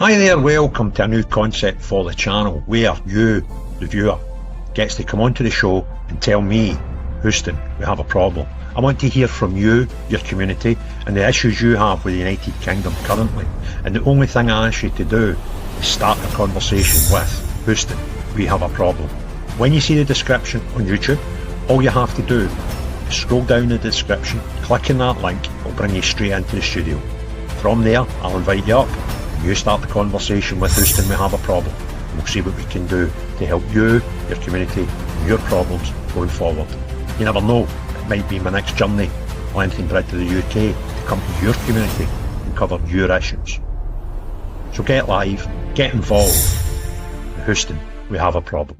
Hi there, welcome to a new concept for the channel where you, the viewer, gets to come onto the show and tell me, Houston, we have a problem. I want to hear from you, your community, and the issues you have with the United Kingdom currently. And the only thing I ask you to do is start a conversation with, Houston, we have a problem. When you see the description on YouTube, all you have to do is scroll down the description, click on that link, it'll bring you straight into the studio. From there, I'll invite you up. You start the conversation with Houston, we have a problem. And we'll see what we can do to help you, your community, and your problems going forward. You never know, it might be my next journey, length and breadth of the UK, to come to your community and cover your issues. So get live, get involved. Houston, we have a problem.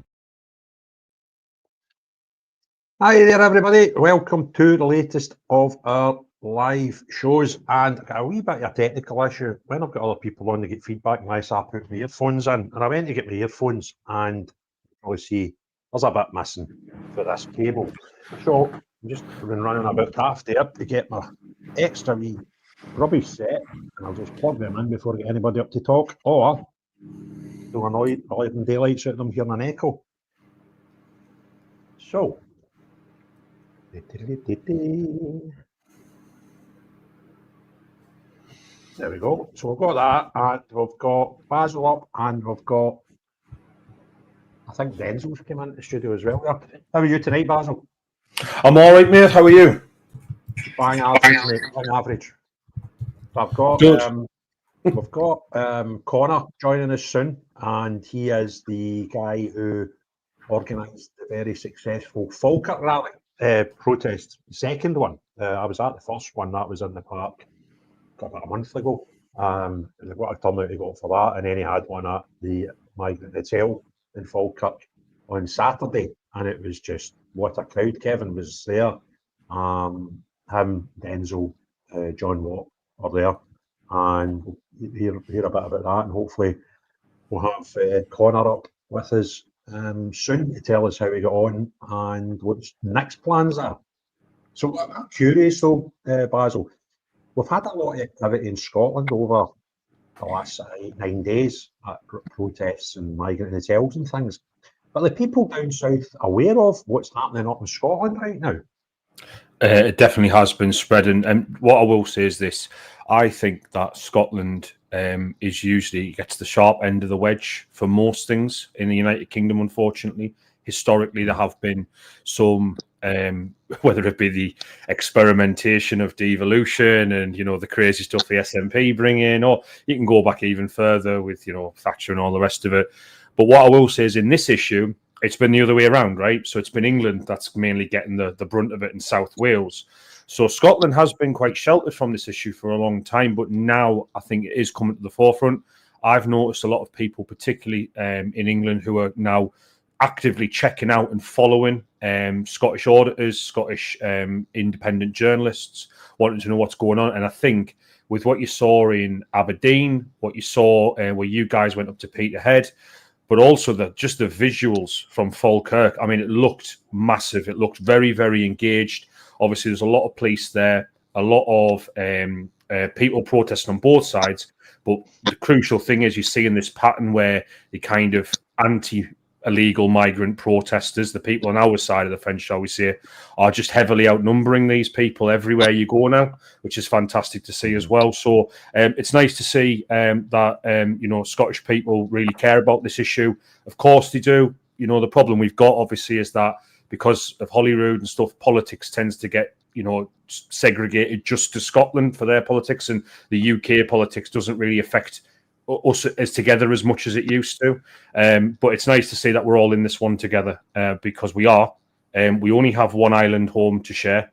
Hi there everybody, welcome to the latest of our live shows, and I've got a wee bit of a technical issue. When I've got other people on to get feedback, I start putting my earphones in, and I went to get my earphones and you probably see there's a bit missing for this cable. So I'm just running about half there to get my extra wee rubbish set, and I'll just plug them in before I get anybody up to talk, or don't annoy the light and daylights out them hearing an echo. So there we go. So we've got that, and we've got Basil up, and we've got, I think Denzel's come into the studio as well. How are you tonight, Basil? I'm all right, mate. How are you? Bang average, mate. Bang average. So I've got, we've got Connor joining us soon, and he is the guy who organised the very successful Falkirk rally protest, the second one. I was at the first one, that was in the park about a month ago. And what a turnout he got for that, and then he had one at the Migrant Hotel in Falkirk on Saturday, and it was just what a crowd. Kevin was there, him, Denzel, John Watt are there, and we'll hear a bit about that, and hopefully we'll have Connor up with us soon to tell us how we got on and what the next plans are. So I'm curious though, Basil, we've had a lot of activity in Scotland over the last 9 days at protests and migrant hotels and things. But the people down south aware of what's happening up in Scotland right now? It definitely has been spreading. And what I will say is this: I think that Scotland is usually gets the sharp end of the wedge for most things in the United Kingdom. Unfortunately, historically there have been some, whether it be the experimentation of devolution and the crazy stuff the SNP bring in, or you can go back even further with Thatcher and all the rest of it. But what I will say is in this issue, it's been the other way around, right? So it's been England that's mainly getting the brunt of it in South Wales. So Scotland has been quite sheltered from this issue for a long time, but now I think it is coming to the forefront. I've noticed a lot of people, particularly in England, who are now actively checking out and following Scottish auditors, Scottish independent journalists, wanting to know what's going on. And I think with what you saw in Aberdeen, what you saw where you guys went up to Peterhead, but also just the visuals from Falkirk. I mean, it looked massive. It looked very, very engaged. Obviously, there's a lot of police there, a lot of people protesting on both sides. But the crucial thing is you see in this pattern where the kind of anti-illegal migrant protesters, the people on our side of the fence, shall we say, are just heavily outnumbering these people everywhere you go now, which is fantastic to see as well. So it's nice to see that, Scottish people really care about this issue. Of course they do. The problem we've got, obviously, is that because of Holyrood and stuff, politics tends to get, segregated just to Scotland for their politics, and the UK politics doesn't really affect us as together as much as it used to. But it's nice to see that we're all in this one together because we are. We only have one island home to share.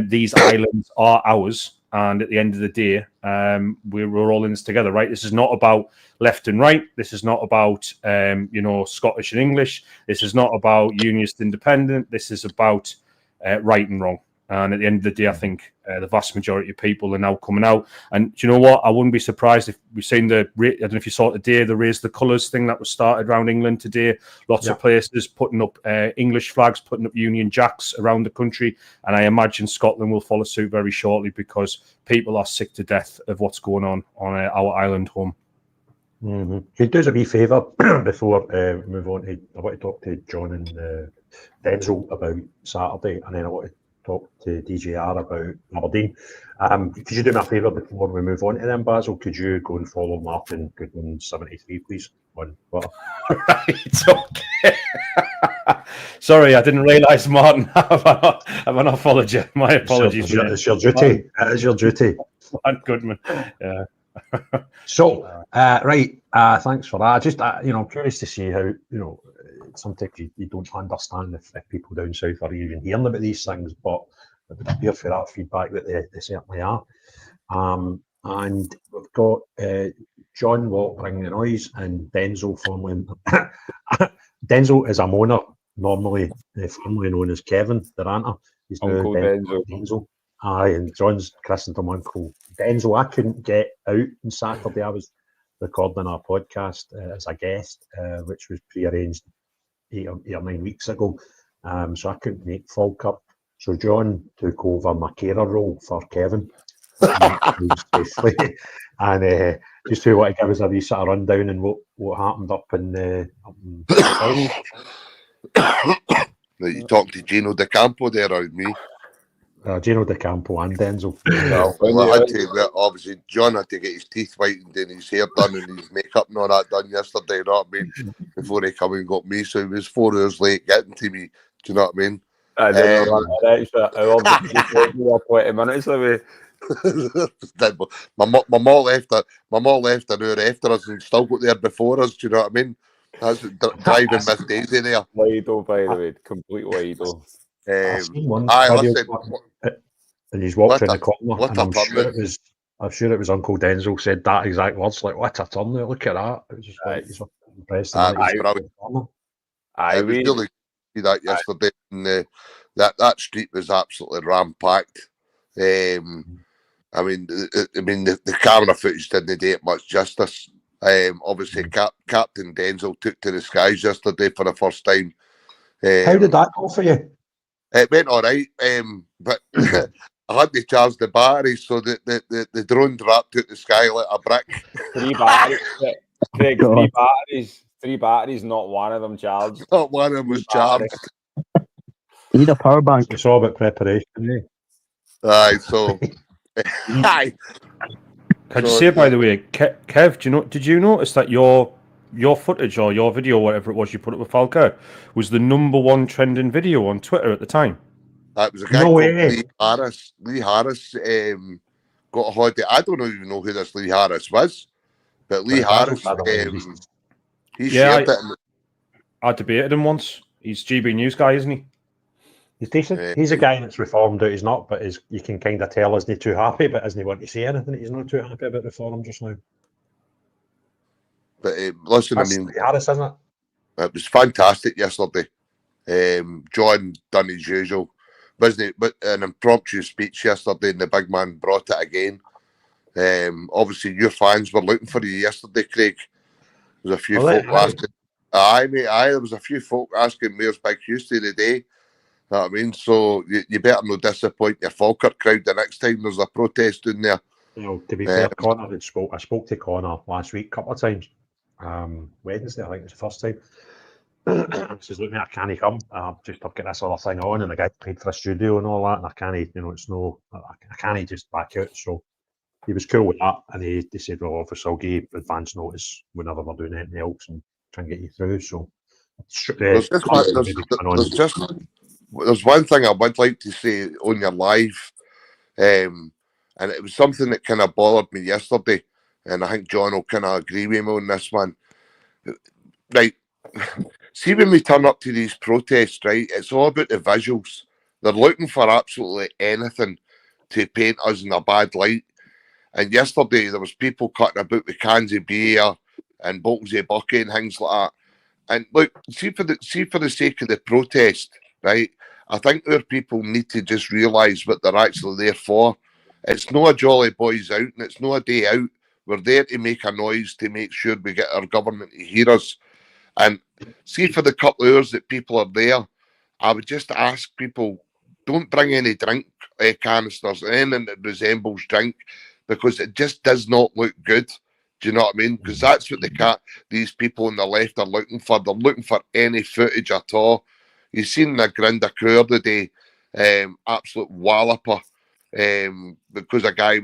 These islands are ours. And at the end of the day, we're all in this together, right? This is not about left and right. This is not about, Scottish and English. This is not about unionist independent. This is about right and wrong. And at the end of the day, I think the vast majority of people are now coming out. And do you know what? I wouldn't be surprised if we've seen I don't know if you saw it today, the Raise the Colours thing that was started around England today. Lots of places putting up English flags, putting up Union Jacks around the country. And I imagine Scotland will follow suit very shortly because people are sick to death of what's going on our island home. Could you do us a wee favour before we move on to, I want to talk to John and Denzel about Saturday, and then I want to talk to DJR about Aberdeen. Could you do me a favour before we move on to them, Basil? Could you go and follow Martin Goodman 73, please, on Twitter? Right, okay. Sorry, I didn't realise, Martin. Have I not followed you? My apologies. It's your duty. It is your duty. Martin Goodman. Yeah. So, right, thanks for that. Just, I'm curious to see how, sometimes you don't understand if people down south are even hearing about these things, but it would appear for that feedback that they certainly are. And we've got John Watt Bring the Noise and Denzel formerly. Denzel is a moaner, normally formerly known as Kevin, the ranter. He's Uncle Denzel. Aye, and John's christened him Uncle Denzel. I couldn't get out on Saturday. I was recording our podcast as a guest, which was pre-arranged 8 or 9 weeks ago. So I couldn't make Falkirk. So John took over my carer role for Kevin. And just who want to give us a wee sort of rundown and what happened up in You talking to Gino De Campo there around me? Gino De Campo and Denzel. Well, I had to, obviously, John had to get his teeth whitened and his hair done and his makeup and all that done yesterday, you know what I mean? Before he come and got me, so he was 4 hours late getting to me, do you know what I mean? I didn't run an extra hour because you were 20 minutes away. my mom left an hour after us and still got there before us, do you know what I mean? That's driving Miss Daisy there. Wido, by the way, complete wido. Listen, and he's walked around the corner, and I'm sure it was Uncle Denzel said that exact words, like, what a turn there, look at that. It was just like, he's impressed. I was really see that yesterday, and that street was absolutely ram-packed. I mean, the camera footage didn't do it much justice. Obviously, Captain Denzel took to the skies yesterday for the first time. How did that go for you? It went all right, but I had to charge the batteries, so the drone dropped out the sky like a brick. 3 batteries, Craig, 3 batteries, not one of them charged. Not one of them was charged. You need a power bank. It's all about preparation, eh? Aye, so... Aye. Can you say, by the way, Kev, did you notice that your footage or your video, whatever it was you put up with Falkirk, was the #1 trending video on Twitter at the time? That was a guy called Lee Harris. Lee Harris got a holiday. I don't even know who this Lee Harris was, but Lee Harris, he shared it. I debated him once. He's GB News guy, isn't he? He's decent. He's a guy that's reformed out. He's not, but you can kind of tell isn't he too happy, but isn't he want to say anything? He's not too happy about reform just now. But listen, That's Harris, isn't it? It was fantastic yesterday. John done his usual, wasn't it? But an impromptu speech yesterday, and the big man brought it again. Obviously, your fans were looking for you yesterday, Craig. There was a few folk asking. There was a few folk asking where's Big Houston today. You know what I mean? So you better not disappoint your Falkirk crowd the next time there's a protest in there. To be fair, Connor had I spoke to Connor last week a couple of times. Wednesday, I think it was the first time. He says, look, mate, I can't come. I've got this other thing on, and I get paid for a studio and all that, and I can't, I can't just back out. So he was cool with that, and he said, well, obviously I'll give advance notice whenever we're doing anything else and try and get you through. So there's one thing I would like to say on your live, and it was something that kind of bothered me yesterday, and I think John will kind of agree with me on this one. Right, see when we turn up to these protests, right, it's all about the visuals. They're looking for absolutely anything to paint us in a bad light. And yesterday there was people cutting about with cans of beer and bottles of bucky and things like that. And look, see for the sake of the protest, right, I think our people need to just realise what they're actually there for. It's not a jolly boys out, and it's not a day out. We're there to make a noise, to make sure we get our government to hear us. And see for the couple of hours that people are there, I would just ask people, don't bring any drink canisters, anything that resembles drink, because it just does not look good. Do you know what I mean? Because that's what these people on the left are looking for. They're looking for any footage at all. You've seen the Grindacour today, absolute walloper, because a guy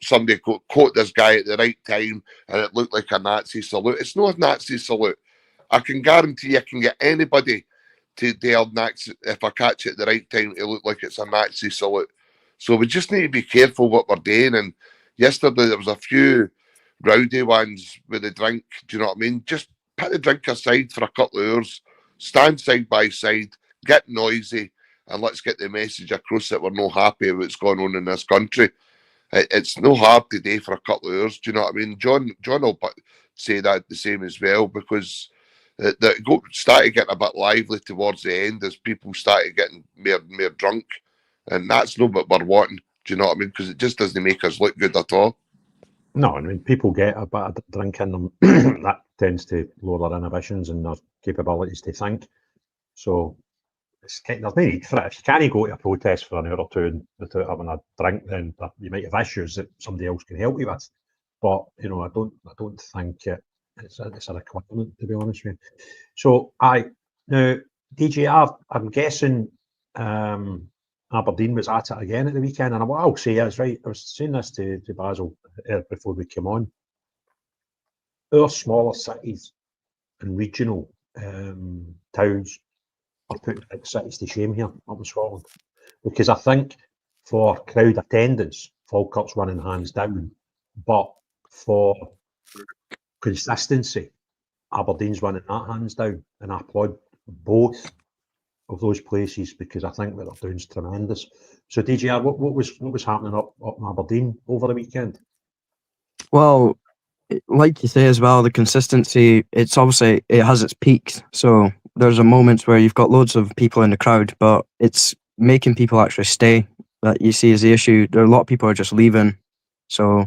somebody caught this guy at the right time, and it looked like a Nazi salute. It's not a Nazi salute. I can guarantee I can get anybody to dare Nazi, if I catch it at the right time, to look like it's a Nazi salute. So we just need to be careful what we're doing. And yesterday there was a few rowdy ones with the drink. Do you know what I mean? Just put the drink aside for a couple of hours, stand side by side, get noisy, and let's get the message across that we're not happy with what's going on in this country. It's no hard today for a couple of hours. Do you know what I mean? John will say that the same as well, because started getting a bit lively towards the end as people started getting more drunk, and that's not what we're wanting. Do you know what I mean? Because it just doesn't make us look good at all. No, I mean, people get a bit of drink in them. That tends to lower their inhibitions and their capabilities to think. So there's no need for it. If you can't go to a protest for an hour or two without having a drink, then you might have issues that somebody else can help you with. But I don't think it's a requirement, to be honest with you. So now DJR, I'm guessing Aberdeen was at it again at the weekend, and what I'll say is, right, I was saying this to Basil before we came on. Our smaller cities and regional towns are putting big cities to shame here up in Scotland, because I think for crowd attendance, Falkirk's winning hands down, but for consistency, Aberdeen's winning that hands down, and I applaud both of those places because I think what they're doing is tremendous. So DJR, what was happening up in Aberdeen over the weekend? Well, like you say as well, the consistency, it's obviously, it has its peaks. So there's a moments where you've got loads of people in the crowd, but it's making people actually stay that you see as the issue. There are a lot of people are just leaving. So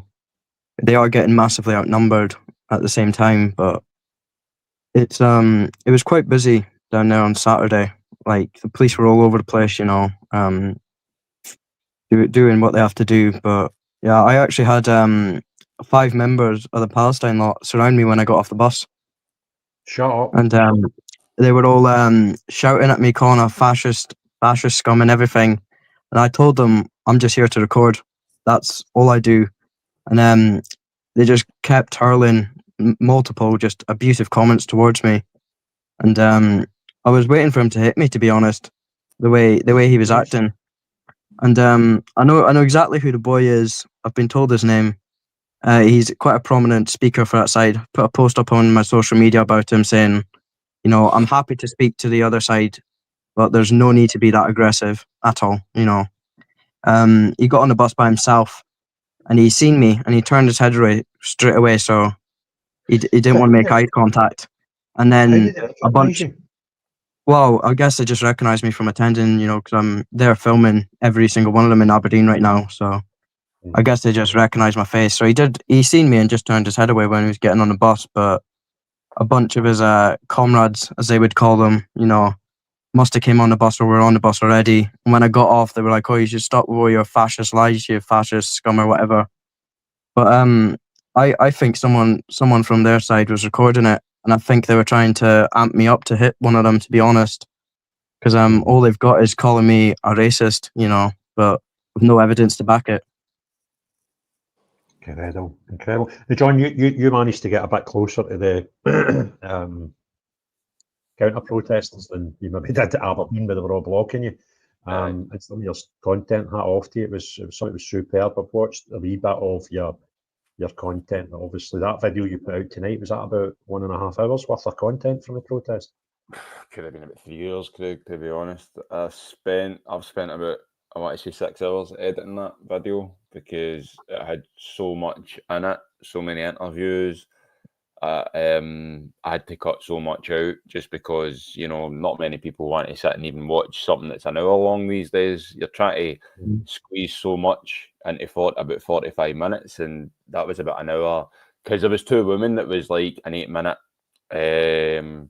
they are getting massively outnumbered at the same time, but it was quite busy down there on Saturday. Like, the police were all over the place, doing what they have to do. But yeah, I actually had 5 members of the Palestine lot surround me when I got off the bus. Shut up. And they were all shouting at me, calling a fascist scum and everything. And I told them, I'm just here to record. That's all I do. And they just kept hurling multiple just abusive comments towards me. And I was waiting for him to hit me, to be honest, the way he was acting. And I know exactly who the boy is. I've been told his name. He's quite a prominent speaker for that side. Put a post up on my social media about him saying, I'm happy to speak to the other side, but there's no need to be that aggressive at all. He got on the bus by himself, and he seen me, and he turned his head straight away. So he didn't want to make eye contact. And then a bunch. Well, I guess they just recognised me from attending, because I'm there filming every single one of them in Aberdeen right now. So I guess they just recognised my face. So he seen me and just turned his head away when he was getting on the bus. But a bunch of his comrades, as they would call them, must have came on the bus or were on the bus already. And when I got off, they were like, "Oh, you should stop with all your fascist lies, you fascist scum," or whatever. But I think someone from their side was recording it. And I think they were trying to amp me up to hit one of them, to be honest. Because all they've got is calling me a racist, but with no evidence to back it. Incredible. Now, John, you managed to get a bit closer to the counter-protesters than you maybe did at Aberdeen, where they were all blocking you. And some of your content, hat off to you. It was superb. I've watched a wee bit of your content. Obviously, that video you put out tonight, was that about 1.5 hours worth of content from the protest? Could have been about 3 years, Craig, to be honest. I've spent about, I want to say 6 hours editing that video, because it had so much in it, so many interviews. I had to cut so much out just because, not many people want to sit and even watch something that's an hour long these days. You're trying to squeeze so much into about 45 minutes, and that was about an hour, because there was 2 women that was like an 8-minute. It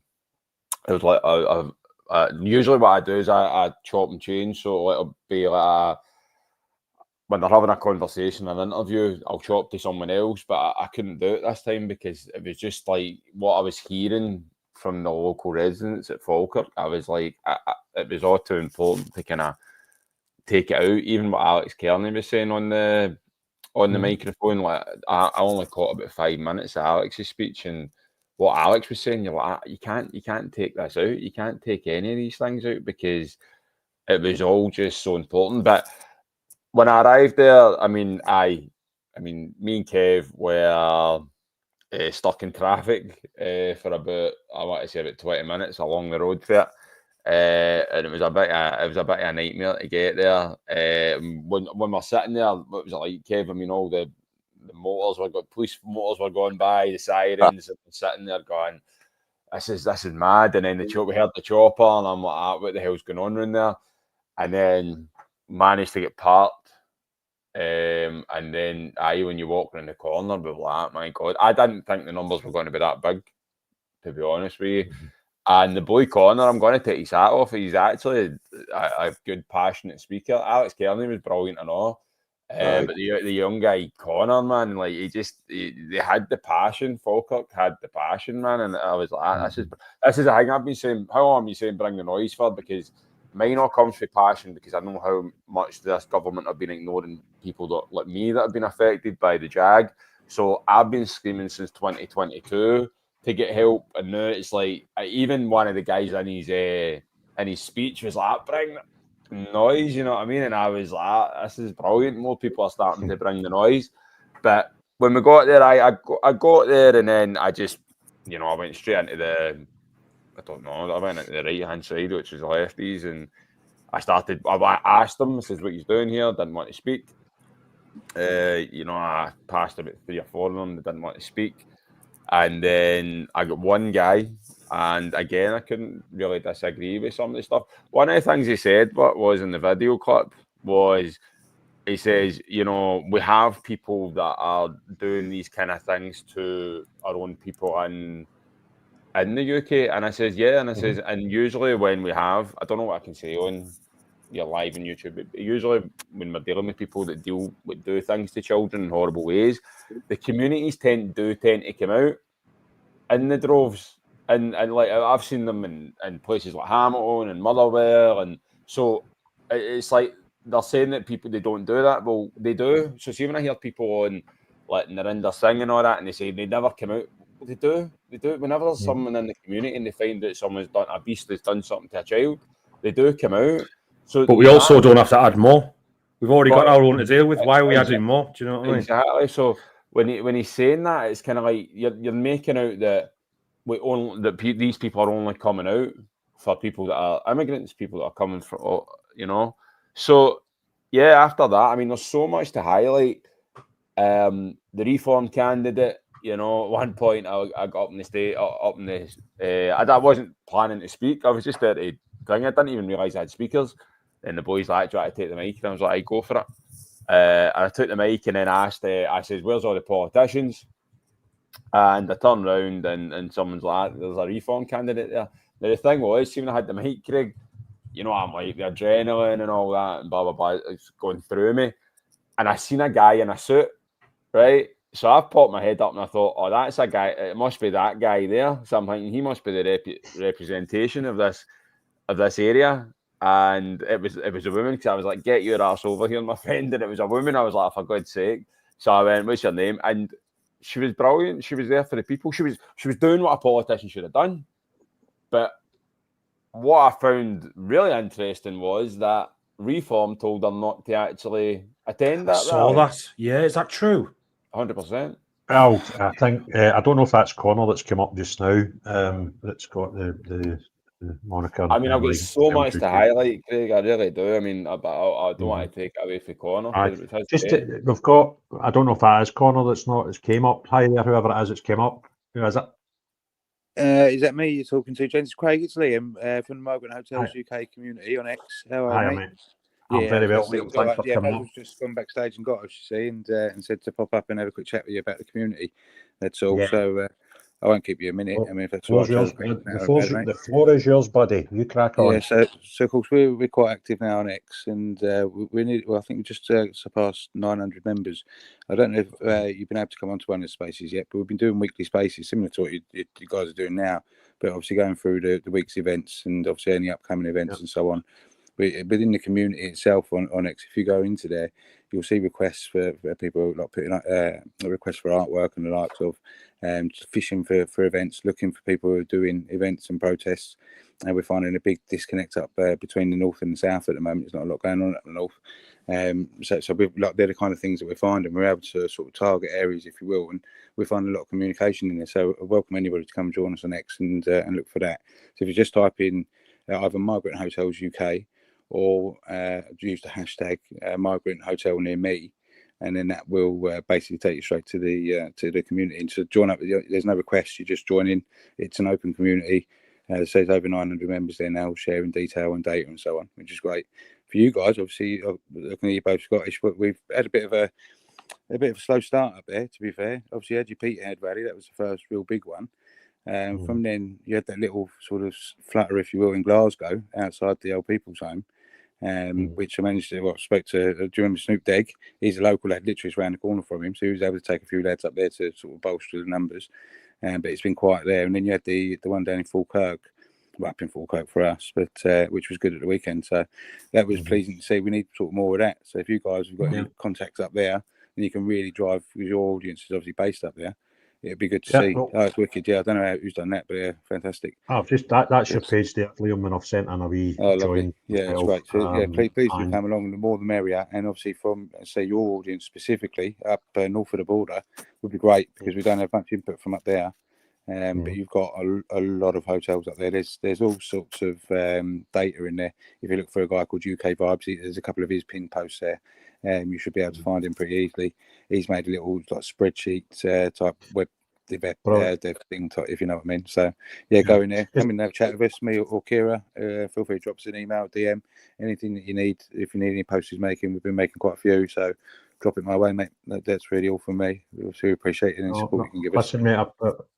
was like usually what I do is I chop and change, so it'll be like when they're having a conversation, an interview, I'll chop to someone else, but I couldn't do it this time because it was just like what I was hearing from the local residents at Falkirk. I was like, it was all too important to kind of take it out. Even what Alex Kearney was saying on the microphone, like I only caught about 5 minutes of Alex's speech, and what Alex was saying, you're like, you can't take this out. You can't take any of these things out because it was all just so important. But when I arrived there, I mean, me and Kev were stuck in traffic for about, I want to say about 20 minutes along the road for it. And it was a bit of a nightmare to get there. When we're sitting there, what was it like, Kev? I mean, all the police motors were going by, the sirens, and sitting there going, this is mad. And then we heard the chopper, and I'm like, what the hell's going on around there? And then managed to get parked. And then when you walk around the corner, we were like, my God, I didn't think the numbers were going to be that big, to be honest with you. And the boy Connor, I'm going to take his hat off. He's actually a good, passionate speaker. Alex Kearney was brilliant and all. But the young guy, Connor, man, like they had the passion. Falkirk had the passion, man. And I was like, this is a thing I've been saying. How long have you saying bring the noise for? Because mine all comes from passion, because I know how much this government have been ignoring people like me that have been affected by the JAG. So I've been screaming since 2022 to get help, and now it's like even one of the guys in his speech was like, bring noise, you know what I mean? And I was like, this is brilliant. More people are starting to bring the noise. But when we got there, I got there, and then I just, I went straight into I went into the right-hand side, which was the lefties, and I asked them, I says, what he's doing here? Didn't want to speak. I passed about 3 or 4 of them that didn't want to speak. And then I got one guy, and again, I couldn't really disagree with some of the stuff. One of the things he said, what was in the video clip, was he says, we have people that are doing these kind of things to our own people in the UK. And I says, yeah. And I says, and usually when we have, I don't know what I can say on your live on YouTube, but usually when we're dealing with people that do things to children in horrible ways, the communities tend to come out in the droves. And like I've seen them in places like Hamilton and Motherwell. And so it's like they're saying that people, they don't do that. Well, they do. So see, when I hear people on like Narinder Singh and all that, and they say they never come out, well, they do. Whenever there's someone in the community and they find that a beast has done something to a child, they do come out. So, but we also don't have to add more. We've already got our own to deal with. Why are we adding more? Do you know what I mean? Exactly. So when he's saying that, it's kind of like you're making out that these people are only coming out for people that are immigrants, people that are coming from, So yeah, after that, I mean, there's so much to highlight. The Reform candidate, at one point I got up in the state, I wasn't planning to speak. I was just there to thing. I didn't even realise I had speakers. And the boys like tried to take the mic, and I was like, go for it. And I took the mic and then asked, I said, where's all the politicians? And I turned around and someone's like, there's a Reform candidate there. Now, the thing was, see, when I had the mic, Craig, I'm like, the adrenaline and all that and blah, blah, blah, it's going through me. And I seen a guy in a suit, right? So I popped my head up and I thought, oh, that's a guy. It must be that guy there. So I'm thinking he must be the representation of this area. And it was a woman, because I was like, get your ass over here, my friend. And it was a woman. I was like, for God's sake. So I went, what's your name? And she was brilliant. She was there for the people. She was doing what a politician should have done. But what I found really interesting was that Reform told her not to actually attend that. I saw that. Yeah, is that true? 100%. Well, I think I don't know if that's Connor that's come up just now. That's got the moniker. I mean, I've got so much to highlight, Craig. I really do. I mean, I don't want to take it away from Connor. We've got. I don't know if that is Connor. It's came up. Hi there, whoever it is. It's came up. Who is it? Is that me you're talking to, James? Craig, it's Liam from the Migrant Hotels UK community on X. How are you, mate? I'm very well, Liam. Thanks for coming I was just gone backstage and got us, you see, and said to pop up and have a quick chat with you about the community. That's all. Yeah. So I won't keep you a minute. I mean, if that's Floor's all yours. right. The floor is yours, buddy. You crack on. Yeah, so of course we're quite active now on X, and we need. Well, I think we just surpassed 900 members. I don't know if you've been able to come onto one of the spaces yet, but we've been doing weekly spaces similar to what you guys are doing now, but obviously going through the week's events and obviously any upcoming events and so on. Within the community itself on X, if you go into there, you'll see requests for people like putting a request for artwork and the likes of, fishing for events, looking for people who are doing events and protests. And we're finding a big disconnect up between the north and the south at the moment. There's not a lot going on at the north. So they're the kind of things that we're finding. We're able to sort of target areas, if you will, and we find a lot of communication in there. So I welcome anybody to come join us on X and look for that. So if you just type in either Migrant Hotels UK or use the hashtag Migrant Hotel Near Me, and then that will basically take you straight to the community. And to join up, there's no request. You just join in. It's an open community. It says over 900 members there now, sharing detail and data and so on, which is great for you guys. Obviously, looking at you both Scottish, but we've had a bit of a slow start up there. To be fair, obviously you had your Peterhead Rally. That was the first real big one. From then you had that little sort of flutter, if you will, in Glasgow outside the old people's home. Which I managed to, spoke to, do you remember Snoop Degg? He's a local lad, literally around the corner from him, so he was able to take a few lads up there to sort of bolster the numbers. But it's been quiet there. And then you had the one down in Falkirk, well, up in Falkirk for us, but which was good at the weekend. So that was pleasing to see. We need sort of more of that. So if you guys have got any contacts up there, then you can really drive, because your audience is obviously based up there. It'd be good to see. Well, it's wicked. Yeah, I don't know who's done that, but yeah, fantastic. I've just that's your page there, Liam, when I've sent in a wee join. Yeah, that's great. So yeah, please do come along. The more the merrier. And obviously from, say, your audience specifically up north of the border would be great, because we don't have much input from up there. But you've got a lot of hotels up there. There's all sorts of data in there. If you look for a guy called UK Vibes, there's a couple of his pin posts there. You should be able to find him pretty easily. He's made a little like spreadsheet type web dev thing, if you know what I mean. So yeah, go in there, come in and have a chat with us, me or Kira. Feel free to drop us an email, DM, anything that you need. If you need any posts he's making, we've been making quite a few, so drop it my way, mate. That's really all from me. We also appreciate any support you can give us. Listen, mate, I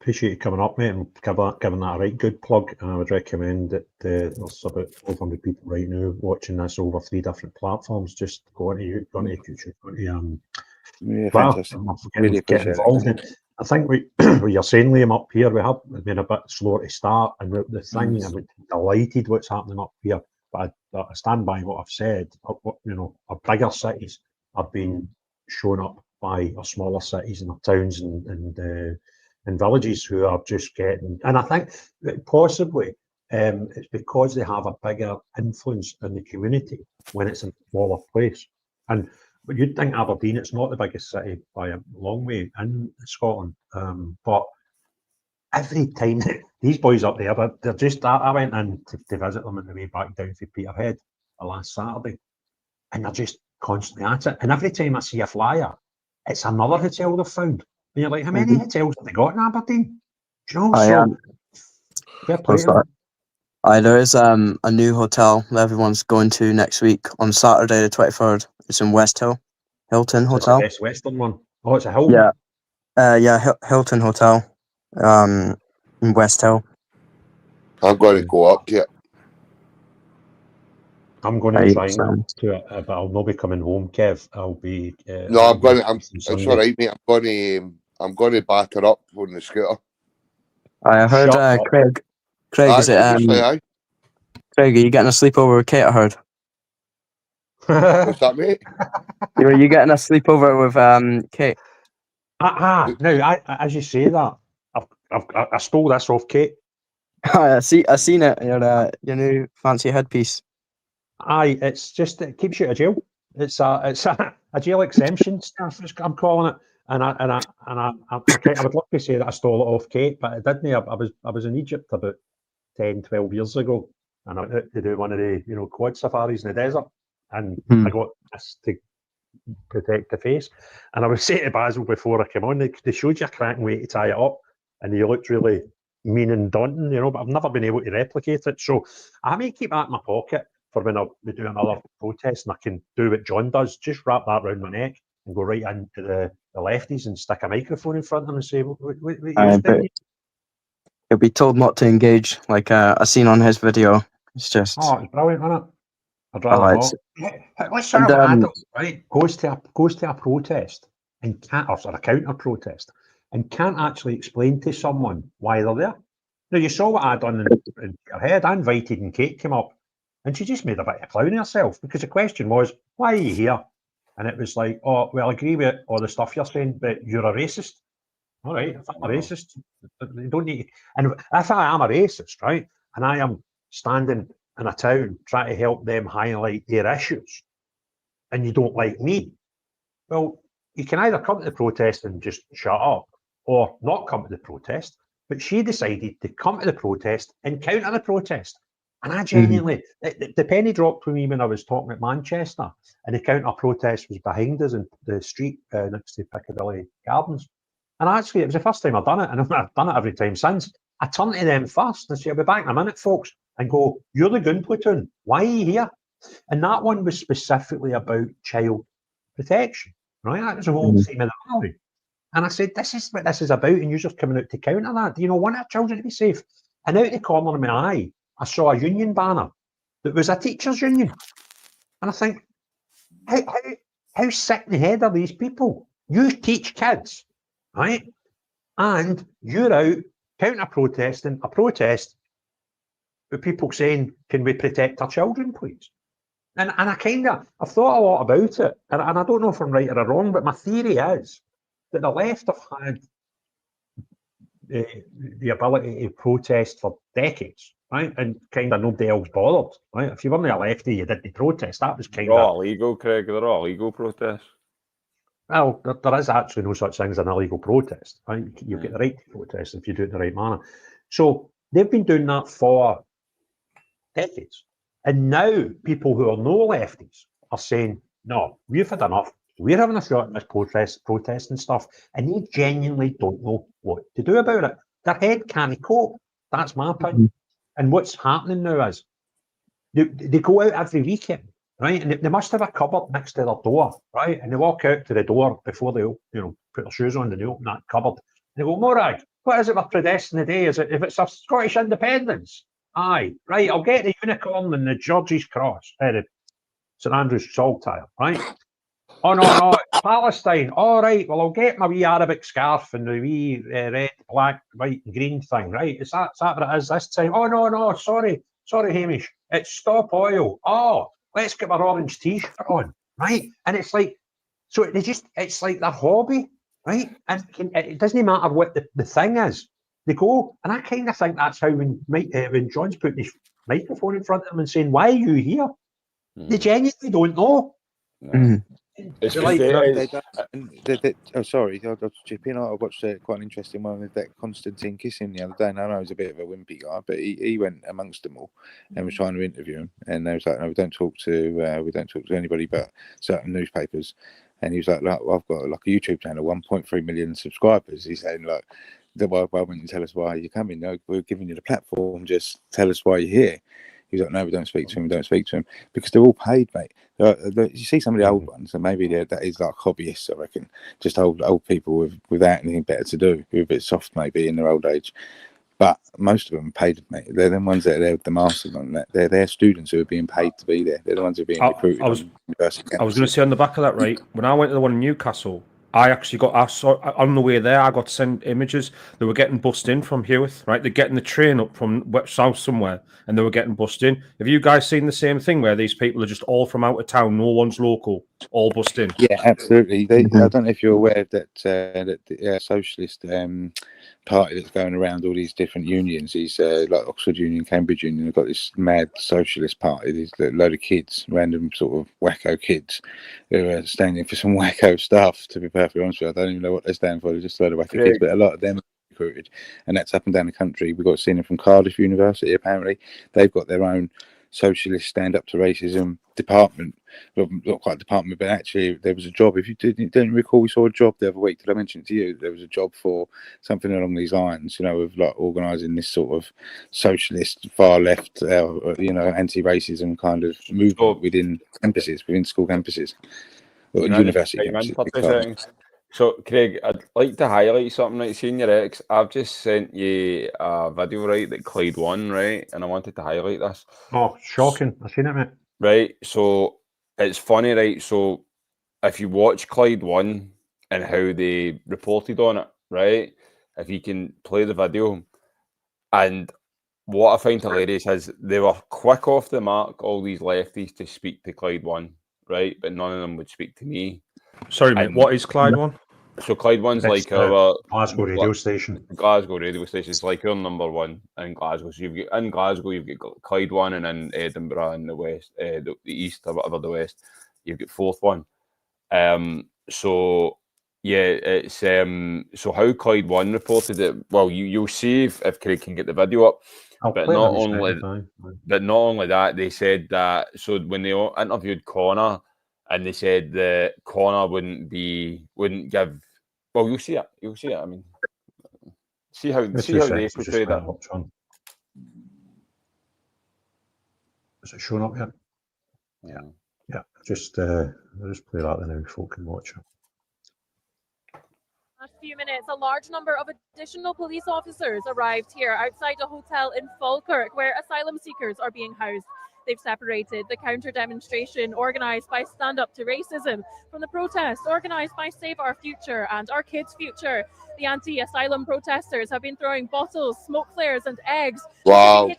appreciate you coming up, mate, and giving that a right good plug. And I would recommend that there's about 1,200 people right now watching this over 3 different platforms. Just go into YouTube, fantastic. Really appreciate it. I think what you're saying, Liam, up here, we have been a bit slow to start, and the thing, I'm delighted what's happening up here, but I stand by what I've said. Our bigger cities have been shown up by our smaller cities and our towns and villages who are just getting, and I think that possibly it's because they have a bigger influence in the community when it's in a smaller place. But you'd think Aberdeen, it's not the biggest city by a long way in Scotland. But every time these boys up there, they're just, I went in to visit them on the way back down to Peterhead last Saturday, and they're just constantly at it. And every time I see a flyer, it's another hotel they've found. And you're like, how many hotels have they got in Aberdeen? Do you know? There is a new hotel that everyone's going to next week on Saturday the 23rd. It's in West Hill, Hilton Hotel. It's the Western one. Oh, it's a Hilton. Hilton Hotel, in West Hill. I'm going to go up to it. I'm going to try and go to it, but I'll not be coming home, Kev. I'll be. No, I'm going. It's all right, mate. I'm going to batter up on the scooter. I heard Craig. Craig, is it? Craig, are you getting a sleepover with Kate? I heard. What's that, mate? Are you getting a sleepover with Kate? Now, as you say that, I stole this off Kate. I seen it. Your new fancy headpiece. Aye, it's just, it keeps you out of jail. It's a jail exemption stuff, I'm calling it. And I would love to say that I stole it off Kate, but I didn't. I was in Egypt about 10, 12 years ago, and I went out to do one of the quad safaris in the desert, and I got this to protect the face. And I was saying to Basil before I came on, they showed you a cracking way to tie it up, and you looked really mean and daunting, but I've never been able to replicate it. So I may keep that in my pocket for when we do another protest, and I can do what John does, just wrap that around my neck and go right into the lefties and stick a microphone in front of them and say, what he'll be told not to engage. Like I seen on his video. It's just it's brilliant, isn't it? I'd rather it's- not. What sort of adult, right, goes to a protest and can't, or a counter protest, and can't actually explain to someone why they're there? Now, you saw what I done in her head. I invited, and Kate came up, and she just made a bit of a clown of herself, because the question was, why are you here? And it was like, oh, well, I agree with all the stuff you're saying, but you're a racist. All right, if I'm a racist, you don't need to. And if I am a racist, right, and I am standing in a town trying to help them highlight their issues, and you don't like me, well, you can either come to the protest and just shut up, or not come to the protest. But she decided to come to the protest and counter the protest. And I genuinely, the penny dropped for me when I was talking at Manchester, and the counter protest was behind us in the street next to Piccadilly Gardens. And actually, it was the first time I've done it, and I've done it every time since. I turned to them first and said, I'll be back in a minute, folks, and go, you're the gun platoon. Why are you here? And that one was specifically about child protection, right? That was the whole theme of the rally. And I said, this is what this is about, and you're just coming out to counter that. Do you want our children to be safe? And out of the corner of my eye, I saw a union banner that was a teachers' union. And I think, how sick in the head are these people? You teach kids, right? And you're out counter-protesting a protest with people saying, can we protect our children, please? And I've thought a lot about it, and I don't know if I'm right or wrong, but my theory is that the left have had the ability to protest for decades, right? And kind of nobody else bothered, right? If you weren't a lefty, you didn't protest. That was kind of... They're all illegal, Craig. They're all illegal protests. Well, there is actually no such thing as an illegal protest, right? You get the right to protest if you do it in the right manner. So they've been doing that for decades. And now people who are no lefties are saying, no, we've had enough. We're having a shot at this protest and stuff, and they genuinely don't know what to do about it. Their head can't cope. That's my opinion. And what's happening now is they go out every weekend, right? And they must have a cupboard next to their door, right? And they walk out to the door before they, put their shoes on, and they open that cupboard. And they go, Morag, what is it we're protesting today? Is it if it's a Scottish independence? Aye, right. I'll get the unicorn and the George's Cross, the St Andrew's Saltire, right? Oh, no, Palestine. All right, well, I'll get my wee Arabic scarf and the wee red, black, white and green thing, right? Is that what it is this time? Oh, no, sorry, Hamish. It's Stop Oil. Oh, let's get my orange T-shirt on, right? And it's like, so it's like their hobby, right? And it doesn't matter what the thing is. They go, and I kind of think that's how when John's putting his microphone in front of them and saying, why are you here? They genuinely don't know. No. It's like, oh, sorry, I'll chip in. I watched quite an interesting one with that Constantine Kissing the other day. And I know he's a bit of a wimpy guy, but he went amongst them all and was trying to interview him. And they was like, no, we don't talk to anybody but certain newspapers. And he was like, I've got like a YouTube channel, 1.3 million subscribers. He's saying, like, why wouldn't you tell us why you're coming? No, we're giving you the platform. Just tell us why you're here. He's like, no, we don't speak to him. Because they're all paid, mate. You see some of the old ones, and maybe that is like hobbyists, I reckon. Just old people without anything better to do, who are a bit soft maybe in their old age. But most of them are paid, mate. They're the ones that are the masters on that. They're students who are being paid to be there. They're the ones who are being recruited. I was going to say on the back of that, right? When I went to the one in Newcastle, I saw on the way there, I got sent images. They were getting bussed in from Hewitt, right? They're getting the train up from south somewhere, and they were getting bussed in. Have you guys seen the same thing where these people are just all from out of town, no one's local, all bussed in? Yeah, absolutely. I don't know if you're aware of that the socialist party that's going around all these different unions. These like Oxford Union, Cambridge Union. They've got this mad socialist party. These load of kids, random sort of wacko kids, who are standing for some wacko stuff. To be perfectly honest with you, I don't even know what they stand for. They're just a load of wacko kids, but a lot of them are recruited, and that's up and down the country. We've got seen them from Cardiff University. Apparently, they've got their own socialist stand up to racism department. Well, not quite department, but actually there was a job. If you didn't recall, we saw a job the other week. Did I mention it to you? There was a job for something along these lines, of like organising this sort of socialist far left, anti-racism kind of movement within campuses, within school campuses or university campuses. So, Craig, I'd like to highlight something, right? Seeing your ex, I've just sent you a video, right, that Clyde One, right? And I wanted to highlight this. Oh, shocking. I've seen it, mate. Right, so it's funny, right? So if you watch Clyde One and how they reported on it, right? If you can play the video, and what I find hilarious is they were quick off the mark, all these lefties, to speak to Clyde One, right? But none of them would speak to me. Sorry, mate. What is Clyde One? So Clyde One's It's like the our Glasgow radio station. Glasgow radio station. It's like our number one in Glasgow. So you've got in Glasgow, you've got Clyde One, and in Edinburgh in the west, the east or whatever, the west, you've got Fourth One. So yeah, it's so how Clyde One reported it. Well, you'll see if Craig can get the video up. But not only that, they said that. So when they interviewed Connor, and they said that Connor wouldn't give. Well, you'll see it. You'll see it. I mean, see how they portray that. Is it showing up yet? Yeah. Yeah. I'll just play that then, and folk can watch it. Last few minutes, a large number of additional police officers arrived here outside a hotel in Falkirk, where asylum seekers are being housed. They've separated the counter-demonstration organised by Stand Up to Racism from the protest organised by Save Our Future and Our Kids' Future. The anti-asylum protesters have been throwing bottles, smoke flares and eggs. Wow.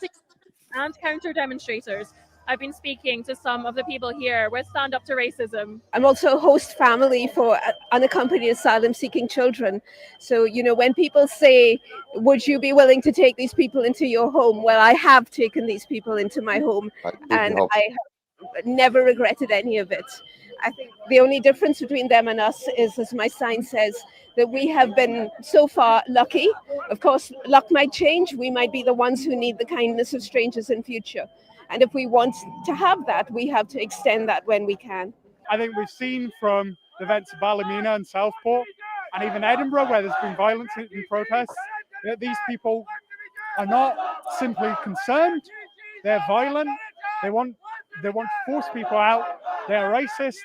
And counter-demonstrators. I've been speaking to some of the people here with Stand Up to Racism. I'm also a host family for unaccompanied asylum-seeking children. So, you know, when people say, would you be willing to take these people into your home? Well, I have taken these people into my home, and I have never regretted any of it. I think the only difference between them and us is, as my sign says, that we have been so far lucky. Of course, luck might change. We might be the ones who need the kindness of strangers in future. And if we want to have that, we have to extend that when we can. I think we've seen from the events of Ballymena and Southport, and even Edinburgh, where there's been violence in protests, that these people are not simply concerned, they're violent, they want to force people out, they're racist,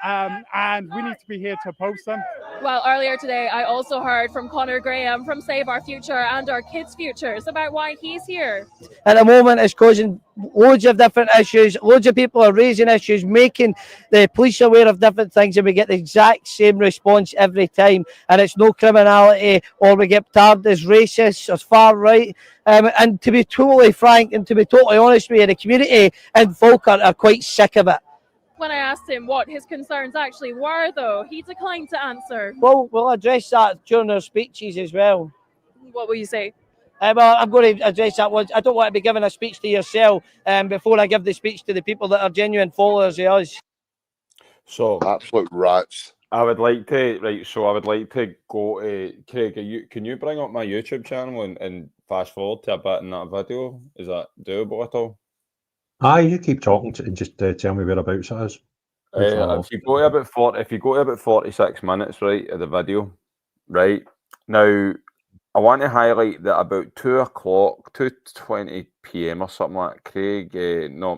and we need to be here to oppose them. Well, earlier today, I also heard from Conor Graham from Save Our Future and Our Kids' Futures about why he's here. At the moment, it's causing loads of different issues. Loads of people are raising issues, making the police aware of different things, and we get the exact same response every time. And it's no criminality, or we get tagged as racist or far right. And to be totally frank and to be totally honest with you, the community in Falkirk are quite sick of it. When I asked him what his concerns actually were, though, he declined to answer. Well, we'll address that during our speeches as well. What will you say? Well, I'm going to address that one. I don't want to be giving a speech to yourself before I give the speech to the people that are genuine followers of us. So, absolute rats. I would like to go to Craig. Can you bring up my YouTube channel and fast forward to a bit in that video? Is that doable at all? Aye, you keep talking and just tell me whereabouts it is. If you go to about 46 minutes, right, of the video, right now, I want to highlight that about 2:20 p.m. or something like that, Craig,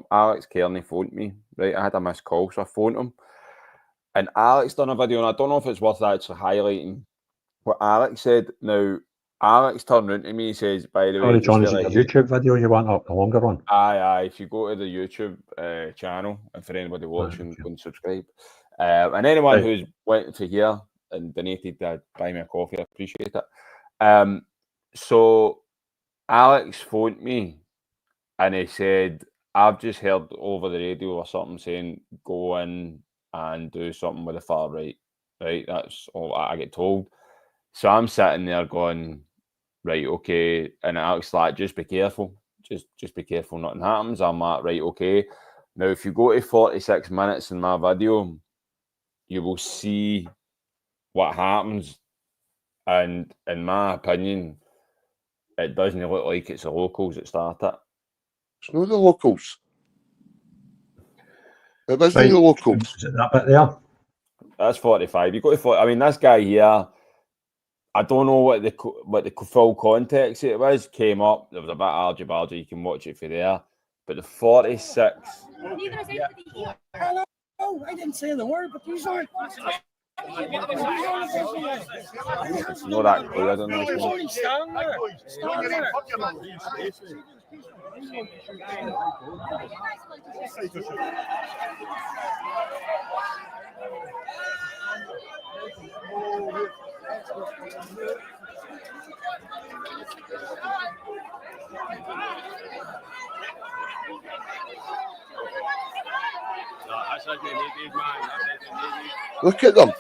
Alex Kearney phoned me, right? I had a missed call, so I phoned him, and Alex done a video, and I don't know if it's worth actually highlighting what Alex said. Now, Alex turned around to me and says, by the way... Sorry, John, is it a YouTube video you want up, the longer one? Aye. If you go to the YouTube channel, and for anybody watching, go and subscribe. And anyone who's went to here and donated to buy me a coffee, I appreciate it. So Alex phoned me and he said, I've just heard over the radio or something saying, go in and do something with the far right. Right? That's all I get told. So I'm sitting there going... Right, okay, and Alex like, just be careful, just be careful, nothing happens. I'm like, right, okay. Now, if you go to 46 minutes in my video, you will see what happens, and in my opinion, it doesn't look like it's the locals that start it. It's not the locals. It isn't the locals. Is it that bit there? That's 45. You go to 40. I mean, this guy here. I don't know what the full context it was. Came up, there was a bit of argy-bargy. You can watch it for there. But the 46. Hello, I didn't say the word, but these aren't. It's not that clear, I don't know. Look at them.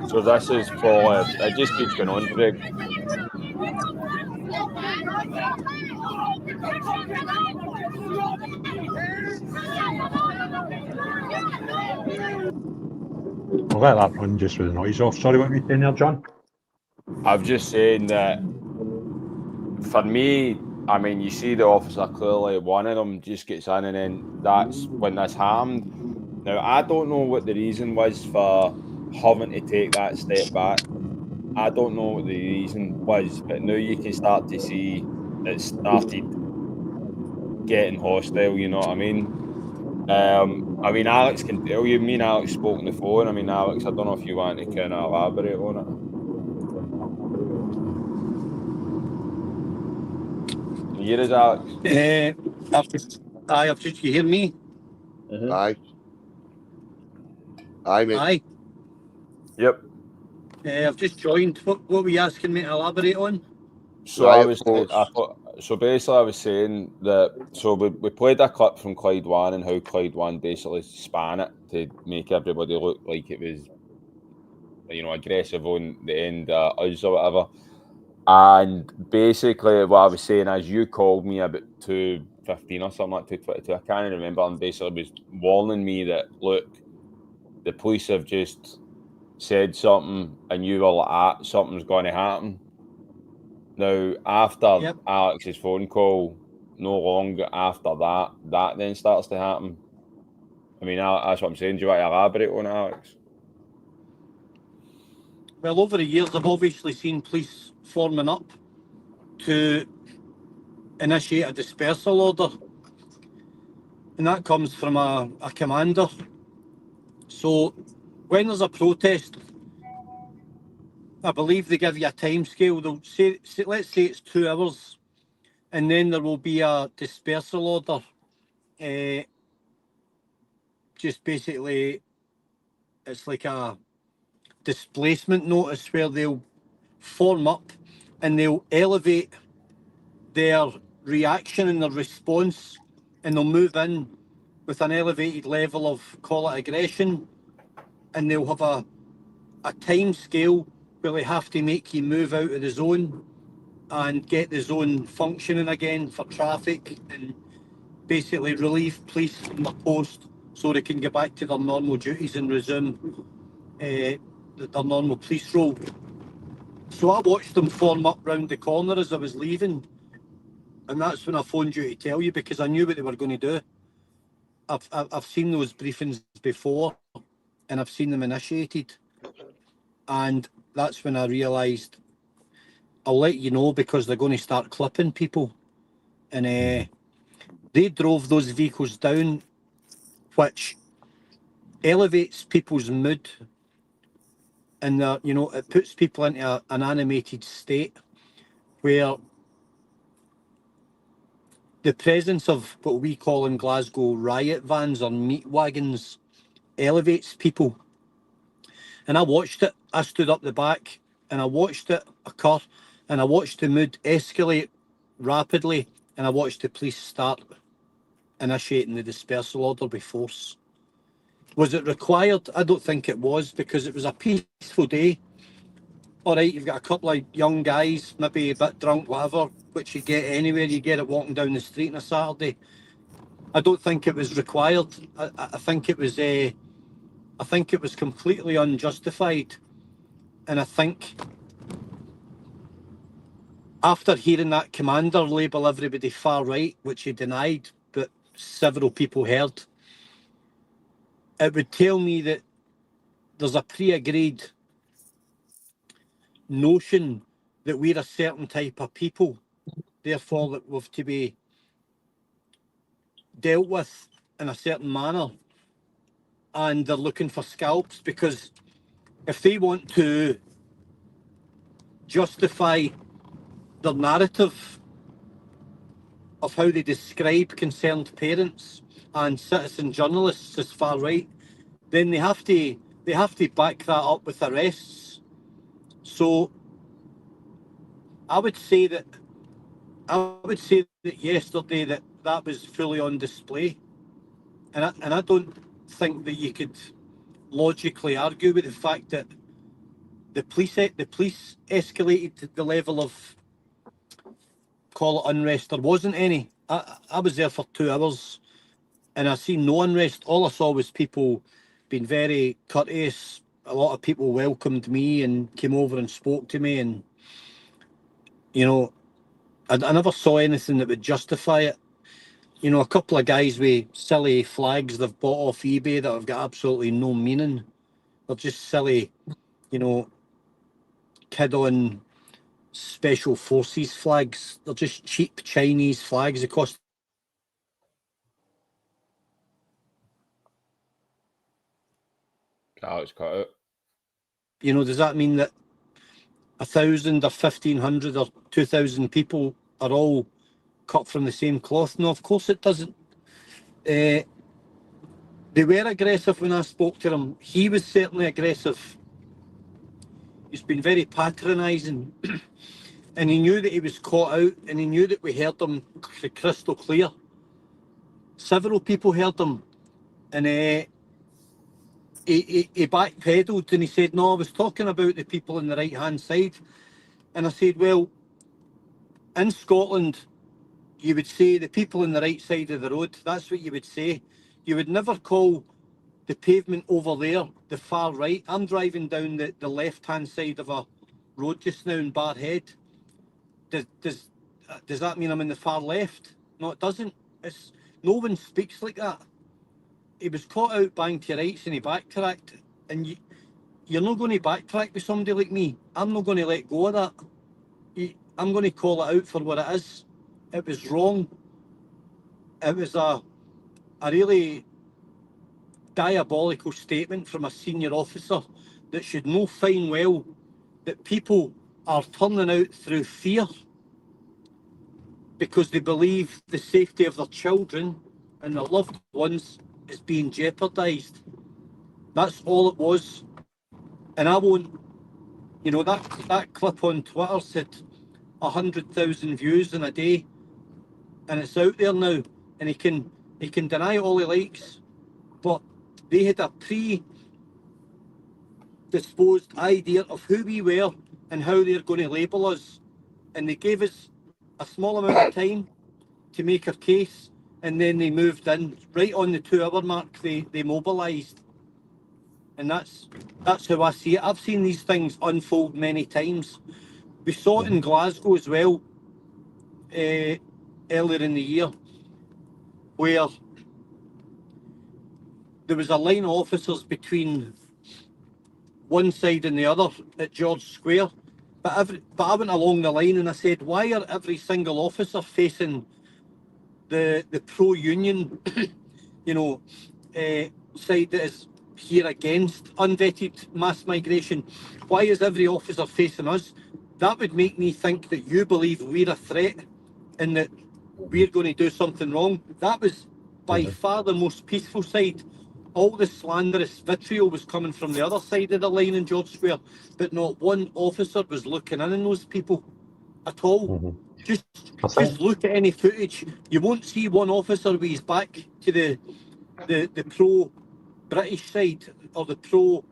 So this is for, it just keeps going on, Craig. I'll let that run just with the noise off. Sorry, what were you saying there, John? I'm just saying that for me, I mean, you see the officer clearly, one of them just gets in, and then that's when this happened. Now, I don't know what the reason was for having to take that step back. I don't know what the reason was, but now you can start to see it started getting hostile, you know what I mean? I mean, Alex can tell you, me and Alex spoke on the phone. I mean, Alex, I don't know if you want to kind of elaborate on it. Can you hear us, Alex? I've just, you hear me? Aye. Aye, mate. Aye. Yep. I've just joined. What were you asking me to elaborate on? So so basically I was saying that, so we played a clip from Clyde One and how Clyde One basically span it to make everybody look like it was, you know, aggressive on the end us or whatever. And basically what I was saying is, you called me about 2:15 or something, like 2:22, I can't remember, and basically was warning me that, look, the police have just said something and you were like, something's going to happen. Now, after Alex's phone call, no longer after that, that then starts to happen. I mean, that's what I'm saying. Do you want to elaborate on it, Alex? Well, over the years, I've obviously seen police forming up to initiate a dispersal order. And that comes from a commander. So when there's a protest, I believe they give you a time scale. They'll say, let's say it's 2 hours, and then there will be a dispersal order. Just basically, it's like a displacement notice where they'll form up and they'll elevate their reaction and their response, and they'll move in with an elevated level of, call it, aggression, and they'll have a time scale where they have to make you move out of the zone and get the zone functioning again for traffic, and basically relieve police from their post so they can get back to their normal duties and resume their normal police role. So I watched them form up round the corner as I was leaving, and that's when I phoned you to tell you, because I knew what they were going to do. I've seen those briefings before, and I've seen them initiated, and that's when I realised I'll let you know, because they're going to start clipping people. And they drove those vehicles down, which elevates people's mood, and you know, it puts people into an animated state where the presence of what we call in Glasgow riot vans or meat wagons elevates people. And I watched it. I stood up the back and I watched it occur, and I watched the mood escalate rapidly, and I watched the police start initiating the dispersal order with force. Was it required? I don't think it was, because it was a peaceful day. All right, you've got a couple of young guys, maybe a bit drunk, whatever, which you get anywhere. You get it walking down the street on a Saturday. I don't think it was required. I think it was completely unjustified. And I think after hearing that commander label everybody far right, which he denied, but several people heard, it would tell me that there's a pre-agreed notion that we're a certain type of people, therefore that we've to be dealt with in a certain manner, and they're looking for scalps, because if they want to justify their narrative of how they describe concerned parents and citizen journalists as far right, then they have to back that up with arrests. So I would say that yesterday that was fully on display, and I don't think that you could logically argue with the fact that the police escalated the level of, call it unrest. There wasn't any. I was there for 2 hours and I seen no unrest. All I saw was people being very courteous. A lot of people welcomed me and came over and spoke to me, and you know, I never saw anything that would justify it. You know, a couple of guys with silly flags they've bought off eBay that have got absolutely no meaning. They're just silly, you know, kid on special forces flags. They're just cheap Chinese flags. They cost. It's cut out. You know, does that mean that 1,000 or 1,500 or 2,000 people are all cut from the same cloth? No, of course it doesn't. They were aggressive when I spoke to him. He was certainly aggressive. He's been very patronising. And he knew that he was caught out, and he knew that we heard him crystal clear. Several people heard him, and he backpedaled, and he said, no, I was talking about the people on the right-hand side. And I said, well, in Scotland, you would say the people on the right side of the road. That's what you would say. You would never call the pavement over there the far right. I'm driving down the left-hand side of a road just now in Barhead. Does that mean I'm in the far left? No, it doesn't. No one speaks like that. He was caught out bang to rights and he backtracked. And you're not going to backtrack with somebody like me. I'm not going to let go of that. I'm going to call it out for what it is. It was wrong. It was a really diabolical statement from a senior officer that should know fine well that people are turning out through fear because they believe the safety of their children and their loved ones is being jeopardised. That's all it was. And I won't, you know, that clip on Twitter said 100,000 views in a day, and it's out there now, and he can deny it all he likes, but they had a predisposed idea of who we were and how they're going to label us, and they gave us a small amount of time to make our case, and then they moved in. Right on the 2 hour mark, they mobilised. And that's how I see it. I've seen these things unfold many times. We saw it in Glasgow as well, earlier in the year, where there was a line of officers between one side and the other at George Square. But I went along the line and I said, why are every single officer facing the pro-union, you know, side that is here against unvetted mass migration? Why is every officer facing us? That would make me think that you believe we're a threat and that we're going to do something wrong. That was by far the most peaceful side. All the slanderous vitriol was coming from the other side of the line in George Square, but not one officer was looking in on those people at all. Just look at any footage. You won't see one officer with his back to the pro-British side or the pro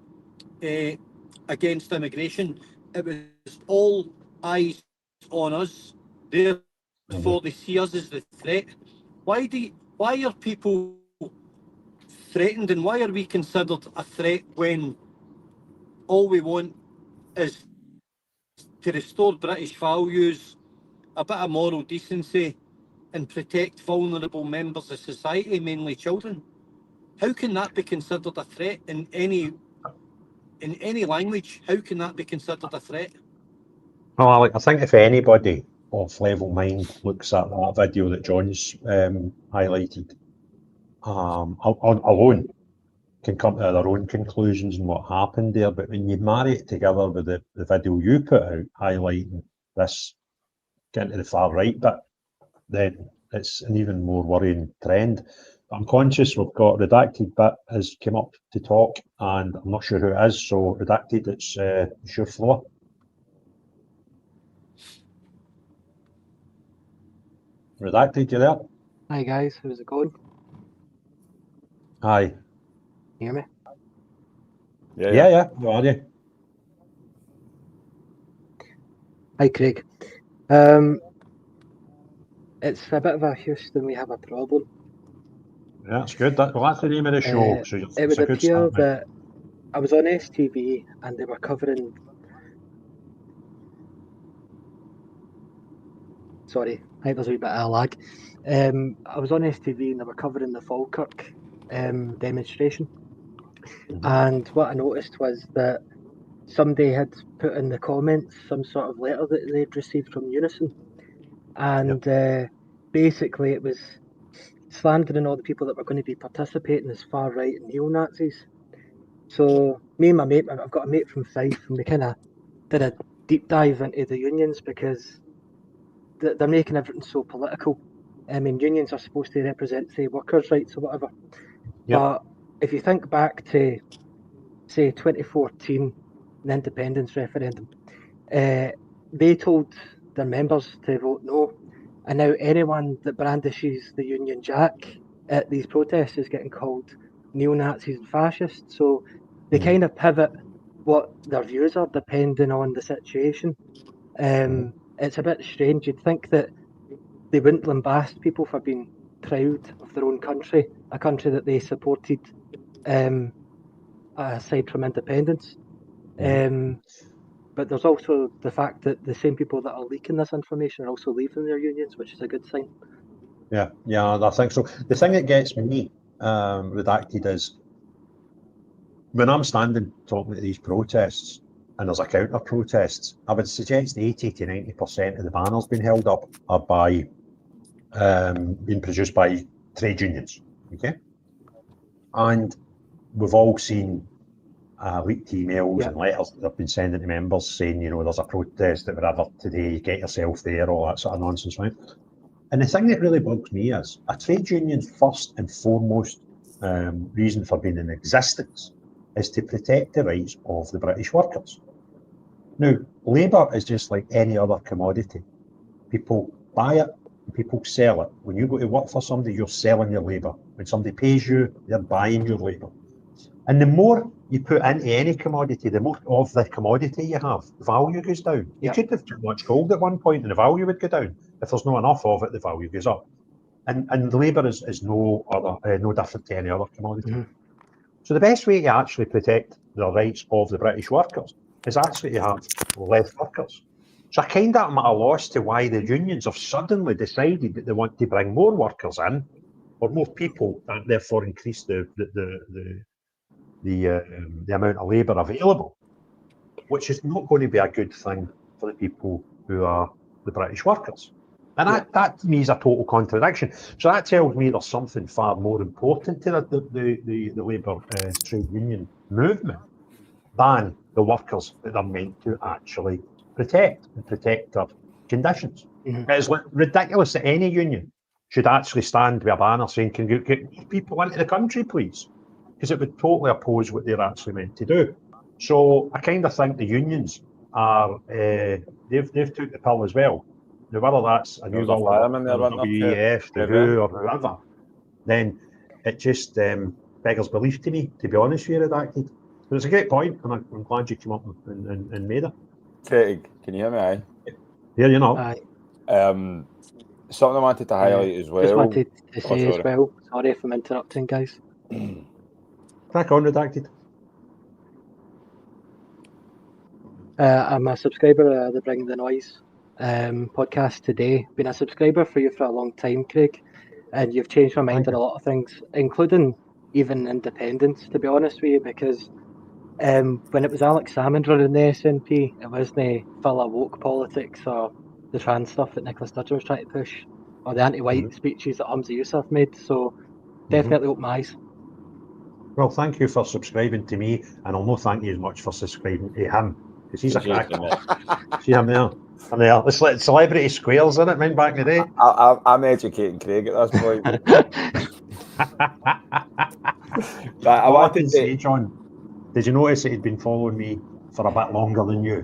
against immigration. It was all eyes on us. Therefore, they see us as the threat. Why are people threatened, and why are we considered a threat when all we want is to restore British values, a bit of moral decency, and protect vulnerable members of society, mainly children? How can that be considered a threat in any language? How can that be considered a threat? Well, Alec, I think if anybody of level mind looks at that video that John's highlighted, alone can come to their own conclusions on what happened there. But when you marry it together with the video you put out highlighting this, getting to the far right bit, then it's an even more worrying trend. I'm conscious we've got Redacted bit has come up to talk, and I'm not sure who it is. So Redacted, it's your floor. Redacted, you there? Hi guys, how's it going? Hi. Can you hear me? Yeah. How are you? Hi Craig. It's a bit of a Houston, we have a problem. Yeah, that's good. Well, that's the name of the show. So It would appear that I was on STV and they were covering. Sorry, I think there's a wee bit of a lag. I was on STV and they were covering the Falkirk demonstration. And what I noticed was that somebody had put in the comments some sort of letter that they'd received from Unison. And basically it was slandering all the people that were going to be participating as far right and neo-Nazis. So me and my mate, I've got a mate from Fife, and we kind of did a deep dive into the unions because they're making everything so political. I mean, unions are supposed to represent, say, workers' rights or whatever. Yep. But if you think back to, say, 2014, the independence referendum, they told their members to vote no. And now anyone that brandishes the Union Jack at these protests is getting called neo-Nazis and fascists. So they kind of pivot what their views are depending on the situation. It's a bit strange. You'd think that they wouldn't lambast people for being proud of their own country, a country that they supported aside from independence. But there's also the fact that the same people that are leaking this information are also leaving their unions, which is a good sign. Yeah, I think so. The thing that gets me Redacted is when I'm standing talking at these protests and there's a counter protests, I would suggest 80 to 90% of the banners being held up are by being produced by trade unions. Okay, and we've all seen leaked emails and letters that have been sending to members saying, you know, there's a protest at whatever today, get yourself there, all that sort of nonsense, right? And the thing that really bugs me is a trade union's first and foremost reason for being in existence is to protect the rights of the British workers. Now, labour is just like any other commodity. People buy it, and people sell it. When you go to work for somebody, you're selling your labour. When somebody pays you, they're buying your labour. And the more you put into any commodity, the more of the commodity you have, the value goes down. You could have too much gold at one point and the value would go down. If there's not enough of it, the value goes up. And labour is no different to any other commodity. So the best way to actually protect the rights of the British workers is actually to have less workers. So I kind of am at a loss to why the unions have suddenly decided that they want to bring more workers in, or more people, and therefore increase the amount of labour available, which is not going to be a good thing for the people who are the British workers. And that to me is a total contradiction. So that tells me there's something far more important to the labour trade union movement than the workers that they're meant to actually protect and protect their conditions. It's ridiculous that any union should actually stand with a banner saying, can you get more people into the country, please? Because it would totally oppose what they're actually meant to do. So I kind of think the unions are, they've took the pill as well. Now, whether that's a new WEF, the WHO, or whoever, then it just beggars belief to me, to be honest with you, Redacted. But it's a great point, and I'm glad you came up and made it. Craig, can you hear me? Aye. Yeah, you know. Something I wanted to highlight as well. Just wanted to say as well, sorry if I'm interrupting, guys. Crack on, Redacted. I'm a subscriber of the Bring the Noise podcast today. Been a subscriber for you for a long time, Craig, and you've changed my mind on a lot of things, including even independence, to be honest with you, because when it was Alex Salmond running the SNP, it wasn't full of woke politics or the trans stuff that Nicola Sturgeon was trying to push, or the anti-white speeches that Humza Yousaf made. So definitely opened my eyes. Well, thank you for subscribing to me, and I'll not thank you as much for subscribing to him, because he's a cracker. See him there? I'm there. It's like Celebrity Squares, isn't it? Mind back in the day? I'm educating Craig at this point. But I wanted to say, John, did you notice that he'd been following me for a bit longer than you?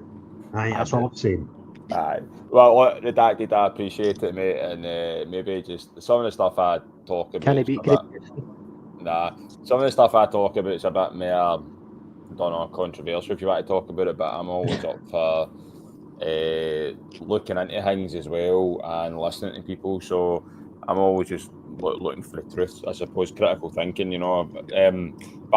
Right, that's all I'm saying. Aye. Well, look, redacted, I appreciate it, mate, and maybe just some of the stuff I talk about. Can he beat Craig? Nah, some of the stuff I talk about is a bit more, I don't know, controversial if you want to talk about it, but I'm always up for looking into things as well and listening to people. So I'm always just looking for the truth, I suppose, critical thinking, you know. But I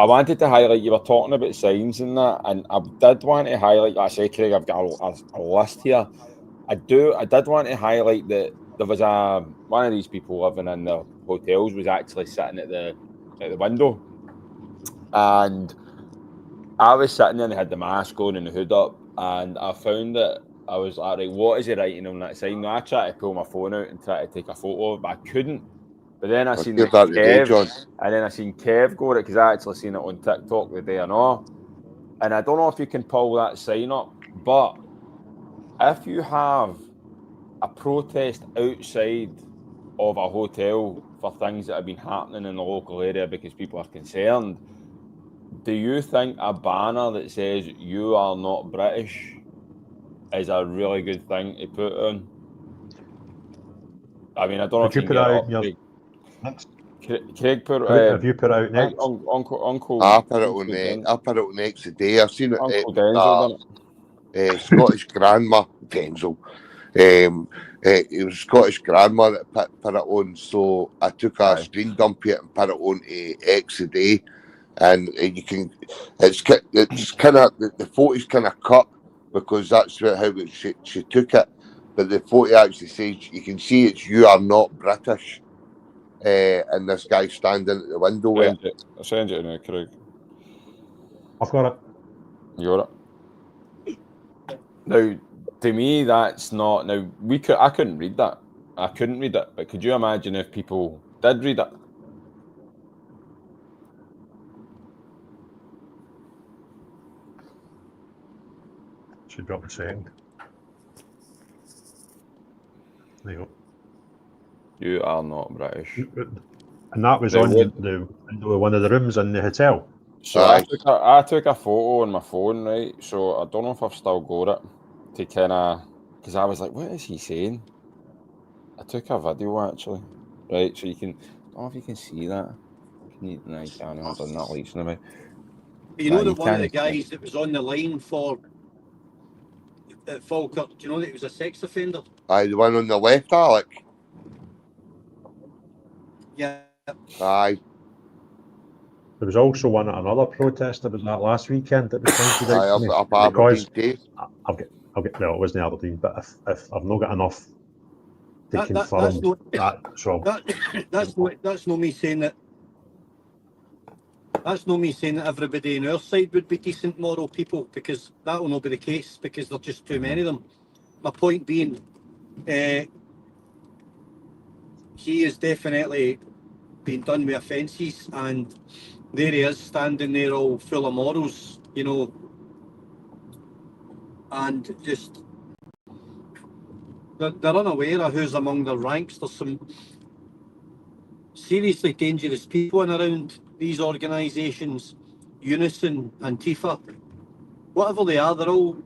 wanted to highlight, you were talking about signs and that, and I did want to highlight, like I say, Craig, I've got a list here. I did want to highlight that there was one of these people living in the hotels was actually sitting at the window, and I was sitting there and I had the mask on and the hood up, and I found that I was like, right, what is he writing on that sign? Now, I tried to pull my phone out and try to take a photo of it, but I couldn't. But then I seen Kev go it, because I actually seen it on TikTok the day I know. And I don't know if you can pull that sign up, but if you have a protest outside of a hotel for things that have been happening in the local area because people are concerned, do you think a banner that says "You are not British" is a really good thing to put on? I mean, I don't know if you put out Craig put have you put out next? Uncle. I put it on next today. I've seen it. Uncle Denzel done it. Scottish grandma Denzel. It was Scottish grandma that put it on. So I took a screen dump of it and put it on to X a day. And you can, it's kind of, the photo's kind of cut because that's how she took it. But the photo actually says, you can see it's "You are not British." And this guy standing at the window. I'll send it now, Craig. I've got it. You got it? Now, to me, that's not. Now, I couldn't read that. I couldn't read it. But could you imagine if people did read it? Should drop a second. There you go. You are not British. And that was on the window of one of the rooms in the hotel. So I took a photo on my phone, right? So I don't know if I've still got it to kind of, because I was like, what is he saying? I took a video actually, right? So you can, I don't know if you can see that. Can you? No, you can't. I've done that lights now. You know that one of the guys that was on the line for at Falkirk, do you know that he was a sex offender? Aye, the one on the left, Alec. Yeah. Aye. There was also one at another protest that was that last weekend that was pointed out to me. I'll get. Well, it wasn't Aberdeen, but if I've not got enough to confirm that's wrong. That's not me saying that. That's not me saying that everybody on our side would be decent, moral people, because that will not be the case, because there's just too many of them. My point being, he is definitely been done with offences, and there he is standing there all full of morals, you know, and just they're unaware of who's among their ranks. There's some seriously dangerous people in around these organisations, Unison, Antifa, whatever they are, they're all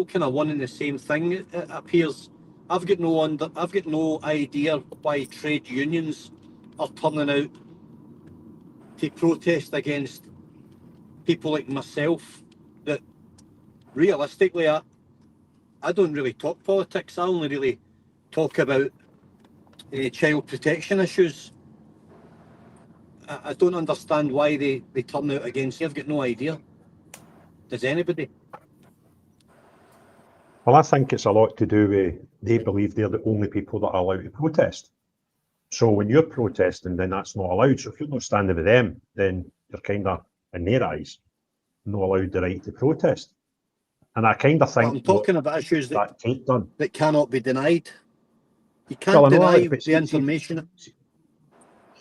kind of one and the same thing. It appears. I've got no idea why trade unions are turning out to protest against people like myself. That realistically, I don't really talk politics. I only really talk about child protection issues. I don't understand why they turn out against me. I've got no idea. Does anybody? Well, I think it's a lot to do with they believe they're the only people that are allowed to protest. So when you're protesting, then that's not allowed. So if you're not standing with them, then you're kind of, in their eyes, not allowed the right to protest. And I kind of think I'm talking about issues that cannot be denied. You can't deny the information.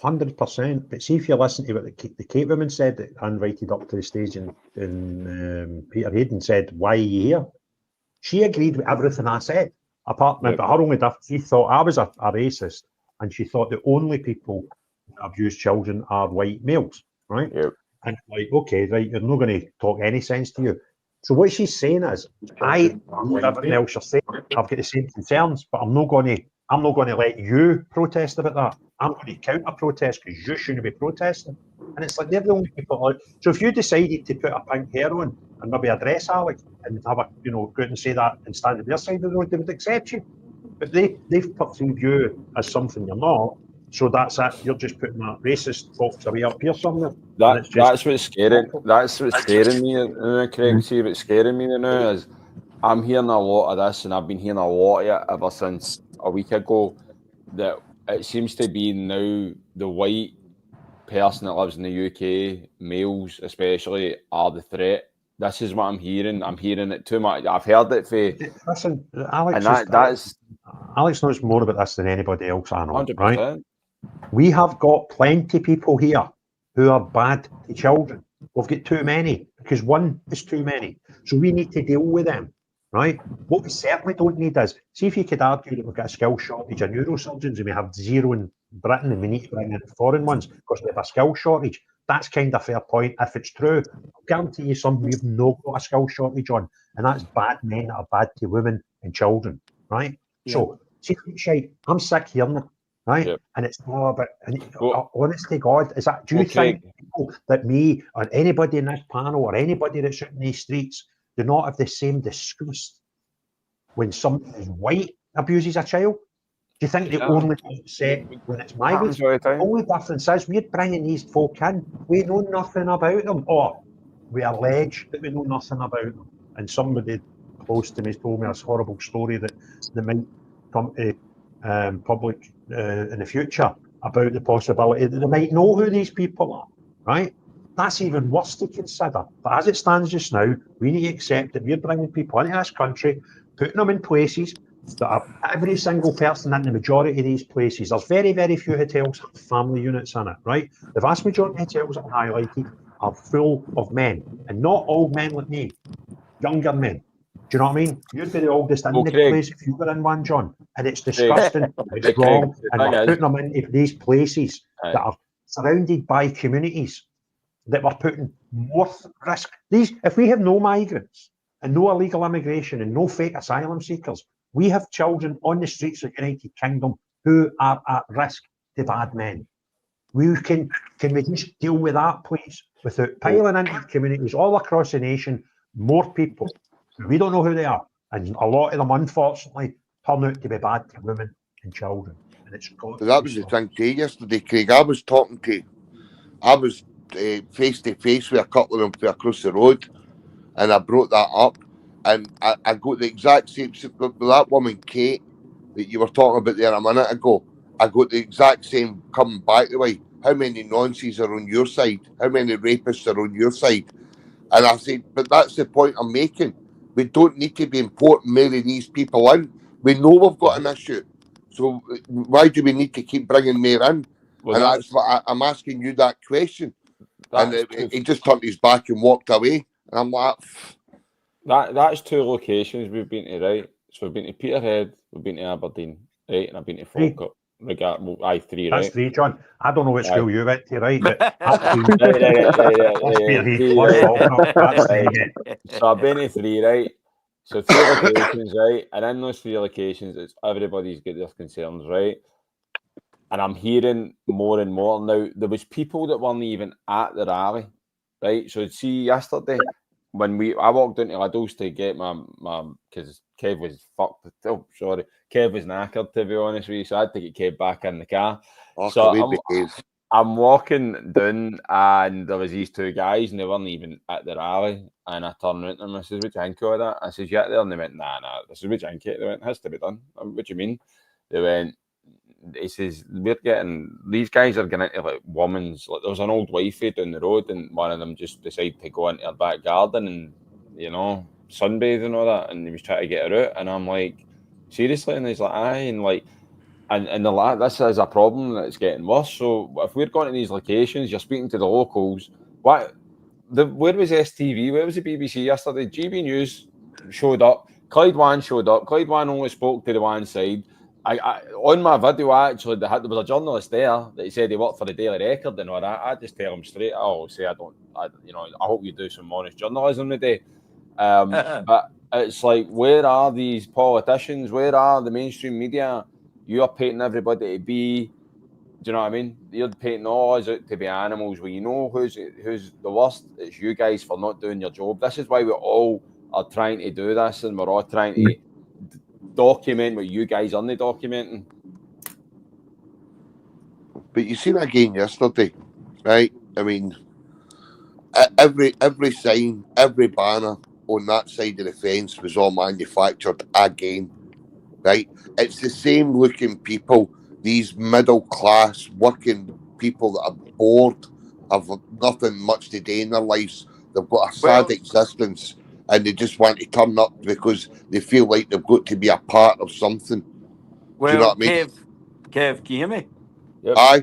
100%. But see if you listen to what the Cape woman said that I invited up to the stage in Peter Hayden said, "Why are you here?" She agreed with everything I said. Apart from but her only difference, she thought I was a racist, and she thought the only people that abuse children are white males, right? Yep. And like, okay, right, you're not going to talk any sense to you. So what she's saying is, I know everything else you're saying. I've got the same concerns, but I'm not going to let you protest about that. I'm going to counter protest because you shouldn't be protesting. And it's like they're the only people. Like, so if you decided to put a pink hair on and maybe address Alex and have a go out and say that and stand on their side of the road, they would accept you. But they've perceived you as something you're not. So that's it. You're just putting that racist folks away up here somewhere. That's what's scary. That's what's scaring me, Craig. See, what's scaring me now is I'm hearing a lot of this, and I've been hearing a lot of it ever since a week ago. That it seems to be now the white person that lives in the UK, males especially, are the threat. This is what I'm hearing. I'm hearing it too much. I've heard it for. Listen, Alex. Alex knows more about this than anybody else I know. 100%. Right? We have got plenty of people here who are bad to children. We've got too many because one is too many. So we need to deal with them, right? What we certainly don't need is, see if you could argue that we've got a skill shortage of neurosurgeons and we have zero in Britain and we need to bring in foreign ones because we have a skill shortage. That's kind of a fair point if it's true. I'll guarantee you something we've not got a skill shortage on, and that's bad men that are bad to women and children, right? Yeah. So, see, shite, I'm sick hearing it. Right, yep. And it's not about. Honest to God, is that? Do you think people that me or anybody in this panel or anybody that's out in these streets do not have the same disgust when somebody who's white abuses a child? Do you think they only get upset when it's migrants? The only difference is we're bringing these folk in. We know nothing about them, or we allege that we know nothing about them. And somebody close to me told me this horrible story that they might come to public in the future about the possibility that they might know who these people are, right? That's even worse to consider. But as it stands just now, we need to accept that we're bringing people into this country, putting them in places that are every single person in the majority of these places. There's very, very few hotels have family units in it, right? The vast majority of hotels that are highlighted are full of men, and not old men like me, younger men. Do you know what I mean? You'd be the oldest in the place if you were in one, John. And it's disgusting, it's wrong, and we're putting them into these places that are surrounded by communities that we're putting more risk. If we have no migrants and no illegal immigration and no fake asylum seekers, we have children on the streets of the United Kingdom who are at risk to bad men. Can we just deal with that, please, without piling into communities all across the nation, more people. We don't know who they are, and a lot of them, unfortunately, turn out to be bad to women and children. And it's got that was the thing too yesterday, Craig. I was face to face with a couple of them across the road, and I brought that up, and I got the exact same with that woman Kate that you were talking about there a minute ago. I got the exact same coming back the way. How many nonces are on your side? How many rapists are on your side? And I said, but that's the point I'm making. We don't need to be importing many of these people in. We know we've got an issue. So why do we need to keep bringing more in? Well, and that's what I'm asking you that question. And he just turned his back and walked away. And I'm like... That's two locations we've been to, right? So we've been to Peterhead, we've been to Aberdeen, right? And I've been to Falkirk. Three, right? That's three, John. I don't know what school you went to, right? But right. So I've been to three, right? So 3 locations, right? And in those 3 locations, it's everybody's got their concerns, right? And I'm hearing more and more now. There was people that weren't even at the rally, right? So see, yesterday when I walked into Lidl's to get my because Kev was fucked. Oh, sorry, Kev was knackered, to be honest with you. So I had to get Kev back in the car. So I'm walking down, and there was these 2 guys, and they weren't even at the rally. And I turned around to them, I said, "What do you think of that?" I said, "Yeah, there." And they went, "Nah, this is what you think." They went, "Has to be done." What do you mean? They went, he says these guys are getting into like women's. Like there was an old wifey down the road, and one of them just decided to go into her back garden and sunbathe and all that, and he was trying to get her out, and I'm like, seriously, and he's like, aye, and like. And this is a problem that's getting worse. So if we're going to these locations, you're speaking to the locals. Where was STV? Where was the BBC yesterday? GB News showed up. Clyde One showed up. Clyde One only spoke to the one side. On my video, actually, there was a journalist there that he said he worked for the Daily Record and all that. I just tell him straight. I always say I hope you do some honest journalism today. But it's like, where are these politicians? Where are the mainstream media? You are painting everybody to be, do you know what I mean? You're painting all us out to be animals. Well, you know who's the worst? It's you guys for not doing your job. This is why we all are trying to do this, and we're all trying to document what you guys aren't documenting. But you seen again yesterday, right? I mean, every sign, every banner on that side of the fence was all manufactured again, right? It's the same looking people, these middle class working people that are bored, have nothing much to do in their lives. They've got a sad existence, and they just want to turn up because they feel like they've got to be a part of something. Well, do you know what I mean? Kev, can you hear me? Yep. Aye.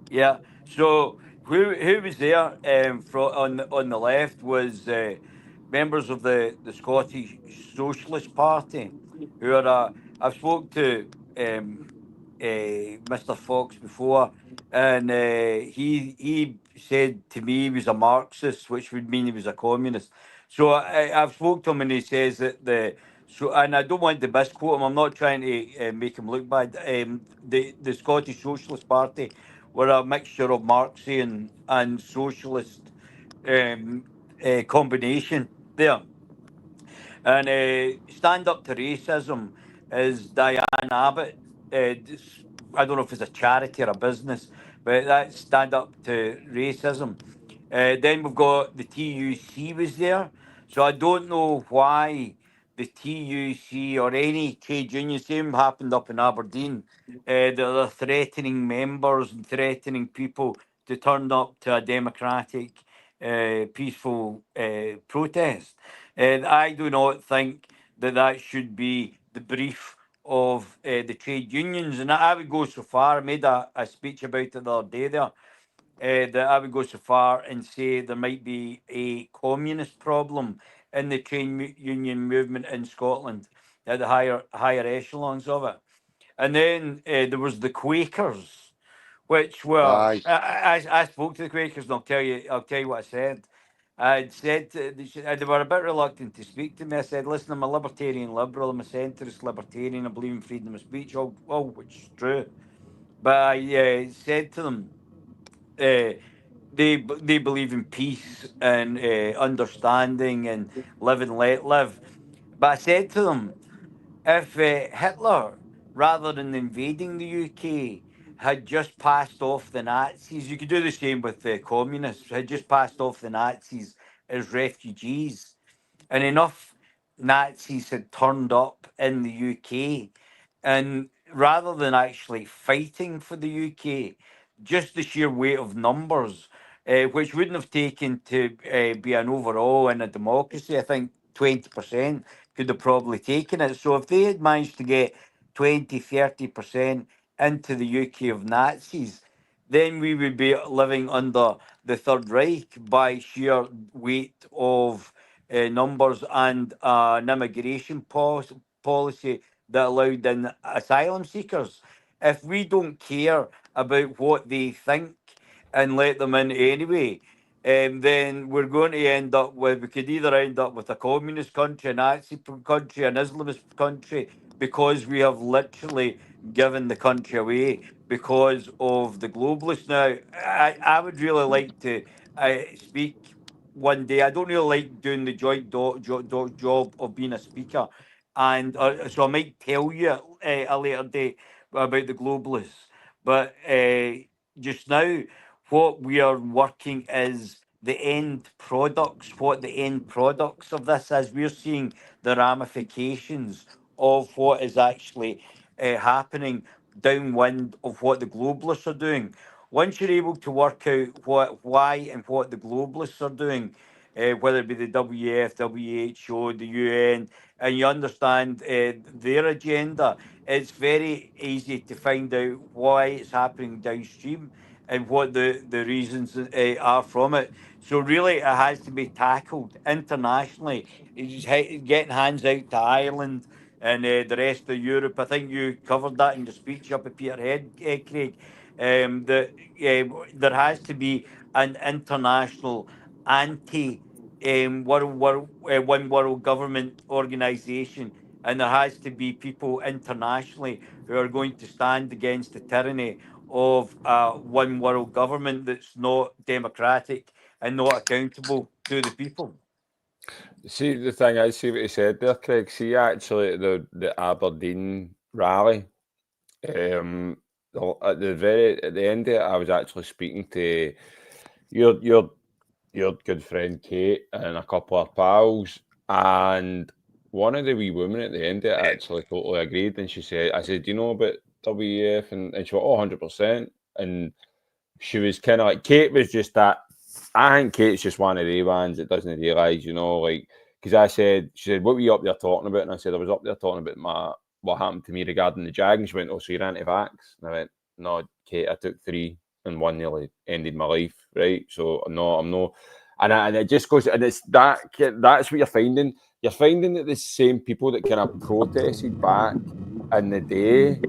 Yeah. So who was there on the left was members of the Scottish Socialist Party, who are I've spoke to Mr. Fox before, and he said to me he was a Marxist, which would mean he was a communist. So I've spoke to him, and he says that and I don't want to misquote him. I'm not trying to make him look bad. The Scottish Socialist Party were a mixture of Marxian and socialist combination there. And Stand Up to Racism is Diane Abbott. I don't know if it's a charity or a business, but that's Stand Up to Racism. Then we've got the TUC was there. So I don't know why the TUC or any trade union, same happened up in Aberdeen, they're threatening members and threatening people to turn up to a democratic, peaceful protest. And I do not think that should be the brief of the trade unions. And I would go so far, I made a speech about it the other day there, that I would go so far and say there might be a communist problem in the trade union movement in Scotland at the higher echelons of it. And then there was the Quakers, which were I spoke to the Quakers, and I'll tell you what I said. I said they were a bit reluctant to speak to me. I said, "Listen, I'm a libertarian liberal. I'm a centrist libertarian. I believe in freedom of speech, all which is true." But I said to them, they believe in peace and understanding and live and let live. But I said to them, if Hitler, rather than invading the UK, had just passed off the Nazis, you could do the same with the communists, had just passed off the Nazis as refugees, and enough Nazis had turned up in the UK, and rather than actually fighting for the UK, just the sheer weight of numbers, which wouldn't have taken to be an overall in a democracy, I think 20% could have probably taken it. So if they had managed to get 20-30% into the UK of Nazis, then we would be living under the Third Reich by sheer weight of numbers and an immigration policy that allowed in asylum seekers. If we don't care about what they think and let them in anyway, then we're going to end up with, we could either end up with a communist country, a Nazi country, an Islamist country, because we have literally given the country away because of the globalists. Now, I would really like to speak one day. I don't really like doing the joint job of being a speaker. And so I might tell you a later date about the globalists. But just now, what we are working is the end products, what the end products of this is. We're seeing the ramifications of what is actually happening downwind of what the globalists are doing. Once you're able to work out why and what the globalists are doing, whether it be the WF, WHO, the UN, and you understand their agenda, it's very easy to find out why it's happening downstream and what the reasons are from it. So really, it has to be tackled internationally. It's getting hands out to Ireland and the rest of Europe. I think you covered that in your speech up at Peterhead, Craig. That there has to be an international anti one world government organization, and there has to be people internationally who are going to stand against the tyranny of one world government that's not democratic and not accountable to the people. See, the thing is, see what you said there, Craig. See, actually, the Aberdeen rally, at the end of it, I was actually speaking to your good friend Kate and a couple of pals, and one of the wee women at the end of it actually totally agreed, and she said, I said, do you know about WEF? And she went, oh, 100%. And she was kind of like, Kate was just that. I think Kate's just one of the ones that doesn't realise, you know, like, because she said, what were you up there talking about? And I said, I was up there talking about what happened to me regarding the Jag. And she went, oh, so you're anti-vax? And I went, no, Kate, I took 3 and 1 nearly ended my life, right? So no, I'm not. And it just goes, and it's that's what you're finding. You're finding that the same people that kind of protested back in the day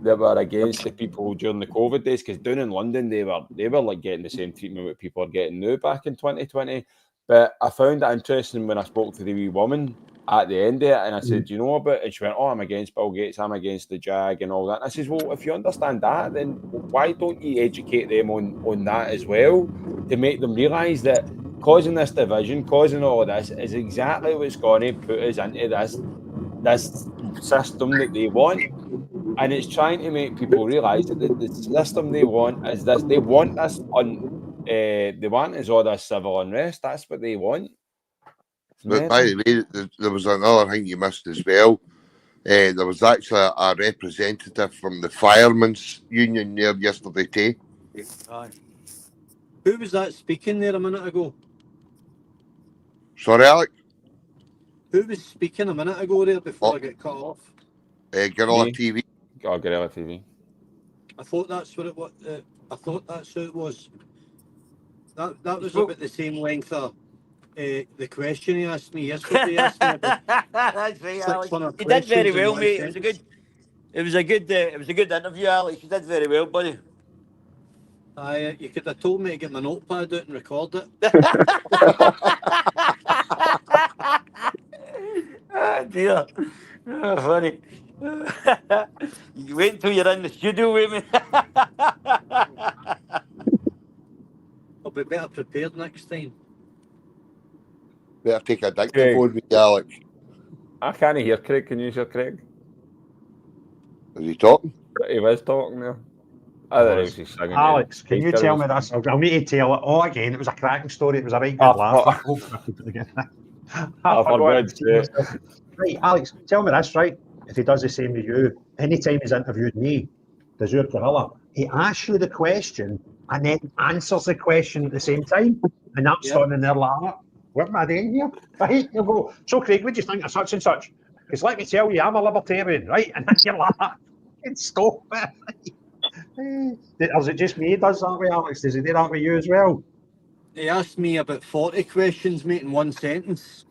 that were against the people during the COVID days, because down in London they were like getting the same treatment what people are getting now back in 2020. But I found it interesting when I spoke to the wee woman at the end of it, and I said, do you know about it? And she went, oh, I'm against Bill Gates, I'm against the Jag and all that. And I says, well, if you understand that, then why don't you educate them on that as well, to make them realise that causing this division, causing all of this is exactly what's going to put us into this system that they want. And it's trying to make people realise that the system they want is this. They want this they want is all this civil unrest. That's what they want. But by the way, there was another thing you missed as well. There was actually a representative from the Firemen's Union there yesterday too. Who was that speaking there a minute ago? Sorry, Alec? Who was speaking a minute ago there before I get cut off? Guerrilla TV. Oh, Guerrilla TV. I thought that's what it was. I thought that's who it was. That was about the same length of the question he asked me yesterday. He asked me about That's right, Alex. You did very well, mate. It was a good interview, Alex. You did very well, buddy. You could have told me to get my notepad out and record it. Oh, dear. Oh, funny. You wait until you're in the studio with me. I'll be better prepared next time. Better take a dictaphone with you, Alex. I can't hear Craig. Can you hear Craig? Is he talking? He was talking there. I thought he was just singing. Alex, can you tell me this? I'll need to tell it all again. It was a cracking story. It was a right good laugh. Right, Alex, tell me this, right? If he does the same to you, anytime he's interviewed me, does your gorilla, he asks you the question and then answers the question at the same time. And I'm standing there like, what am I doing here? Right, you go, so Craig, what do you think of such and such? Because let me tell you, I'm a libertarian, right? And then you're like, stop it. Or is it just me he does that way, Alex? Does he do that with you as well? He asked me about 40 questions, mate, in one sentence.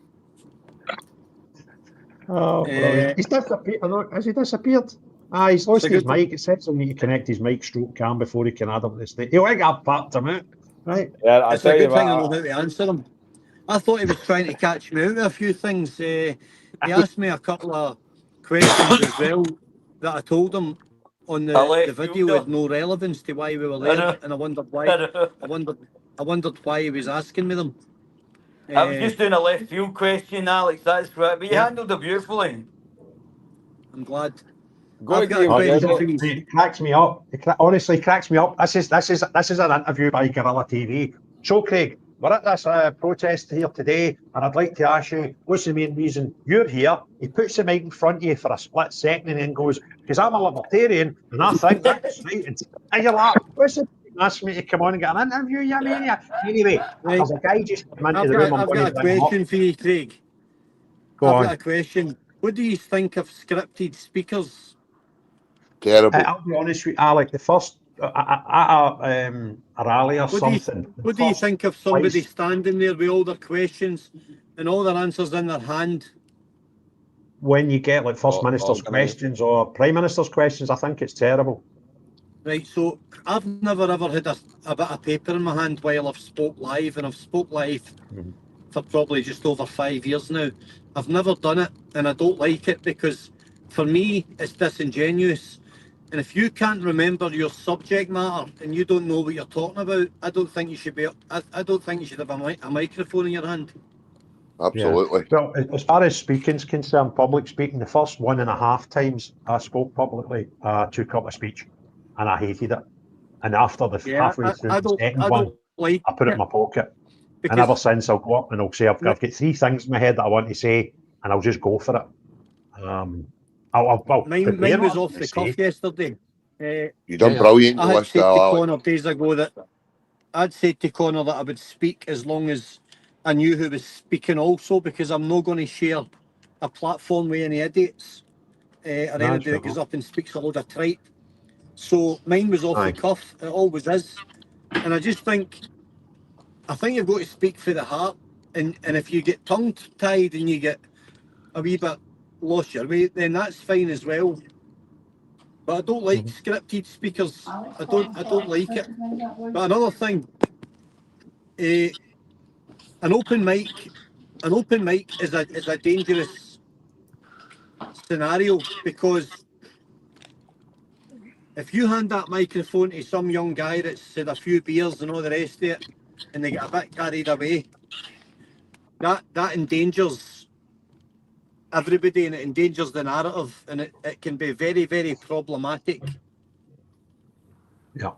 Oh, he's disappeared. Has he disappeared? He's lost his mic. It says he need to connect his mic stroke cam before he can add up this thing. He'll like I've packed him out, right? Yeah, it's a good thing I know how to answer him. I thought he was trying to catch me out with a few things. He asked me a couple of questions as well that I told him on the video had no relevance to why we were there, and I wondered why. I wondered why he was asking me them. I was just doing a left field question, Alex. That's right, but you handled it beautifully. I'm glad. It cracks me up. It honestly cracks me up. This is an interview by Guerrilla TV. So, Craig, we're at this protest here today, and I'd like to ask you, what's the main reason you're here? He puts the mic in front of you for a split second and then goes, because I'm a libertarian, and I think that's right. And you're like, what's the ask me to come on and get an interview, you mania? Anyway, Right. there's a guy just come into I've the room. I'm got going a to bring him up. question for you, Craig. Go I've on. got a question. What do you think of scripted speakers? Terrible. I'll be honest with you, Alec, the first at a rally or something. What do you think of somebody place, standing there with all their questions and all their answers in their hand? when you get like First Minister's questions or Prime Minister's questions, I think it's terrible. Right, so I've never ever had a bit of paper in my hand while I've spoke live, and I've spoke live for probably just over 5 years now. I've never done it, and I don't like it because for me it's disingenuous. And if you can't remember your subject matter and you don't know what you're talking about, I don't think you should be. I don't think you should have a microphone in your hand. Absolutely. Yeah. Well, as far as speaking's concerned, public speaking, the first 1.5 times I spoke publicly, I took up a speech, and I hated it. And after the halfway through the second one, I put it in my pocket. And ever since, I'll go up and I'll say, I've got 3 things in my head that I want to say, and I'll just go for it. Mine was off the cuff yesterday. You done brilliant. I had said to Connor days ago that I'd said to Connor that I would speak as long as I knew who was speaking also, because I'm not going to share a platform with any idiots or anybody that goes up and speaks a load of tripe. So mine was off the cuff. It always is. And I just think, you've got to speak for the heart. And if you get tongue-tied and you get a wee bit lost your way, then that's fine as well. But I don't like scripted speakers. I don't like it. But another thing, an open mic is a dangerous scenario, because if you hand that microphone to some young guy that's had a few beers and all the rest of it, and they get a bit carried away, that endangers everybody, and it endangers the narrative, and it can be very, very problematic. Yeah.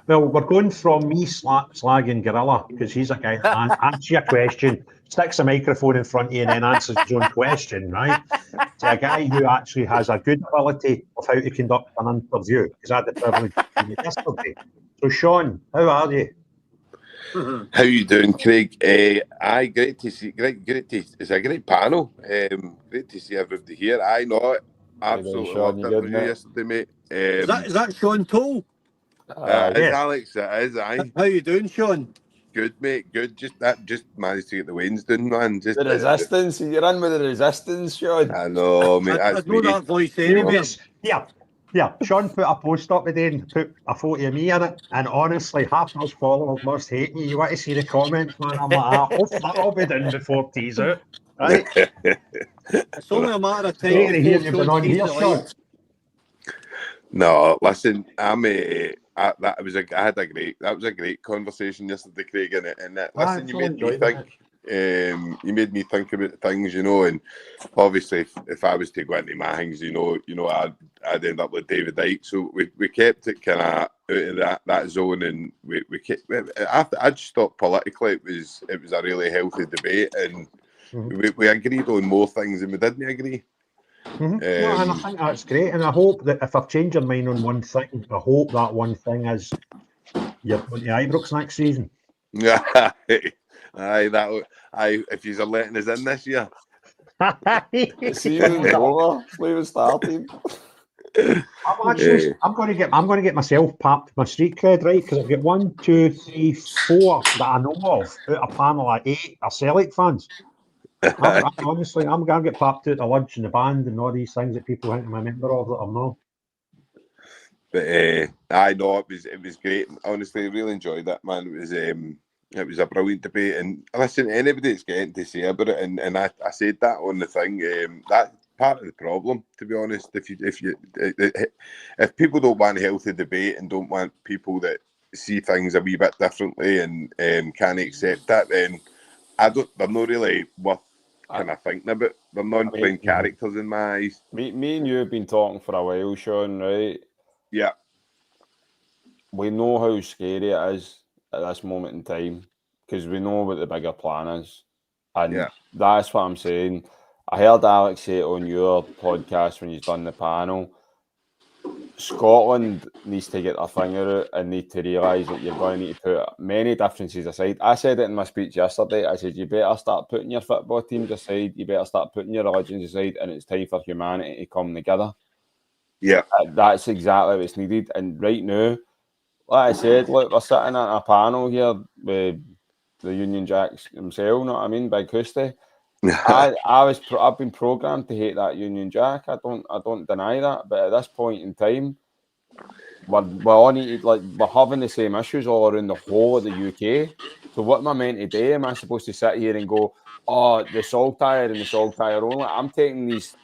Well, we're going from me slagging Gorilla, because he's a guy that answers your question, sticks a microphone in front of you and then answers his own question, right? To a guy who actually has a good ability of how to conduct an interview, because I had the privilege of doing it yesterday. So, Sean, how are you? How you doing, Craig? Aye, great to see. It's a great panel. Great to see everybody here. I know it. Absolutely loved the interview yesterday, mate. Is that Sean Toll? It's Alex. It is. Aye. How you doing, Sean? Good, mate. Good. Just managed to get the wins done, man. Just the resistance. You're in with the resistance, Sean. I know, mate. I know that voice anyway. Yeah, Sean put a post up today and put a photo of me in it, and honestly, half those followers must hate me. You want to see the comments, man? I'm like, that'll be done before tea's out, right? It's only a matter of time. You've been on here, Sean. No, listen, that was a great conversation yesterday, Craig, and listen, you made me think. You made me think about things, you know, and obviously, if I was to go into my things, you know, I'd end up with David Icke. So we kept it kind of out of that zone, and we kept. I'd stopped politically. It was a really healthy debate, and we agreed on more things than we didn't agree. And I think that's great, and I hope that if I've changed your mind on one thing, I hope that one thing is you're going to Ibrox next season. Yeah. If you're letting us in this year. Season's over. We've started. I'm going to get myself packed my street cred right, because I've got 1, 2, 3, 4 that I know of out a panel of 8 are Celtic fans. Honestly, I'm going to get packed out to lunch in the band and all these things that people think I'm a member of that I'm not. But I know it was great. Honestly, I really enjoyed that, man. It was a brilliant debate, and listen, anybody that's getting to say about it, and I said that on the thing. That's part of the problem, to be honest. If people don't want a healthy debate and don't want people that see things a wee bit differently and can't accept that, then they're not really worth kind of thinking about. They're non-playing characters in my eyes. Me and you have been talking for a while, Sean, right? Yeah. We know how scary it is at this moment in time. because we know what the bigger plan is. And Yeah. that's what I'm saying. I heard Alex say it on your podcast when you've done the panel. Scotland needs to get their finger out and need to realise that you're going to need to put many differences aside. I said it in my speech yesterday. I said, you better start putting your football teams aside. You better start putting your religions aside, and it's time for humanity to come together. Yeah. That's exactly what's needed. And right now, like I said, look, we're sitting at a panel here with the Union Jacks himself, you know what I mean, Big Hoosty. I've been programmed to hate that Union Jack. I don't deny that. But at this point in time, we're having the same issues all around the whole of the UK. So what am I meant to do? Am I supposed to sit here and go, oh, the Saltire and the Saltire only? I'm taking these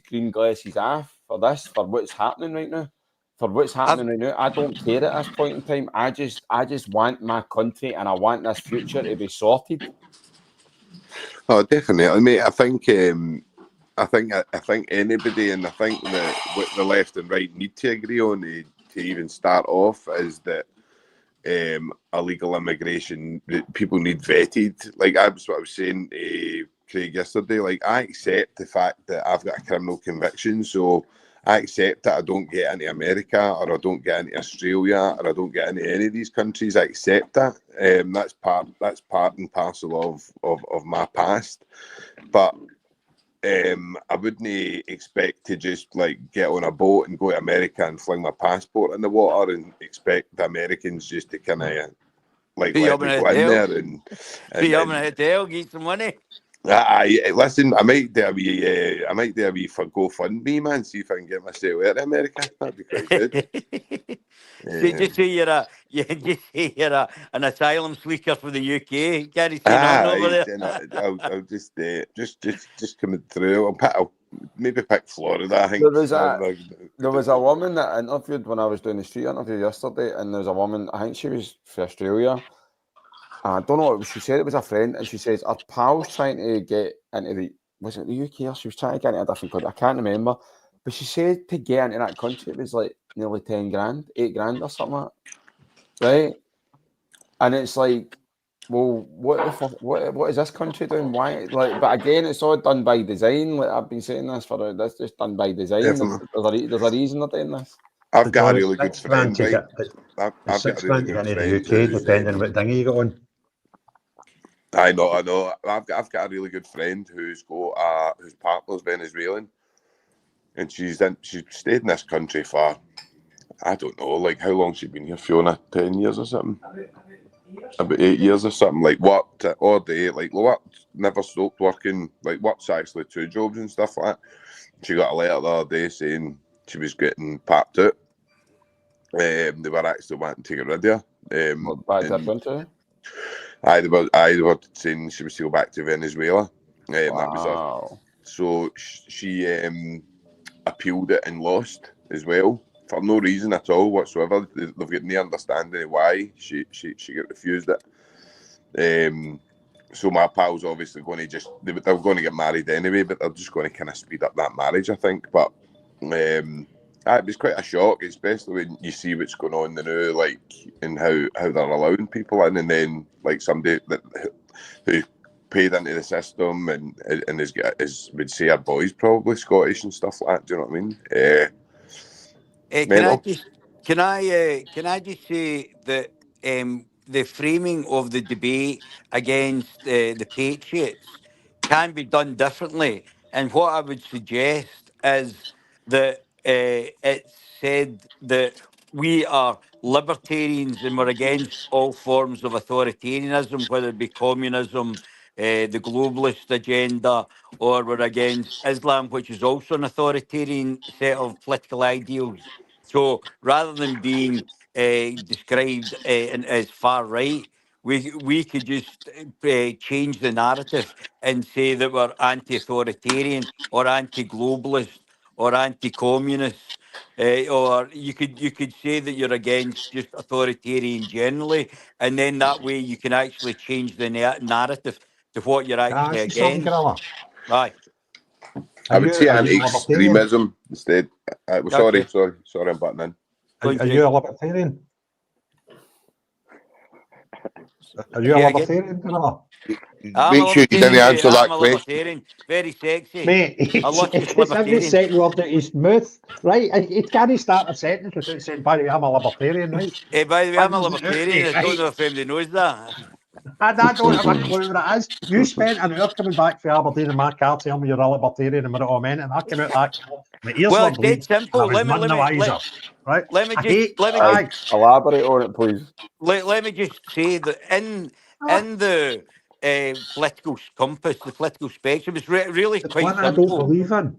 green glasses off for what's happening right now. For what's happening right now, I don't care at this point in time. I just want my country and I want this future to be sorted. Oh, definitely, mate. I think anybody, and I think that what the left and right need to agree on to even start off is that illegal immigration, people need vetted. Like that's what I was saying to Craig yesterday. Like I accept the fact that I've got a criminal conviction, so I accept that I don't get into America or I don't get into Australia or I don't get into any of these countries. I accept that. That's part and parcel of my past. But I wouldn't expect to just like get on a boat and go to America and fling my passport in the water and expect the Americans just to kind of like let me go in there and be up in a hotel, get some money. Listen, I might do a wee for GoFundMe, man. See if I can get myself out of America. That'd be quite good. Just say you're an asylum seeker for the UK. Can't say nothing over there. I'll just coming through. I'll maybe pick Florida. I think there was a woman that I interviewed when I was doing the street interview yesterday, and there's a woman. I think she was from Australia. I don't know. She said it was a friend, and she says her pal's trying to get into was it the UK or she was trying to get into a different country? I can't remember. But she said to get into that country, it was like nearly 10 grand, 8 grand or something like that. Right? And it's like, well, what is this country doing? Why? Like, but again, it's all done by design. Like I've been saying this for that's just done by design. There's a reason they're doing this. I've got a really good friend, right? I've got a really good friend in the UK, depending on what dinghy you got on. I know. I've got a really good friend whose partner's Venezuelan, and she's stayed in this country for I don't know, like how long she's been here, Fiona? 10 years or something? About 8 years or something. Like worked all day, like worked, never stopped working. Like worked actually 2 jobs and stuff like that. She got a letter the other day saying she was getting papped out. They were actually wanting to get rid of her. Back to that country? They were saying she was still back to Venezuela. Wow. That was her. So she appealed it and lost as well for no reason at all whatsoever. They've got no understanding of why she got refused it. So my pal's obviously going to they're going to get married anyway, but they're just going to kind of speed up that marriage, I think. But it was quite a shock, especially when you see what's going on now, like, and how they're allowing people in, and then like somebody who paid into the system and would say our boy's probably Scottish and stuff like that. Do you know what I mean? Can I just say that the framing of the debate against the Patriots can be done differently, and what I would suggest is that it's said that we are libertarians and we're against all forms of authoritarianism, whether it be communism, the globalist agenda, or we're against Islam, which is also an authoritarian set of political ideals. So rather than being described as far right, we could just change the narrative and say that we're anti-authoritarian or anti-globalist or anti-communist, or you could say that you're against just authoritarian generally, and then that way you can actually change the narrative to what you're actually against. Right. I would say anti-extremism instead. Sorry, I'm butting in. Are you a libertarian? Are you a Yeah, libertarian, Camilla? Make sure you didn't answer that I'm a question. libertarian. Very sexy. Mate, A luscious it's every libertarian. second word that is smooth, right? It can't start a sentence without saying, by the way, I'm a libertarian, right? Hey, by the way, I'm a Brings it out of libertarian. me, I don't right? know if anybody knows that. And I don't have a clue what it is. You spent an hour coming back from Aberdeen in my car telling me you're a libertarian and what it all meant, and I came out that car, my ears Well, were it's dead bleeding, and I simple. was none the wiser, right? Let me I just hate let me aye. Elaborate on it, please. let me just say that in the political compass, the political spectrum, it's really It's quite one I don't simple. believe in.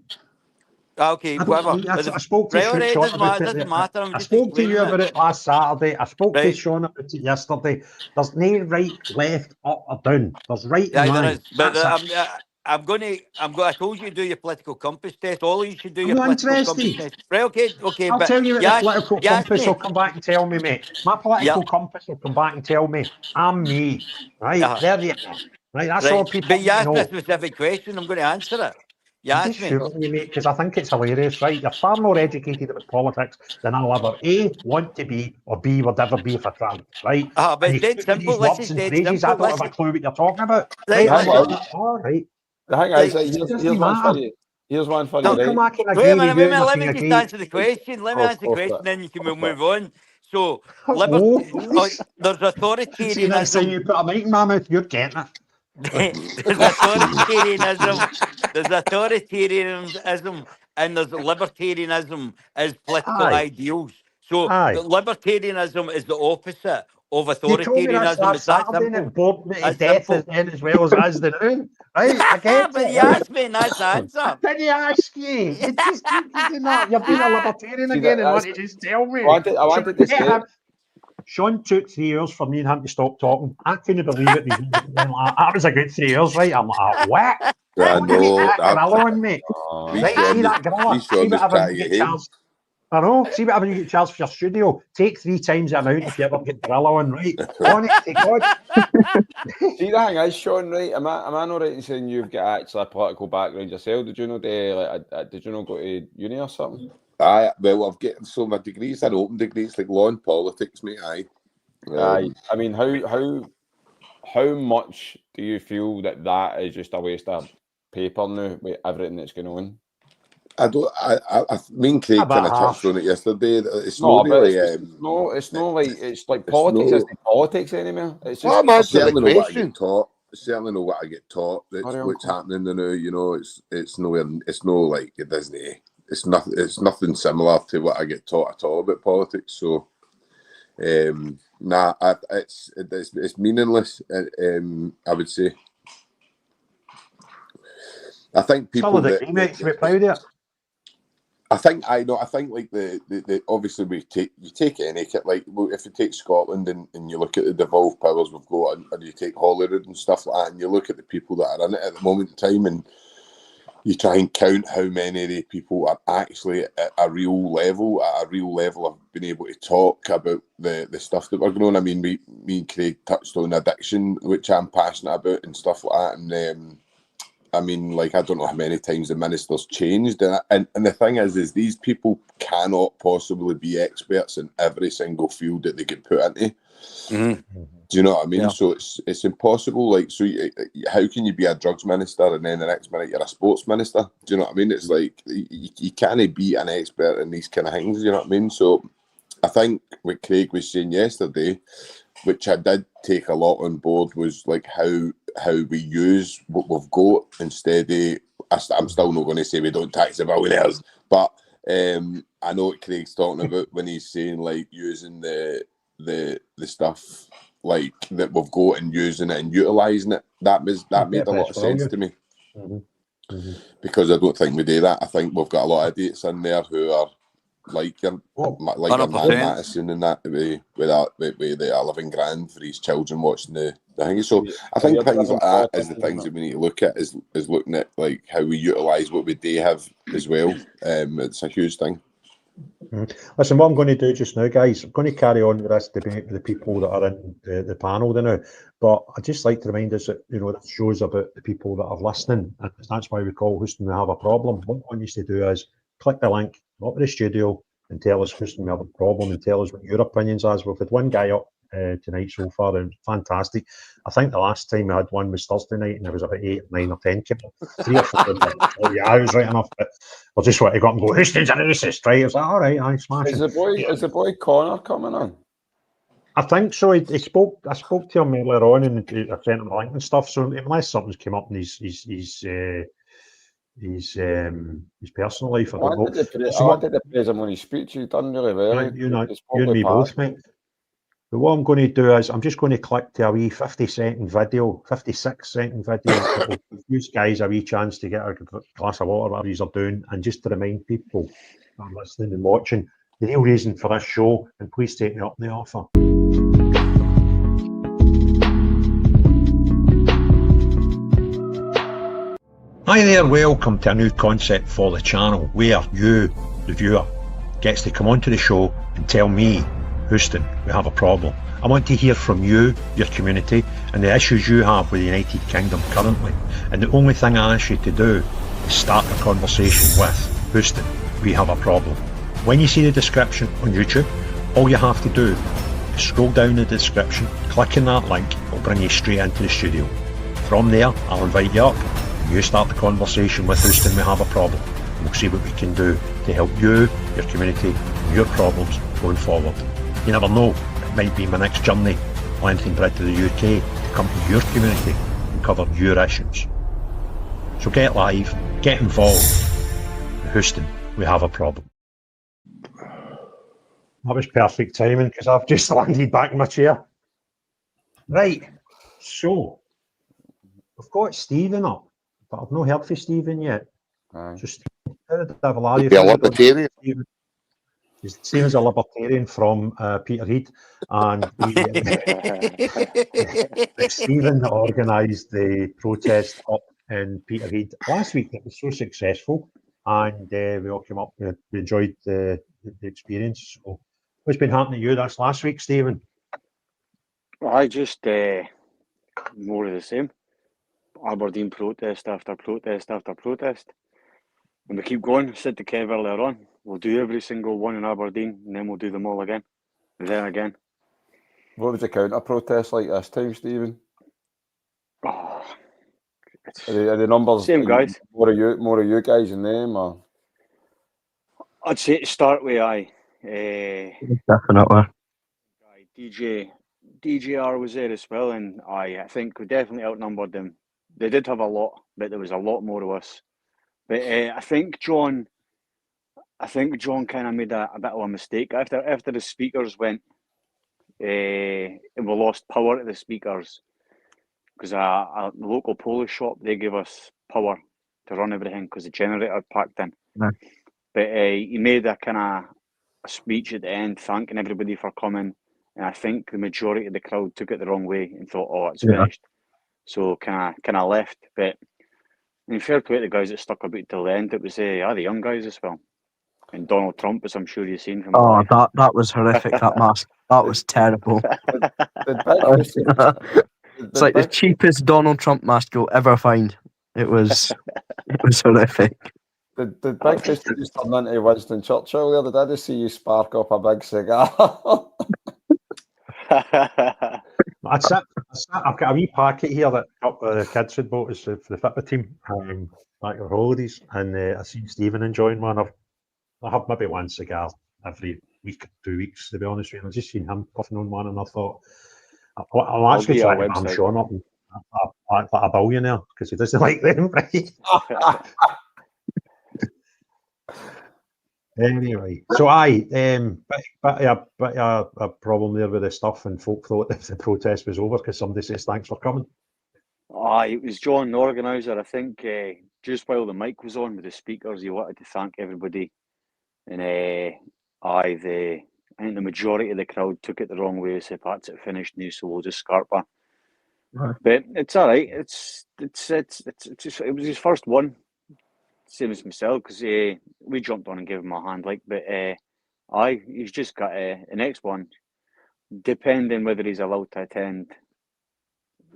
Okay, I don't whatever. believe. I spoke to Right, Sean doesn't about matter. it. Doesn't matter. I'm I just spoke to you explaining about it last Saturday. I spoke to Right. Sean about it yesterday. There's no right, left, up or down. There's right and Yeah, there wrong. is. But That's it. I'm going to. I told you to do your political compass test. All of you should do I'm your not political compass interested. test. Right? Okay. I'll But tell you what you the asked, political you asked compass will me. come back and tell me, mate. My political compass will come back and tell me I'm me. Right? There you go. Right? That's all Right. people But you need to asked me a know. specific question. I'm going to answer it. You I'm asked just me. shooting you, mate, because I think it's hilarious, right? You're far more educated about politics than I'll ever A, want to be, or B, would ever be if I tried, right? But And you it's dead speak with simple. these This words is and dead phrases, I simple. don't have a clue what you're talking about. Right, Right? listen. All right. The thing Like, is, It doesn't here's one for matter. you. Here's one for How you, come right? I can Wait a agree with minute, you and I let can me just agree? answer the question. Let me answer the question, then you can move on. So, Hello, there's See, next time authoritarianism. you put a mic in my mouth, you're getting it. There's authoritarianism. There's authoritarianism, and there's libertarianism as political Aye. ideals. So, Aye. the libertarianism is the opposite of You told me that's authoritarianism. last It's that Saturday and simple. it bored me to That's death simple. as well as it is the now. Right? I get But it, you right? asked me, and that's the answer. Didn't ask you? You just did not. You're being a libertarian See, again and that's, want to just tell me. I wanted to say. Sean took 3 hours for me and him to stop talking. I couldn't believe it. That was a good 3 hours, right? I'm like, what? I What do you know get that gorilla on, mate? Right? See that we gorilla? Sean See was whatever trying you to get get him. charged. I know. See whatever you get charged for your studio. Take 3 times the amount if you ever get gorilla on, right? Honest to God. See, the thing is, Sean, right? Am I not right in saying you've got actually a political background yourself? Did you know did you not go to uni or something? Aye, well, I've got so my degrees are open degrees, like law and politics, mate. Aye. Aye. I mean, how much do you feel that is just a waste of paper now with everything that's going on? I don't. Me and Craig kind of touched on it yesterday. It's not really. It's like politics isn't politics anymore. It's just. I'm certainly know what I get taught. Certainly know what I get taught. That's what's happening now. You know, it's nowhere. It's no like it doesn't. It's nothing. It's nothing similar to what I get taught at all about politics. So, nah, it's meaningless. I would say. I think people that. I think like the obviously you take any kit, like if you take Scotland and you look at the devolved powers we've got and you take Holyrood and stuff like that and you look at the people that are in it at the moment in time and you try and count how many of the people are actually at a real level of being able to talk about the stuff that we're going on. I mean, me and Craig touched on addiction, which I'm passionate about and stuff like that, and I mean, like, I don't know how many times the minister's changed. And the thing is these people cannot possibly be experts in every single field that they get put into. Mm-hmm. Do you know what I mean? Yeah. So it's impossible. Like, so how can you be a drugs minister and then the next minute you're a sports minister? Do you know what I mean? It's like, you can't be an expert in these kind of things. You know what I mean? So I think what Craig was saying yesterday, which I did take a lot on board, was like how we use what we've got instead of. I'm still not going to say we don't tax the billionaires, but I know what Craig's talking about when he's saying like using the stuff like that we've got and using it and utilising it. That made a lot of sense to me. Because I don't think we do that. I think we've got a lot of idiots in there who are like your man Madison and that with the 11 grand for his children watching the thing. So I think things like that is the things that we need to look at is looking at like how we utilise what we do have as well. It's a huge thing. Listen, what I'm going to do just now, guys, I'm going to carry on with this debate with the people that are in the panel now. But I'd just like to remind us that, you know, that shows about the people that are listening. And that's why we call Houston We Have a Problem. What I want you to do is click the link, go up to the studio and tell us, Houston, we have a problem, and tell us what your opinions are. We've had one guy up tonight so far, and fantastic. I think the last time we had one was Thursday night, and there was about 8 or 9 or 10 people, 3 or 4. Oh yeah, I was right enough, but I just want to go up and go, Houston's a racist, right? I was like, all right, I smash it. Is the boy Connor coming on? I think so. I spoke to him earlier on, and I sent him a link and stuff. So unless something's come up in his personal life, I don't know. I wanted to praise him when he speaks. You've done really well. You and me both, mate. But what I'm going to do is I'm just going to click to a wee 56-second video that will give you guys a wee chance to get a glass of water, whatever you're doing, and just to remind people that are listening and watching the real reason for this show, and please take me up on the offer. Hi there, welcome to a new concept for the channel where you, the viewer, gets to come onto the show and tell me, Houston, we have a problem. I want to hear from you, your community, and the issues you have with the United Kingdom currently. And the only thing I ask you to do is start a conversation with, Houston, we have a problem. When you see the description on YouTube, all you have to do is scroll down the description, click on that link, it'll bring you straight into the studio. From there, I'll invite you up. You start the conversation with Houston, we have a problem. We'll see what we can do to help you, your community, and your problems going forward. You never know, it might be my next journey, lengthening bread to the UK, to come to your community and cover your issues. So get live, get involved. Houston, we have a problem. That was perfect timing because I've just landed back in my chair. Right, so we've got Stephen up, but I've not heard from Stephen yet. So Stephen, how did I have a libertarian. Stephen's a libertarian from Peterhead, and Stephen organised the protest up in Peterhead last week. It was so successful, and we all came up. We enjoyed the experience. So, what's been happening to you? That's last week, Stephen. I just more of the same. Aberdeen protest after protest after protest. And we keep going. I said to Kev earlier on, we'll do every single one in Aberdeen, and then we'll do them all again. And then again. What was the counter-protest like this time, Stephen? Oh, are the numbers same guys? More of you guys than them, or? I'd say to start with, Definitely. DJR was there as well, and I think we definitely outnumbered them. They did have a lot, but there was a lot more of us. But I think John kind of made a bit of a mistake after the speakers went, and we lost power to the speakers because a local Polish shop, they gave us power to run everything because the generator had packed in. Yeah. But he made a kind of a speech at the end thanking everybody for coming, and I think the majority of the crowd took it the wrong way and thought, oh, it's finished. So kind of left. But in fair play to the guys that stuck about till the end, it was the young guys as well. And Donald Trump, as I'm sure you've seen from that was horrific, that mask. That was terrible. It's like the cheapest Donald Trump mask you'll ever find. It was horrific. Did Big Fish just turn into Winston Churchill there? Did I just see you spark up a big cigar? I've got a wee packet here that a couple of the kids had bought us for the football team back at holidays, and I've seen Stephen enjoying one. I have maybe one cigar every week or 2 weeks, to be honest with you. I've just seen him puffing on one, and I thought, I'll actually try to am Sean up and act like a billionaire because he doesn't like them, right? Anyway, so but a problem there with the stuff, and folk thought that the protest was over because somebody says thanks for coming. It was John, the organiser. I think just while the mic was on with the speakers, he wanted to thank everybody, and I think the majority of the crowd took it the wrong way. Said that's it, finished now, so we'll just scarp her. Right. But it's all right. It was his first one. Same as myself, because we jumped on and gave him a hand, but he's just got the next one, depending whether he's allowed to attend,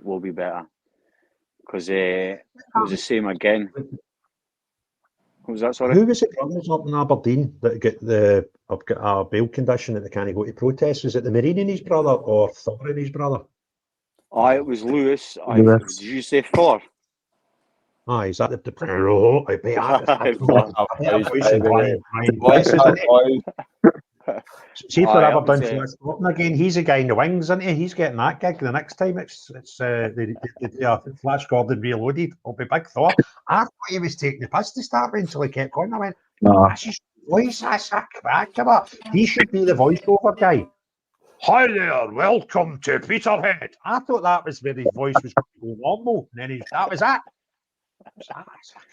will be better, because it was the same again. What was that, sorry? Who was it brothers up in Aberdeen that have got a bail condition that they can't go to protest? Was it the Marine and his brother or Thor and his brother? Aye, it was Lewis. Lewis. Did you say Thor? Aye, is that the oh, I bet I voice and Brian What's Price, isn't he? that? See for Aye, that was, Aberdeen again. He's a guy in the wings, isn't he? He's getting that gig the next time. It's Flash Gordon Reloaded. Will be big Thor. I thought he was taking the piss to start with until he kept going. I went, that's his voice. That's a crack. He should be the voiceover guy. Hi there, welcome to Peterhead. I thought that was where his voice was going to go normal, and then that was it.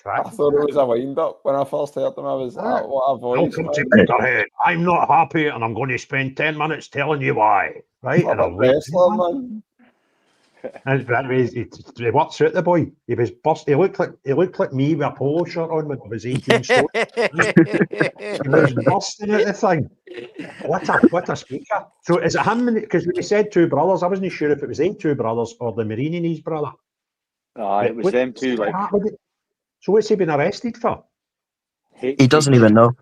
I thought it was a wind up when I first heard them. I was like, what a voice. Welcome to Peterhead. I'm not happy and I'm going to spend 10 minutes telling you why. Right? What a wrestler, man. And he works out the boy. He was burst. He looked like me with a polo shirt on when I was 18 stone. He was bursting at the thing. What a speaker. So is it him? Because when he said two brothers, I wasn't sure if it was them two brothers or the Marine and his brother. Aye, it was them two. Like, so what's he been arrested for? He doesn't even know.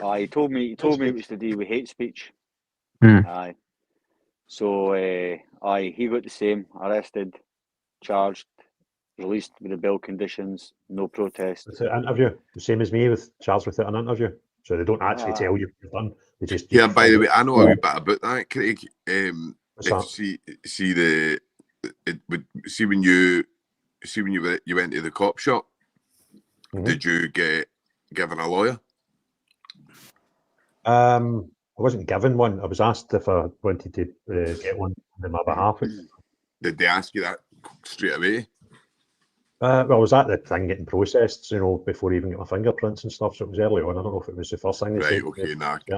Aye, he told me it was to do with hate speech. Aye. So aye, he got the same, arrested, charged, released with the bail conditions, no protest. Without an interview, the same as me, with charged without an interview. So they don't actually tell you what you've done. They just by the way, I know a wee bit about that, Craig. See when you went to the cop shop, did you get given a lawyer? I wasn't given one. I was asked if I wanted to get one on my behalf. Did they ask you that straight away? Well, I was at the thing getting processed, before I even get my fingerprints and stuff. So it was early on. I don't know if it was the first thing they said. Okay, because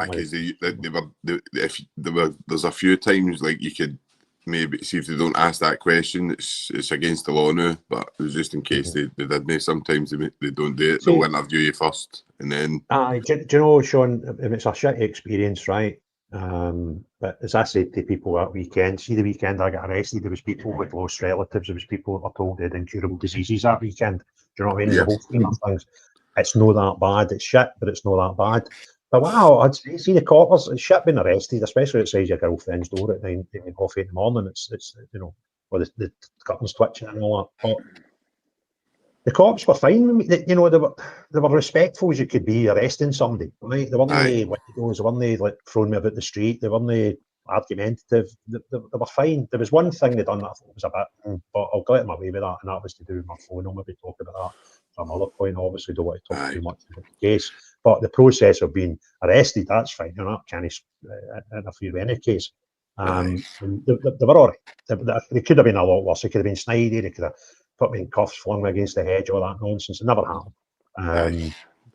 there's a few times like you could maybe see if they don't ask that question, it's against the law now. But it was just in case they did. Sometimes they don't do it. They'll interview you first, and then. Do you know, Sean? It's a shitty experience, right? But as I said to people that weekend, the weekend I got arrested, there was people with lost relatives. There was people that were told they had incurable diseases that weekend. Do you know what I mean? Yeah. The whole scheme of things. It's not that bad. It's shit, but it's not that bad. But wow, I'd see the coppers. It's shit being arrested, especially outside your girlfriend's door at 9:30 in the morning. It's or the curtains twitching and all that. But the cops were fine. They were respectful as you could be arresting somebody. Right? They weren't windows. They weren't like throwing me about the street. They weren't argumentative. They were fine. There was one thing they done that I thought was a bit, but I'll get my way with that, and that was to do with my phone. I'll maybe talk about that from another point. Obviously, don't want to talk too much about the case, but the process of being arrested, that's fine. That can't interfere with any case. They were all right. They could have been a lot worse. It could have been snidey. They could have put me in cuffs, flung me against the hedge, all that nonsense. It never happened.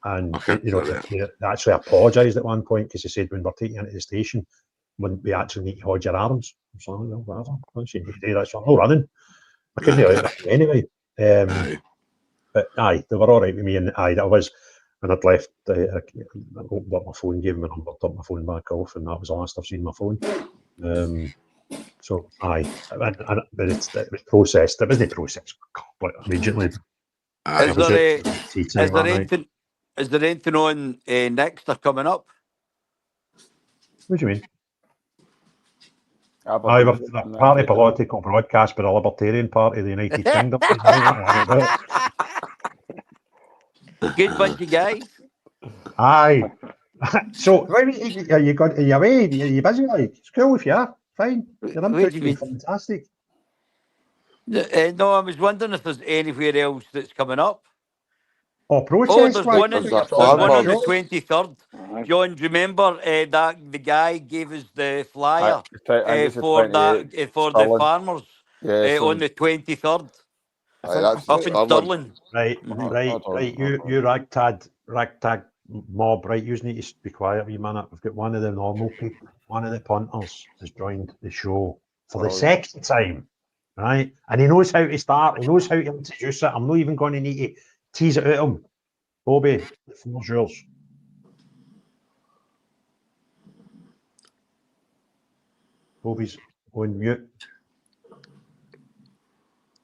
They actually apologised at one point because they said when we're taking you into the station, we actually need to hold your arms. I'm sorry, well, whatever. Once you need to do that, so I'm not running. I couldn't really run anyway. But aye, they were all right with me, and aye, that was when I'd left. I opened up my phone, gave them a number, turned my phone back off, and that was the last I've seen my phone. So aye, but it was processed. It wasn't processed immediately. Is there anything on next or coming up? What do you mean? We're the party political broadcast by the Libertarian Party of the United Kingdom. Good bunch of guys. Aye. So, are you away? Are you busy? Like, it's cool if you are. Fine. Your input's been fantastic. No, I was wondering if there's anywhere else that's coming up. Protest. There's one on the 23rd. John, do you remember that the guy gave us the flyer for the farmers on the 23rd up in Stirling? Right. You ragtag mob. Right. You need to be quiet a wee minute. We've got one of the normal people. One of the punters has joined the show for the second time. Right, and he knows how to start. He knows how to introduce it. I'm not even going to need to tease it out of him. Bobby, the floor's yours. Bobby's on mute.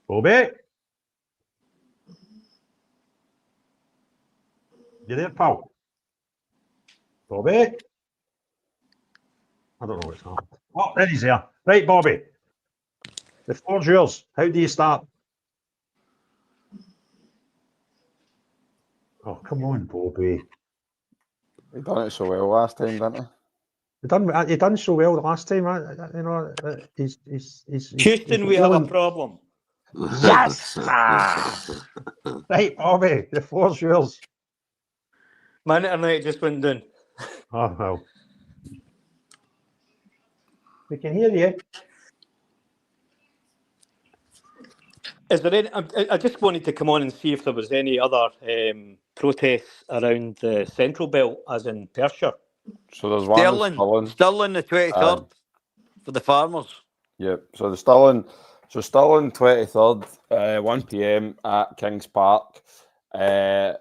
Bobby? You there, pal? Bobby? I don't know what's happened. Oh, there he's there. Right, Bobby. The floor's yours. How do you start? Oh, come on, Bobby. He done it so well last time, didn't he? He done so well the last time. You know, he's Houston, we have a problem. Yes! Right, Bobby, the floor's yours. My internet just went down. Oh, well. We can hear you. Is there any? I just wanted to come on and see if there was any other protests around the Central Belt, as in Perthshire. So there's one in Stirling. Stirling the 23rd for the farmers. Yep. So the Stirling 23rd, 1 p.m. at Kings Park. They're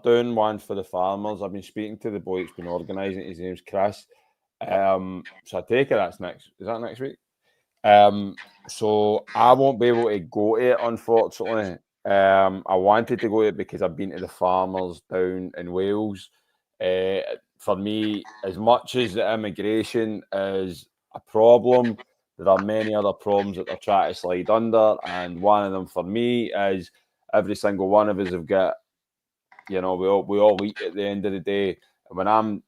doing one for the farmers. I've been speaking to the boy that's been organising it. His name's Chris. So I take it that's next. Is that next week? So I won't be able to go to it, unfortunately. I wanted to go to it because I've been to the farmers down in Wales. For me, as much as the immigration is a problem, there are many other problems that they're trying to slide under, and one of them for me is every single one of us have got, we all eat at the end of the day. And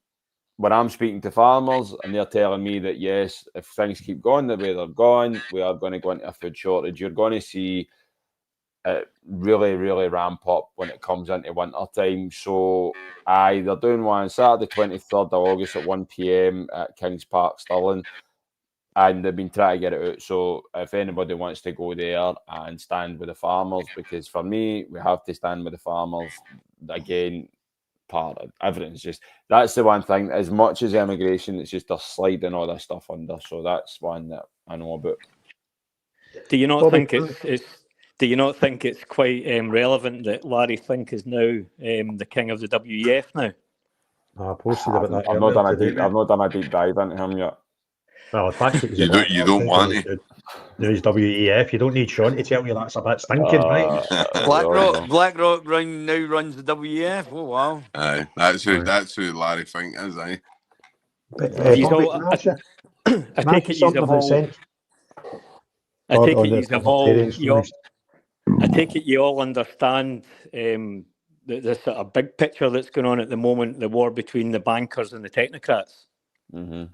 when I'm speaking to farmers and they're telling me that, yes, if things keep going the way they're going, we are going to go into a food shortage. You're going to see it really, really ramp up when it comes into winter time. So they're doing one Saturday 23rd of August at 1 p.m. at Kings Park, Stirling. And they've been trying to get it out. So if anybody wants to go there and stand with the farmers, because for me, we have to stand with the farmers. Again, part of everything's just, that's the one thing. As much as immigration, it's just they're sliding all this stuff under. So that's one that I know about. Do you not think Do you not think it's quite relevant that Larry Fink is now the king of the WEF now? I posted about that. I've not done a deep dive into him yet. Well, the fact that he's you don't want to. No, he's WEF. You don't need Sean to tell you that's a bit stinking, right? BlackRock now runs the WEF. Oh wow! Aye, that's who Larry Fink is. Aye. I take it you've evolved. I take it you've evolved. I take it you all understand the sort of big picture that's going on at the moment, the war between the bankers and the technocrats. Mm-hmm.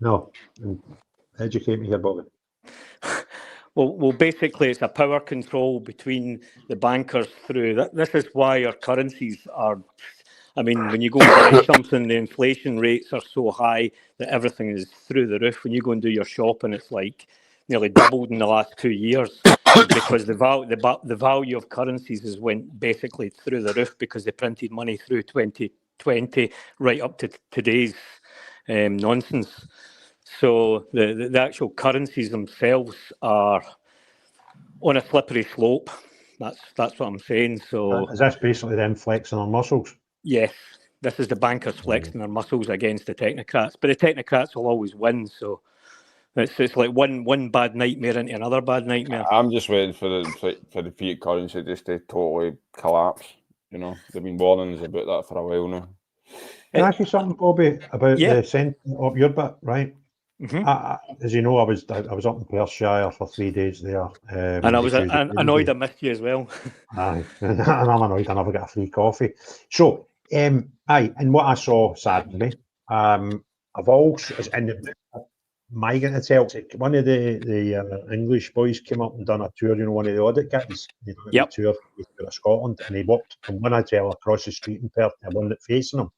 No, educate me here, Bobby. Well, basically, it's a power control between the bankers through that. This is why our currencies are. I mean, when you go and buy something, the inflation rates are so high that everything is through the roof. When you go and do your shopping, it's like nearly doubled in the last 2 years because the value of currencies has went basically through the roof because they printed money through 2020 right up to today's nonsense. So the actual currencies themselves are on a slippery slope. That's what I'm saying. So is this basically them flexing on muscles? Yes, this is the bankers flexing their muscles against the technocrats, but the technocrats will always win. So it's like one bad nightmare into another bad nightmare. I'm just waiting for the fiat currency just to totally collapse. They've been warning us about that for a while now. Can I ask you something, Bobby, about the centre of your bit, right? Mm-hmm. As you know, I was up in Perthshire for 3 days there. And I was annoyed I missed you as well. Aye, and I'm annoyed I never got a free coffee. So, and what I saw, sadly, I've also, in the migrant itself, one of the English boys came up and done a tour, one of the audit guys. He done a tour of Scotland, and he walked from one hotel across the street in Perth to one that's facing him.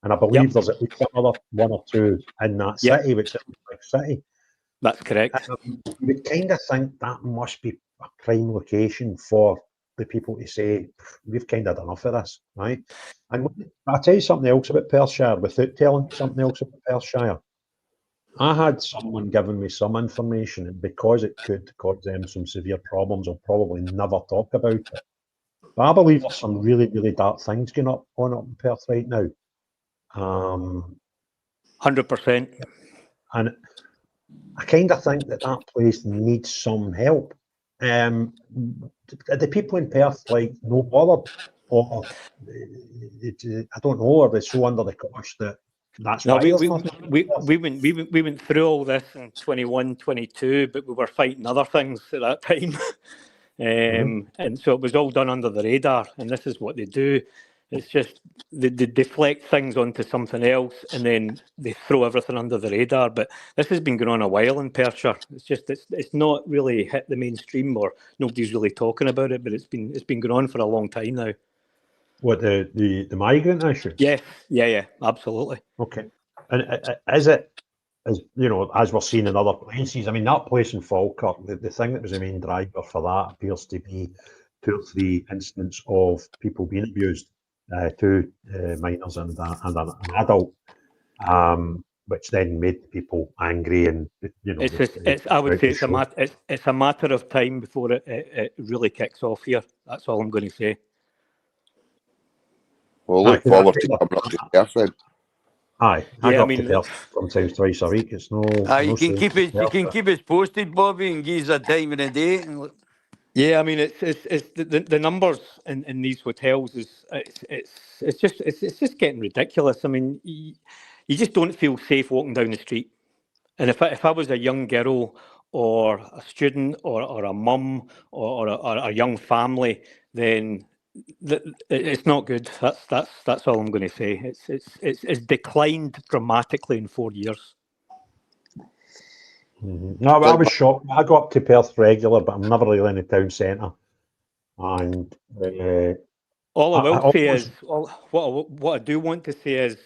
And I believe there's at least another one or two in that city, which is a big city. That's correct. We kind of think that must be a prime location for the people to say, we've kind of done enough of this, right? And I'll tell you something else about Perthshire, without telling something else about Perthshire. I had someone giving me some information, and because it could cause them some severe problems, I'll probably never talk about it. But I believe there's some really, really dark things going on up in Perth right now. 100%. And I kind of think that place needs some help. The people in Perth, no bothered. or I don't know, are they so under the cosh that that's No, why there's nothing? we went through all this in 21, 22, but we were fighting other things at that time. And so it was all done under the radar, and this is what they do. It's just they deflect things onto something else, and then they throw everything under the radar. But this has been going on a while in Perthshire. It's just it's not really hit the mainstream, or nobody's really talking about it. But it's been going on for a long time now. What, the migrant issue? Yes, yeah, absolutely. Okay, and is it, as you know, as we're seeing in other places? I mean, that place in Falkirk, the thing that was the main driver for that appears to be 2 or 3 incidents of people being abused, 2 minors and an adult, which then made people angry, and you know. I would say it's a matter of time before it really kicks off here. That's all I'm going to say. Well, look forward to coming up to Perth then. Aye, I go up to Perth sometimes twice a week. It's no. You can keep us posted, Bobby, and give us a time and a date. Yeah, I mean, it's the numbers in these hotels is it's just getting ridiculous. I mean, you just don't feel safe walking down the street. And if I was a young girl or a student or a mum or a young family, then it's not good. That's all I'm going to say. It's declined dramatically in 4 years. No, I was shocked. I go up to Perth regular, but I'm never really in the town centre. And all I will say is, what I do want to say is,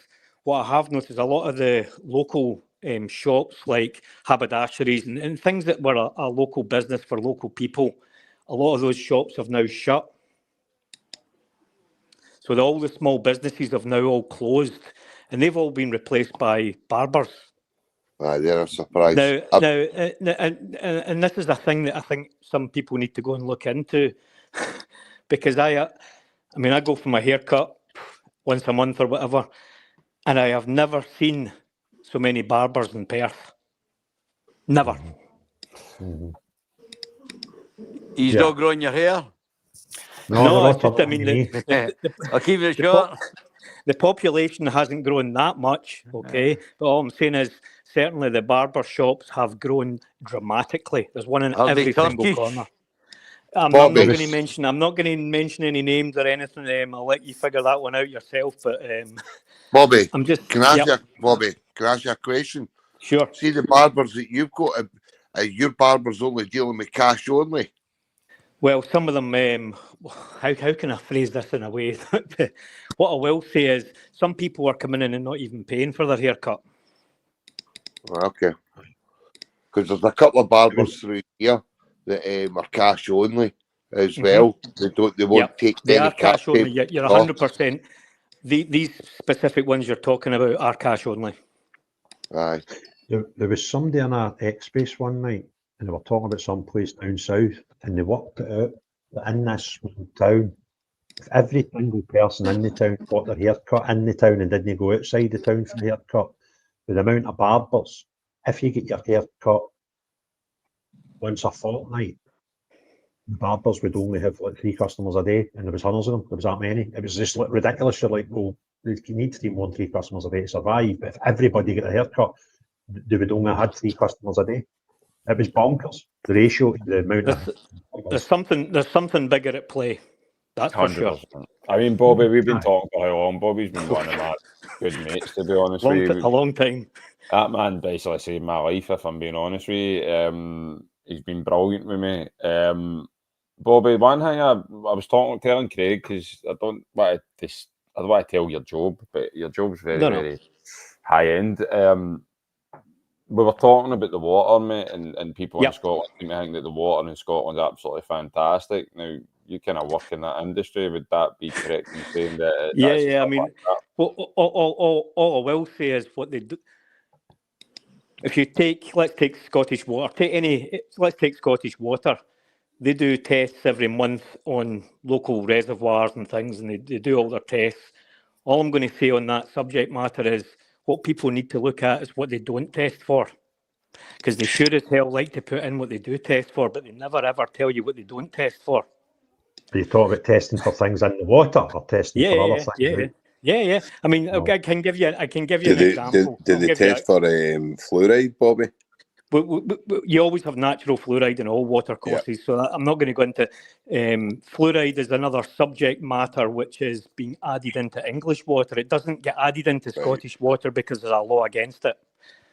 what I have noticed, a lot of the local shops like haberdasheries and things that were a local business for local people, a lot of those shops have now shut. So all the small businesses have now all closed, and they've all been replaced by barbers. They're a surprise. And this is a thing that I think some people need to go and look into, because I go for my haircut once a month or whatever, and I have never seen so many barbers in Perth. Never. He's not growing your hair? No, it's just, I mean, I'll keep it short. The population hasn't grown that much, okay? But all I'm saying is, certainly the barber shops have grown dramatically. There's one in every single corner. I'm not going to mention any names or anything. I'll let you figure that one out yourself. But Bobby, can I ask you a question? Sure. See the barbers that you've got, your barbers only dealing with cash only? Well, some of them, how can I phrase this in a way? What I will say is, some people are coming in and not even paying for their haircut. Okay. Because there's a couple of barbers through here that are cash only as well. They won't take they any are cash only. You're 100%. These specific ones you're talking about are cash only. Aye. There was somebody in a X-Space one night, and they were talking about some place down south, and they worked it out that in this town, if every single person in the town got their haircut in the town and didn't go outside the town for the haircut, with the amount of barbers, if you get your haircut once a fortnight, the barbers would only have like 3 customers a day, and there was hundreds of them. There was that many. It was just like ridiculous. You're like, well, you need to do more than 3 customers a day to survive. But if everybody got a haircut, they would only have had 3 customers a day. It was bonkers. The ratio, the amount of there's something bigger at play. That's for 100%. Sure. I mean, Bobby, we've been talking for how long? Bobby's been one of my good mates, to be honest with you. A long time. That man basically saved my life, if I'm being honest with you. He's been brilliant with me. Bobby, one thing I was telling Craig, because I don't want to tell your job, but your job's very high end. We were talking about the water, mate, and people in Scotland seem to think that the water in Scotland is absolutely fantastic. Now, you kind of work in that industry. Would that be correct in saying that? Yeah. I mean, all I will say is what they do. If you let's take Scottish Water. Let's take Scottish Water. They do tests every month on local reservoirs and things, and they do all their tests. All I'm going to say on that subject matter is what people need to look at is what they don't test for. Because they sure as hell like to put in what they do test for, but they never ever tell you what they don't test for. You talk about testing for things in the water or testing for other things. Yeah. I mean, No. I can give you an Did example. they test for fluoride, Bobby? You always have natural fluoride in all water courses, so I'm not going to go into fluoride is another subject matter which is being added into English water. It doesn't get added into Scottish water because there's a law against it.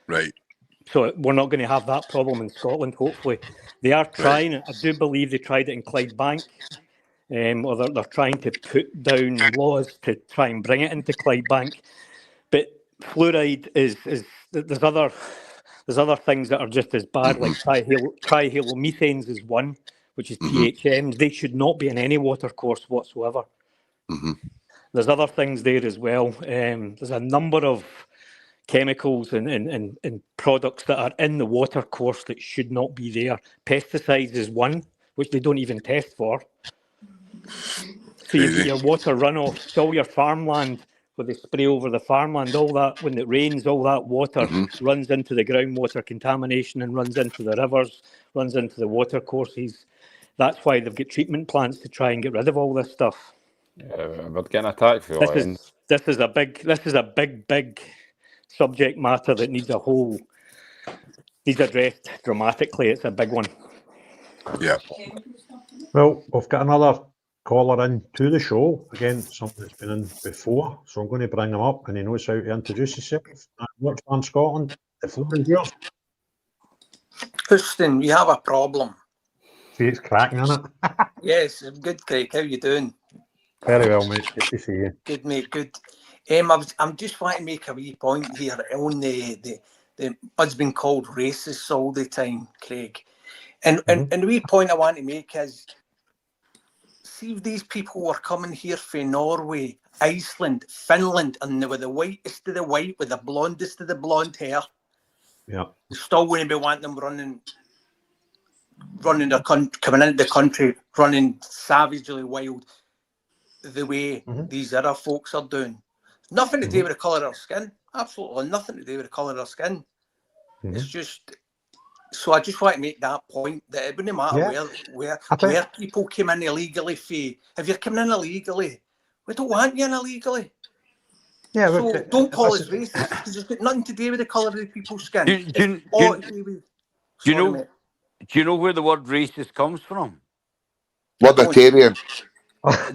Right. So we're not going to have that problem in Scotland, hopefully. They are trying it. I do believe they tried it in Clyde Bank, or they're trying to put down laws to try and bring it into Clyde Bank. But fluoride is there's other things that are just as bad, like trihalomethanes is one, which is THMs. They should not be in any water course whatsoever. There's other things there as well. There's a number of chemicals and products that are in the water course that should not be there. Pesticides is one, which they don't even test for. So you get your water runoff to all your farmland, where they spray over the farmland, all that, when it rains, all that water runs into the groundwater contamination and runs into the rivers, runs into the water courses. That's why they've got treatment plants to try and get rid of all this stuff. We're getting attacked for This is a big subject matter that needs addressed dramatically. It's a big one. Yeah. Well, we've got another caller in to the show. Again, something that's been in before, so I'm going to bring him up, and he knows how to introduce himself. What's on Scotland? The floor is yours. Houston, you have a problem. See, it's cracking, isn't it? Yes, I'm good, Craig. How you doing? Very well, mate. Good to see you. Good, mate. Good. I'm just wanting to make a wee point here on the what's been called racists all the time, Craig. And the wee point I want to make is, see if these people were coming here from Norway, Iceland, Finland, and they were the whitest of the white with the blondest of the blonde hair. Yeah. Still wouldn't be wanting them coming into the country, running savagely wild the way these other folks are doing. Nothing to do with the colour of their skin. Absolutely nothing to do with the colour of their skin. It's just, so I just want to make that point that it wouldn't matter where people came in illegally. If you're coming in illegally, we don't want you in illegally. Yeah, so don't call us racist because it's got nothing to do with the colour of the people's skin. Do you know where the word racist comes from? Libertarian.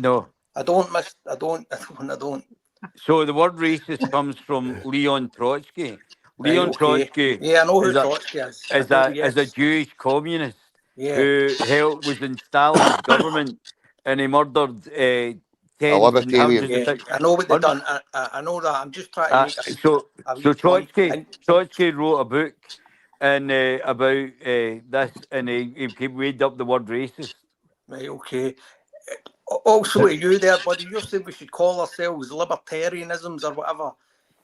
No. I don't. So the word racist comes from Leon Trotsky. Leon Trotsky. Yeah, I know who Trotsky is. Is a Jewish communist who was in Stalin's government, and he murdered tens and hundreds of I know what they've done. I know that. I'm just trying to make So Trotsky wrote a book and about this, and he made up the word racist. Right, okay. Also, to you there, buddy, you're saying we should call ourselves libertarianisms or whatever.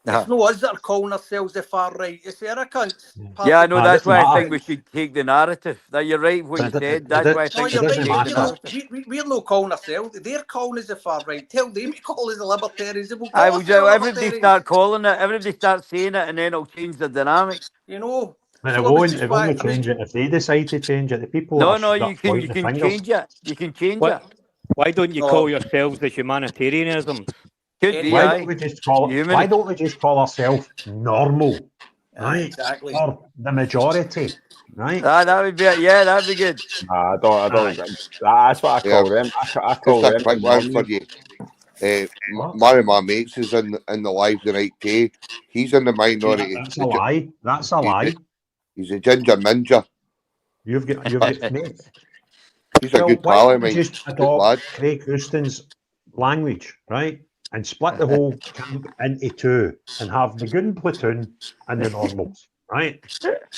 It's no us that are calling ourselves the far right. It's the other cunts. Yeah, I know. That's why I think we should take the narrative. That you're right what you said. That's why I think we should take the narrative. We're not calling ourselves. They're calling us the far right. Tell them to call us the libertarians. Everybody start calling it. Everybody start saying it, and then it'll change the dynamic. You know. But it won't change it if they decide to change it. The people. You can change it. You can change it. Why don't you call yourselves the humanitarianism? Why don't we just call ourselves normal? Right? Exactly. Or the majority. Right? That would be that'd be good. I don't. That's what I call them. I call them. Quick one for you. One of my mates is in the live tonight too. He's in the minority. That's a lie. That's a lie. He's a ginger ninja. You've got mates. He's a good pal of mine. Just adopt Craig Houston's language, right? And split the whole camp into two and have the Goon platoon and the normals, right?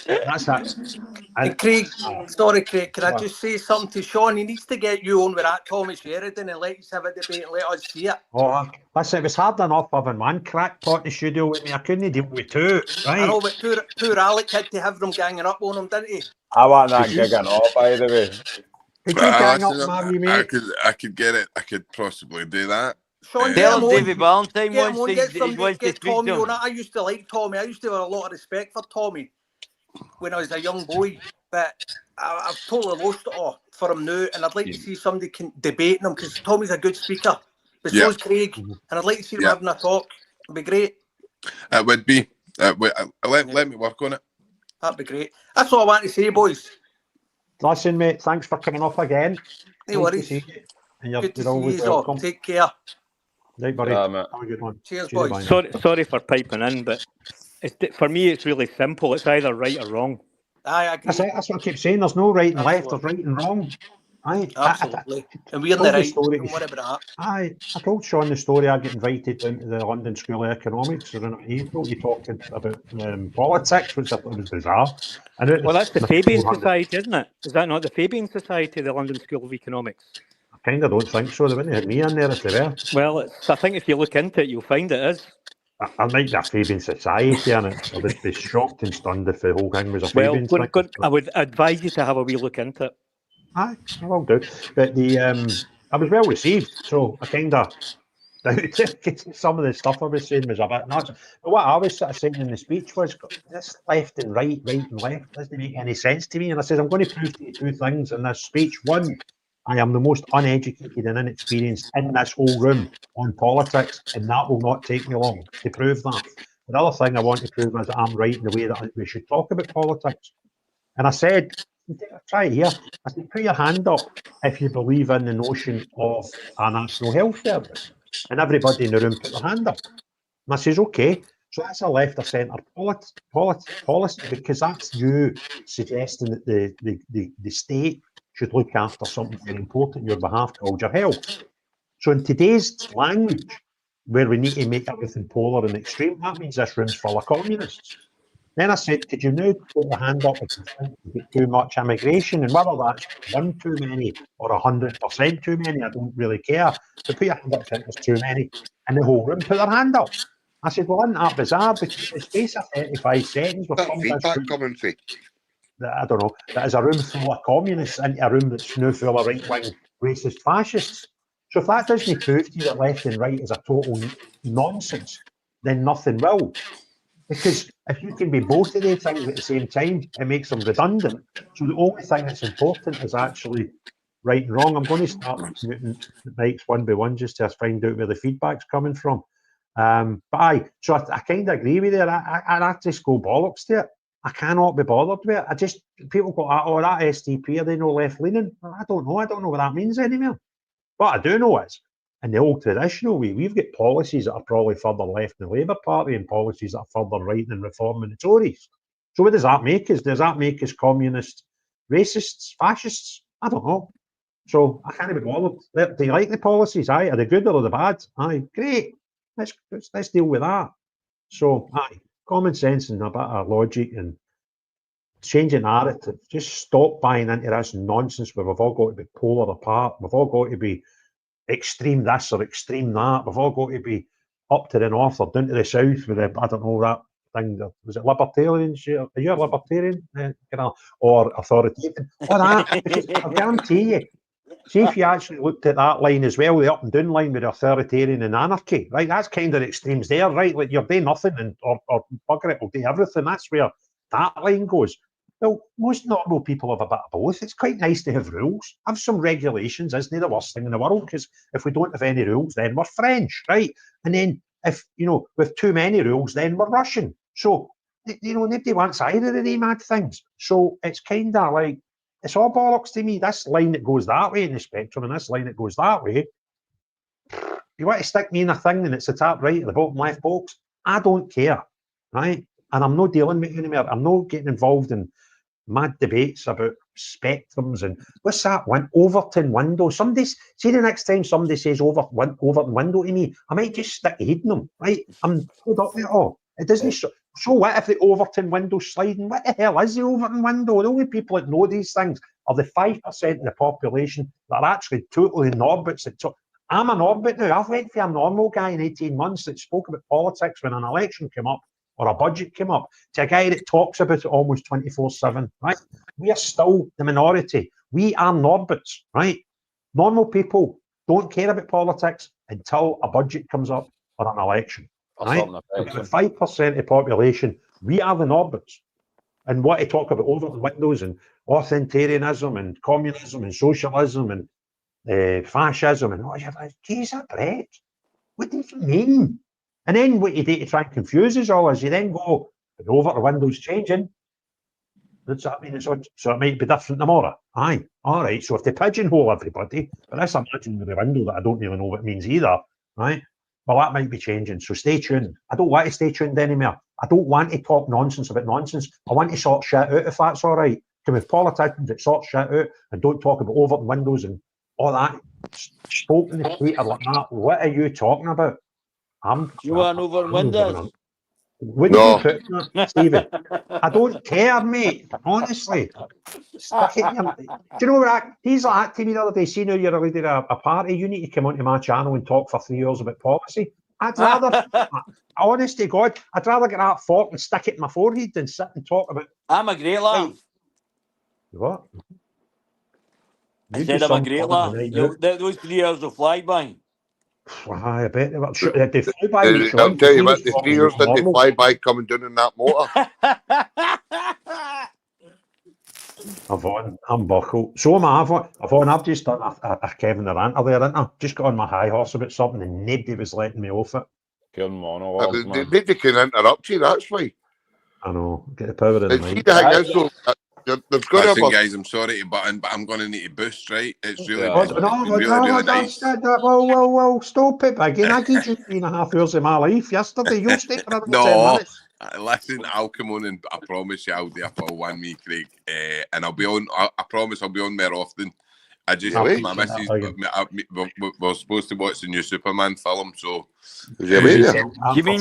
That's that. And Craig, sorry, Craig, can I just say something to Sean? He needs to get you on with that Tommy Sheridan and let us have a debate and let us see it. Oh, listen, it was hard enough having one crackpot in the studio with me. I couldn't deal with two, right? I know, but poor Alec had to have them ganging up on him, didn't he? I want that gig and all, by the way. Could you gang up, Marty, mate? I could get it. I could possibly do that. Sean, David Valentine wants to Tommy on it. I used to like Tommy. I used to have a lot of respect for Tommy when I was a young boy. But I've totally lost it all for him now, and I'd like to see somebody debating him, because Tommy's a good speaker, but so is Craig, and I'd like to see them having a talk. It'd be great. It would be. Let me work on it. That'd be great. That's all I want to say, boys. Listen, mate, thanks for coming up again. No worries. And you're, Good to you're see always you all. welcome. Take care. Right, buddy. Have a good one. Cheers, boys. Bye. Sorry for piping in, but for me, it's really simple. It's either right or wrong. I agree. That's what I keep saying. There's no right and left. There's right and wrong. Aye. Absolutely. And we're in the right. Don't worry about that. Aye. I told Sean the story. I get invited into the London School of Economics around April. You talking about politics, which I thought was bizarre. Well, that's the Fabian Society, isn't it? Is that not the Fabian Society, the London School of Economics? I kind of don't think so. They wouldn't have had me in there if they were. Well, I think if you look into it, you'll find it is. I might be a Fabian Society, and I would be shocked and stunned if the whole thing was a Fabian thing. I would advise you to have a wee look into it. Aye, I will do. But I was well received, so I kind of some of the stuff I was saying was a bit nuts. But what I was sort of saying in the speech was, this left and right and left doesn't make any sense to me. And I said, I'm going to prove to you two things in this speech. One, I am the most uneducated and inexperienced in this whole room on politics, and that will not take me long to prove that. The other thing I want to prove is that I'm right in the way that we should talk about politics. And I said, try it here. I said, put your hand up if you believe in the notion of a national health service. And everybody in the room put their hand up. And I says, okay, so that's a left or centre policy, because that's you suggesting that the state should look after something very important on your behalf called your health. So in today's language, where we need to make everything polar and extreme, that means this room's full of communists. Then I said, could you now put your hand up if you think you get too much immigration, and whether that's one too many or 100% too many, I don't really care. But put your hand up if there's too many. And the whole room put their hand up. I said, well, isn't that bizarre? Because in the space of 35 seconds, we've come feedback commentary. I don't know, that is a room full of communists into a room that's now full of right-wing racist fascists. So if that doesn't prove to you that left and right is a total nonsense, then nothing will. Because if you can be both of these things at the same time, it makes them redundant. So the only thing that's important is actually right and wrong. I'm going to start muting mics one by one just to find out where the feedback's coming from. But aye, so I kind of agree with you. I just go bollocks to it. I cannot be bothered with it. People go, oh, that SDP, are they no left-leaning? I don't know what that means anymore. What I do know is, in the old traditional way, we've got policies that are probably further left than the Labour Party and policies that are further right than Reform and the Tories. So what does that make us? Does that make us communists, racists, fascists? I don't know. So I can't be bothered. Do you like the policies? Aye. Are they good or are they bad? Aye. Great. Let's deal with that. So aye. Common sense and a bit of logic and changing narrative. Just stop buying into this nonsense where we've all got to be polar apart. We've all got to be extreme this or extreme that. We've all got to be up to the north or down to the south with I don't know, that thing. Was it libertarians? Are you a libertarian? Or authoritarian? Or that. Because I guarantee you, see if you actually looked at that line as well, the up and down line with authoritarian and anarchy, right? That's kind of extremes there, right? Like you're doing nothing and or bugger it will do everything. That's where that line goes. Well, most normal people have a bit of both. It's quite nice to have rules. Have some regulations isn't the worst thing in the world, because if we don't have any rules, then we're French, right? And then if, with too many rules, then we're Russian. So, nobody wants either of the mad things. So it's kind of like, it's all bollocks to me. This line that goes that way in the spectrum and this line that goes that way, you want to stick me in a thing and it's the top right or the bottom left box, I don't care, right? And I'm not dealing with it anymore. I'm not getting involved in mad debates about spectrums and what's that one? Overton window. Somebody see the next time somebody says Overton window to me, I might just stick a head in them, right? I'm fed up with it all. It doesn't so what if the Overton window's sliding? What the hell is the Overton window? The only people that know these things are the 5% of the population that are actually totally norbits. I'm an orbit now. I've went for a normal guy in 18 months that spoke about politics when an election came up or a budget came up, to a guy that talks about it almost 24/7, right? We are still the minority. We are norbits, right? Normal people don't care about politics until a budget comes up or an election, right? 5% of the population, we are the norbits. and what to talk about over the windows and authoritarianism and communism and socialism and fascism and all. You're like, Jesus, Brett, what do you mean? And then what you do to try and confuse us all is you then go, over the windows changing. Does that mean it's on? So it might be different tomorrow. Aye, all right. So if they pigeonhole everybody, but that's imaginary window that I don't really know what it means either, right? Well, that might be changing. So stay tuned. I don't want to stay tuned anymore. I don't want to talk nonsense about nonsense. I want to sort shit out if that's all right. Can we politicians that sort shit out and don't talk about over the windows and all that? Spoken to Twitter like that. What are you talking about? You want over windows? What do you put in that, Stevie? I don't care, mate. Honestly. Stick it in your... Do you know what? He's like that to me the other day. See, now you're a leader of a party. You need to come onto my channel and talk for 3 hours about policy. I'd rather, honest to God, I'd rather get that fork and stick it in my forehead than sit and talk about. I'm a great laugh. What? I said I'm a great laugh. Those 3 hours will fly by. I bet they were. They flew by. I'll tell you what, the 3 years didn't fly by coming down in that motor. I'm buckled. So am I. I've just done a Kevin the Ranter there, didn't I? Just got on my high horse about something and nobody was letting me off it. Pure monologue, man. Nobody can interrupt you, that's why. I know. Get the power of the mind. Listen, guys, I'm sorry to butt in, but I'm going to need to boost, right? It's really, really nice. Whoa, stop it, Biggie. I gave you 3.5 hours of my life yesterday. You'll stay for another 10 minutes. Listen, I'll come on and I promise you I'll do a full 1 week, Craig. And I'll be on, I promise I'll be on more often. I just my missus, we're supposed to watch the new Superman film, so. You mean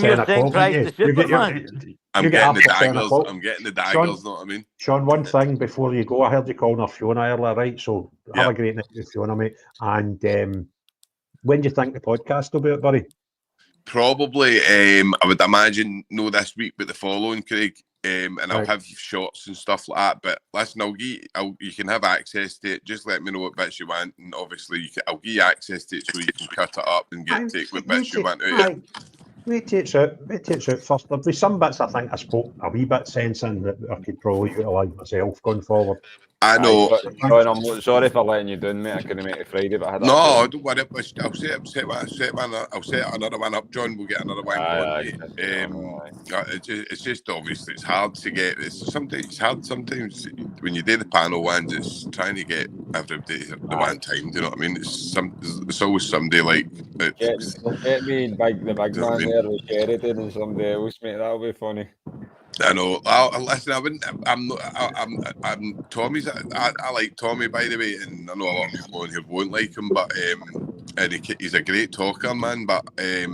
you're saying Christ the Superman? I'm getting the daggers. I'm getting the daggers, know what I mean? Sean, one thing before you go, I heard you calling her Fiona earlier, right? So have a great night with Fiona, mate. And when do you think the podcast will be out, buddy? Probably, I would imagine, no this week, but the following, Craig. And I'll have shots and stuff like that. But listen, you can have access to it. Just let me know what bits you want, and obviously I'll give you access to it so you can cut it up and take what bits you want out of it. Wait till it's out first. There'll be some bits I think I spoke a wee bit sense in that I could probably utilise myself going forward. I know. John, I'm sorry for letting you down, mate. I couldn't make it Friday, but I had don't worry. I'll set another one up, John. We'll get another one going. It's just obviously it's hard to get. It's hard sometimes when you do the panel ones. It's trying to get everybody at the one time. Do you know what I mean? It's always somebody like. Get me the big man there with Sheridan and somebody else, mate. That'll be funny. I know. Listen, I wouldn't. I'm Tommy's. I like Tommy, by the way, and I know a lot of people on here won't like him, but and he's a great talker, man. But I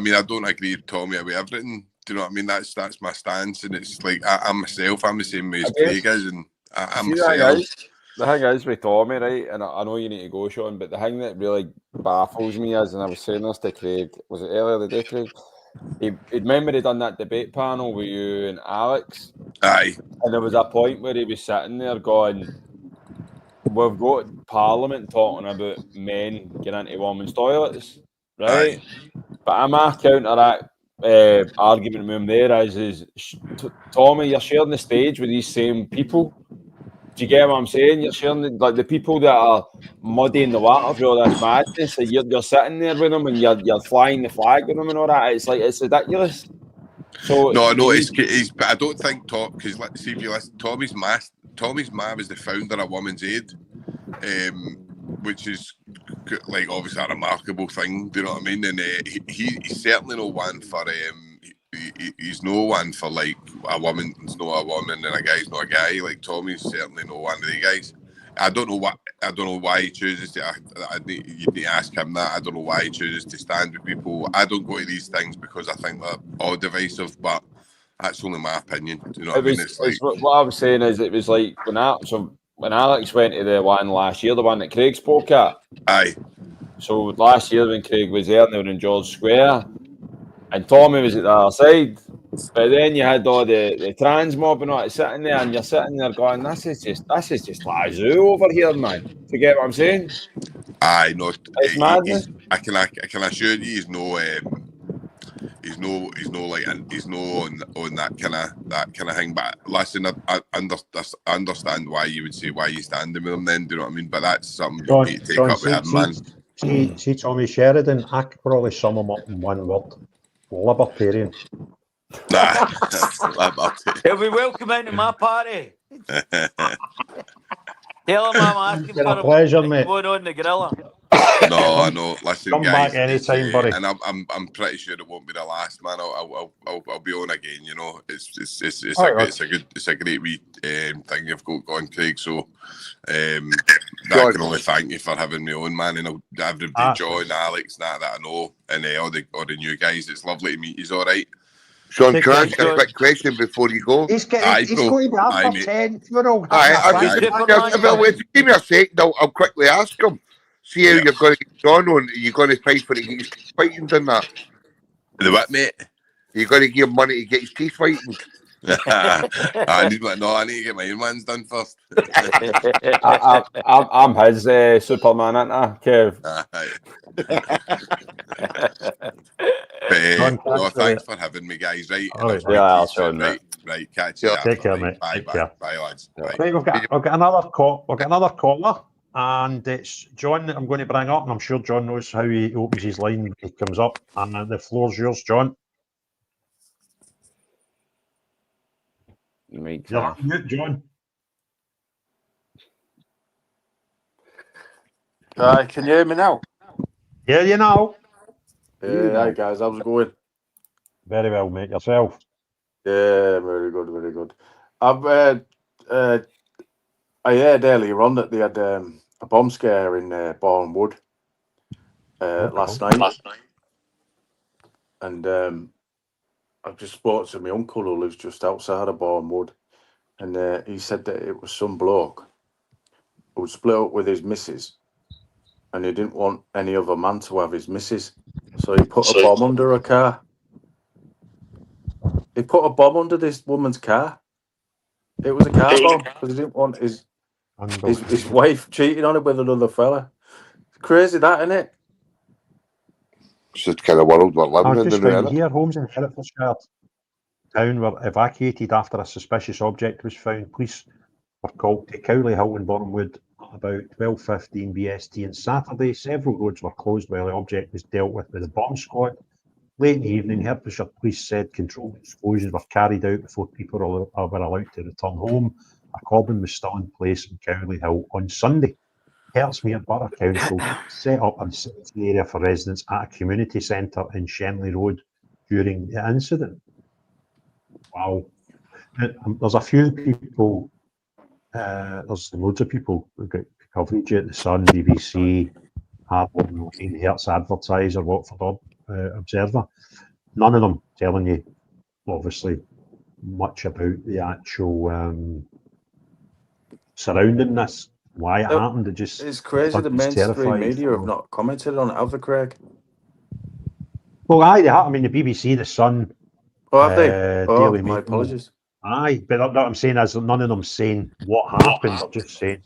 mean, I don't agree with Tommy with everything. Do you know what I mean? That's my stance, and it's like I'm myself. I'm the same way as Craig is, and I'm myself. The thing is with Tommy, right, and I know you need to go, Sean, but the thing that really baffles me is, and I was saying this to Craig, was it earlier the day, Craig? He'd remember he'd done that debate panel with you and Alex. Aye. And there was a point where he was sitting there going, we've got Parliament talking about men getting into women's toilets, right? Aye. But my counter that argument with him there is Tommy, you're sharing the stage with these same people. Do you get what I'm saying? You're sharing the people that are muddying the water for all this madness. And you're sitting there with them and you're flying the flag with them and all that. It's like it's ridiculous. So no, it's but I don't think because let's see if you listen. Tommy's ma was the founder of Women's Aid, which is like obviously a remarkable thing. Do you know what I mean? And he's certainly no one for he's no one for like a woman's not a woman and a guy's not a guy. Like Tommy's certainly no one of the guys. I don't know why he chooses to. You need to ask him that. I don't know why he chooses to stand with people. I don't go to these things because I think they're all divisive, but that's only my opinion. Do you know what I mean? It's like, what I was saying is it was like when Alex went to the one last year, the one that Craig spoke at. Aye. So last year when Craig was there, they were in George Square. And Tommy was at the other side, but then you had all the trans mob and all that sitting there, and you're sitting there going, "This is just Lazoo over here, man." Do you get what I'm saying? Aye, no, it's madness. I can assure you, he's no like, and he's no on that kind of thing. But listen, I understand why you would say why you standing with him. Then, do you know what I mean? But that's something you need to take up with him, man. See Tommy Sheridan, I could probably sum him up in one word: libertarian. Nah, He'll be welcome into my party. Tell him I'm asking It's been a for pleasure, him mate. going on the griller. No, I know. Listen, Come guys, back anytime, buddy. and I'm pretty sure it won't be the last, man. I'll be on again. You know, it's a great wee thing you've got going, Craig. So, I can only thank you for having me on, man. And everybody, John, Alex, that I know, and all the new guys. It's lovely to meet you. All right. Sean, can I ask a quick question before you go? He's going to be after 10. We're all give me a second. I'll quickly ask him. See how you're going to get John on. You're going to pay for to get his teeth whitened and that. The what, mate? You're going to give him money to get his teeth whitened. I need to get my own ones done first. I'm his Superman, aren't I, Kev? No, thanks for having me, guys. Right, right. Catch you. Take care, mate. Bye, lads. Bye. Right, we've got another call. We've got another caller, and it's John that I'm going to bring up, and I'm sure John knows how he opens his line when he comes up. And the floor's yours, John. You're on mute, John. Can you hear me now? Yeah, you know. Hi guys, how's it going? Very well, mate. Yourself? Yeah, very good, very good. I heard earlier on that they had a bomb scare in Bournemouth last night. And I just spoke to my uncle who lives just outside of Bournemouth, and he said that it was some bloke who split up with his missus, and he didn't want any other man to have his missus, so he put a bomb under a car. He put a bomb under this woman's car. It was a car bomb because he didn't want his wife cheating on him with another fella. It's crazy, that, isn't it? It's the kind of world we're living in. Just found here, homes in Hertfordshire town were evacuated after a suspicious object was found. Police were called to Cowley Hill in Bournemouth at about 12:15 BST on Saturday. Several roads were closed while the object was dealt with by the bomb squad. Late in the evening, Hertfordshire police said controlled explosions were carried out before people were allowed to return home. A cordon was still in place in Cowley Hill on Sunday. Hertsmere Borough Council set up a safety area for residents at a community centre in Shenley Road during the incident. Wow. There's a few people, there's loads of people who got coverage at the Sun, BBC, Herts Advertiser, Watford Observer. None of them telling you, obviously, much about the actual surrounding this. Why it happened? It's crazy. The mainstream media have not commented on it, have they, Craig? Well, aye, they have. I mean, the BBC, the Sun, have they? Daily My Mail. apologies. Aye, but what I'm saying is none of them saying what happened. They're just saying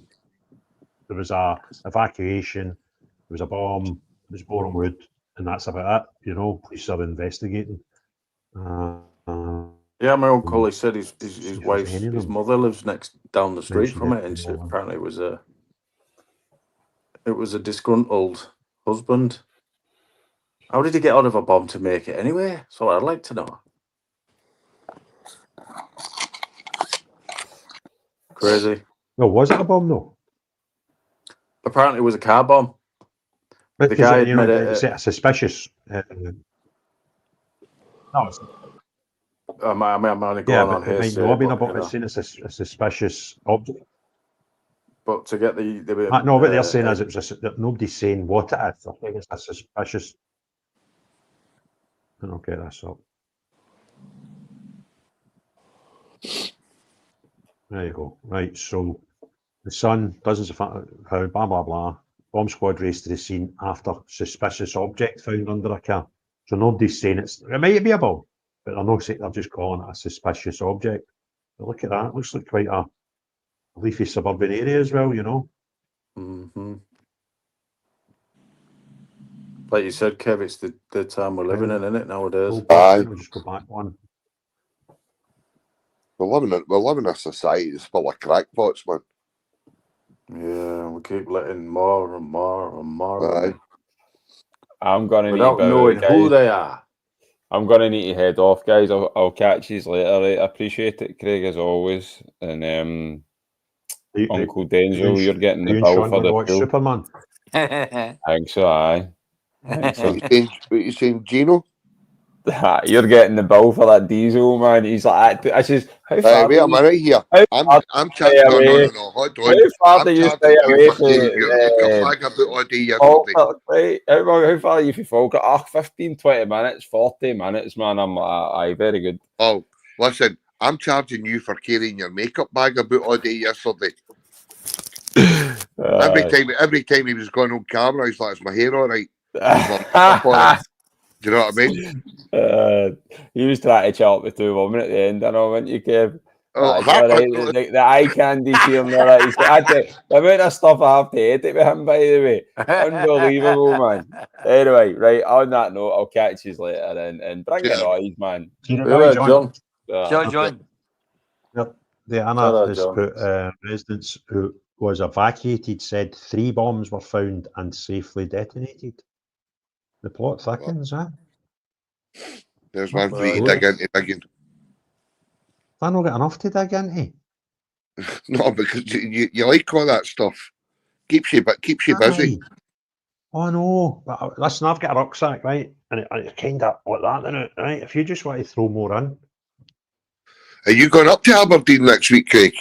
there was a evacuation, there was a bomb, it was Bournemouth, and that's about it. You know, police are investigating. Yeah, my uncle, he said his wife's his mother lives down the street from it, and apparently it was a disgruntled husband. How did he get out of a bomb to make it anyway? So I'd like to know. Crazy. Well, was it a bomb though? Apparently it was a car bomb. But the guy you know, it's a suspicious. No, it's I'm only going on here. It might not have been a bomb. It's saying it's a suspicious object. But to get the no, what they're saying is it was nobody's saying what it is. I think it's a suspicious. And I'll get this up. There you go. Right, so the Sun, dozens of how blah blah blah. Bomb squad raced to the scene after suspicious object found under a car. So nobody's saying it might be a bomb, but they're not saying, they're just calling it a suspicious object. But look at that, it looks like quite a leafy suburban area as well, you know. Mm-hmm. Like you said, Kev, it's the time we're living in, isn't it, nowadays? Aye. We'll just go back one. We're living in a society that's full of crackpots, man. Yeah, we keep letting more and more and more. Aye. I'm gonna need Without to bow knowing out, who guys. they are. I'm gonna need to head off, guys. I'll catch you later. Right? I appreciate it, Craig, as always. And Uncle Denzel, you're getting the bill for the watch pool. Superman? I think so. Aye. I think so. What you saying, Gino? You're getting the bill for that diesel, man. He's like, I says, how far? Wait a minute here. I'm stay charging. No, away? hold How on. far I'm do you charging stay you away for carrying your from bag about all day yesterday. Falkirk, right? How far are you from Falkirk? 15, 20 minutes, 40 minutes, man. I'm like, aye, very good. Oh, listen, I'm charging you for carrying your makeup bag about all day yesterday. Every time he was going on camera, he's like, "Is my hair all right? Is my makeup all right?" Do you know what I mean? He was trying to chat up with 2 women at the end, I know, weren't you, Kev? Oh, the eye candy team there. He said, the amount of stuff I have to edit with him, by the way. Unbelievable, man. Anyway, right, on that note, I'll catch you later and bring the noise, man. John. John. Yep. The Anna Ta-ra, has John. put residents who was evacuated said 3 bombs were found and safely detonated. The plot thickens, huh? There's one for you to dig into again. I not got enough to dig into. No, because you like all that stuff. Keeps you busy. Oh no, but listen, I've got a rucksack, right? And it's kind of like that, isn't it? Right? If you just want to throw more in. Are you going up to Aberdeen next week, Craig?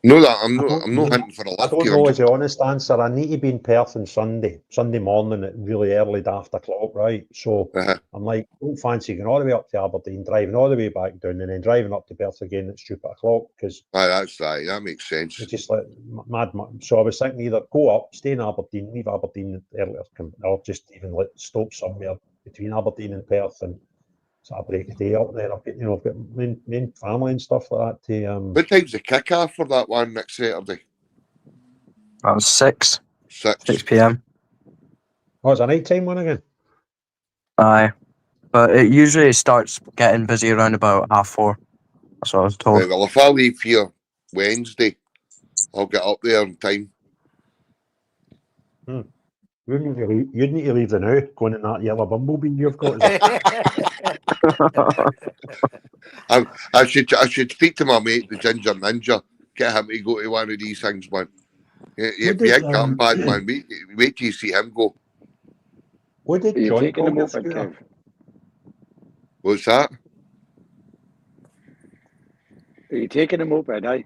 No, that I'm not hunting for a lift. I don't here. know is the honest answer. I need to be in Perth on Sunday morning at really early after clock, right? So I'm like, don't fancy going all the way up to Aberdeen, driving all the way back down, and then driving up to Perth again at stupid o'clock because that's right. That makes sense. It's just like mad. So I was thinking either go up, stay in Aberdeen, leave Aberdeen earlier, or just even stop somewhere between Aberdeen and Perth and sort of break a day up there. I've got main family and stuff like that. To What time's the kick-off for that one next Saturday? About 6 p.m. Oh, it's a night time one again. Aye, but it usually starts getting busy around about 4:30. That's what I was told. Right, well, if I leave here Wednesday, I'll get up there in time. You need to leave the now, going in that yellow bumblebee you've got. I should speak to my mate, the Ginger Ninja, get him to go to one of these things, man. If you ain't come back, man, wait till you see him go. What did you John taking call him your up, scooter? Kev? What's that? Are you taking him up, aye?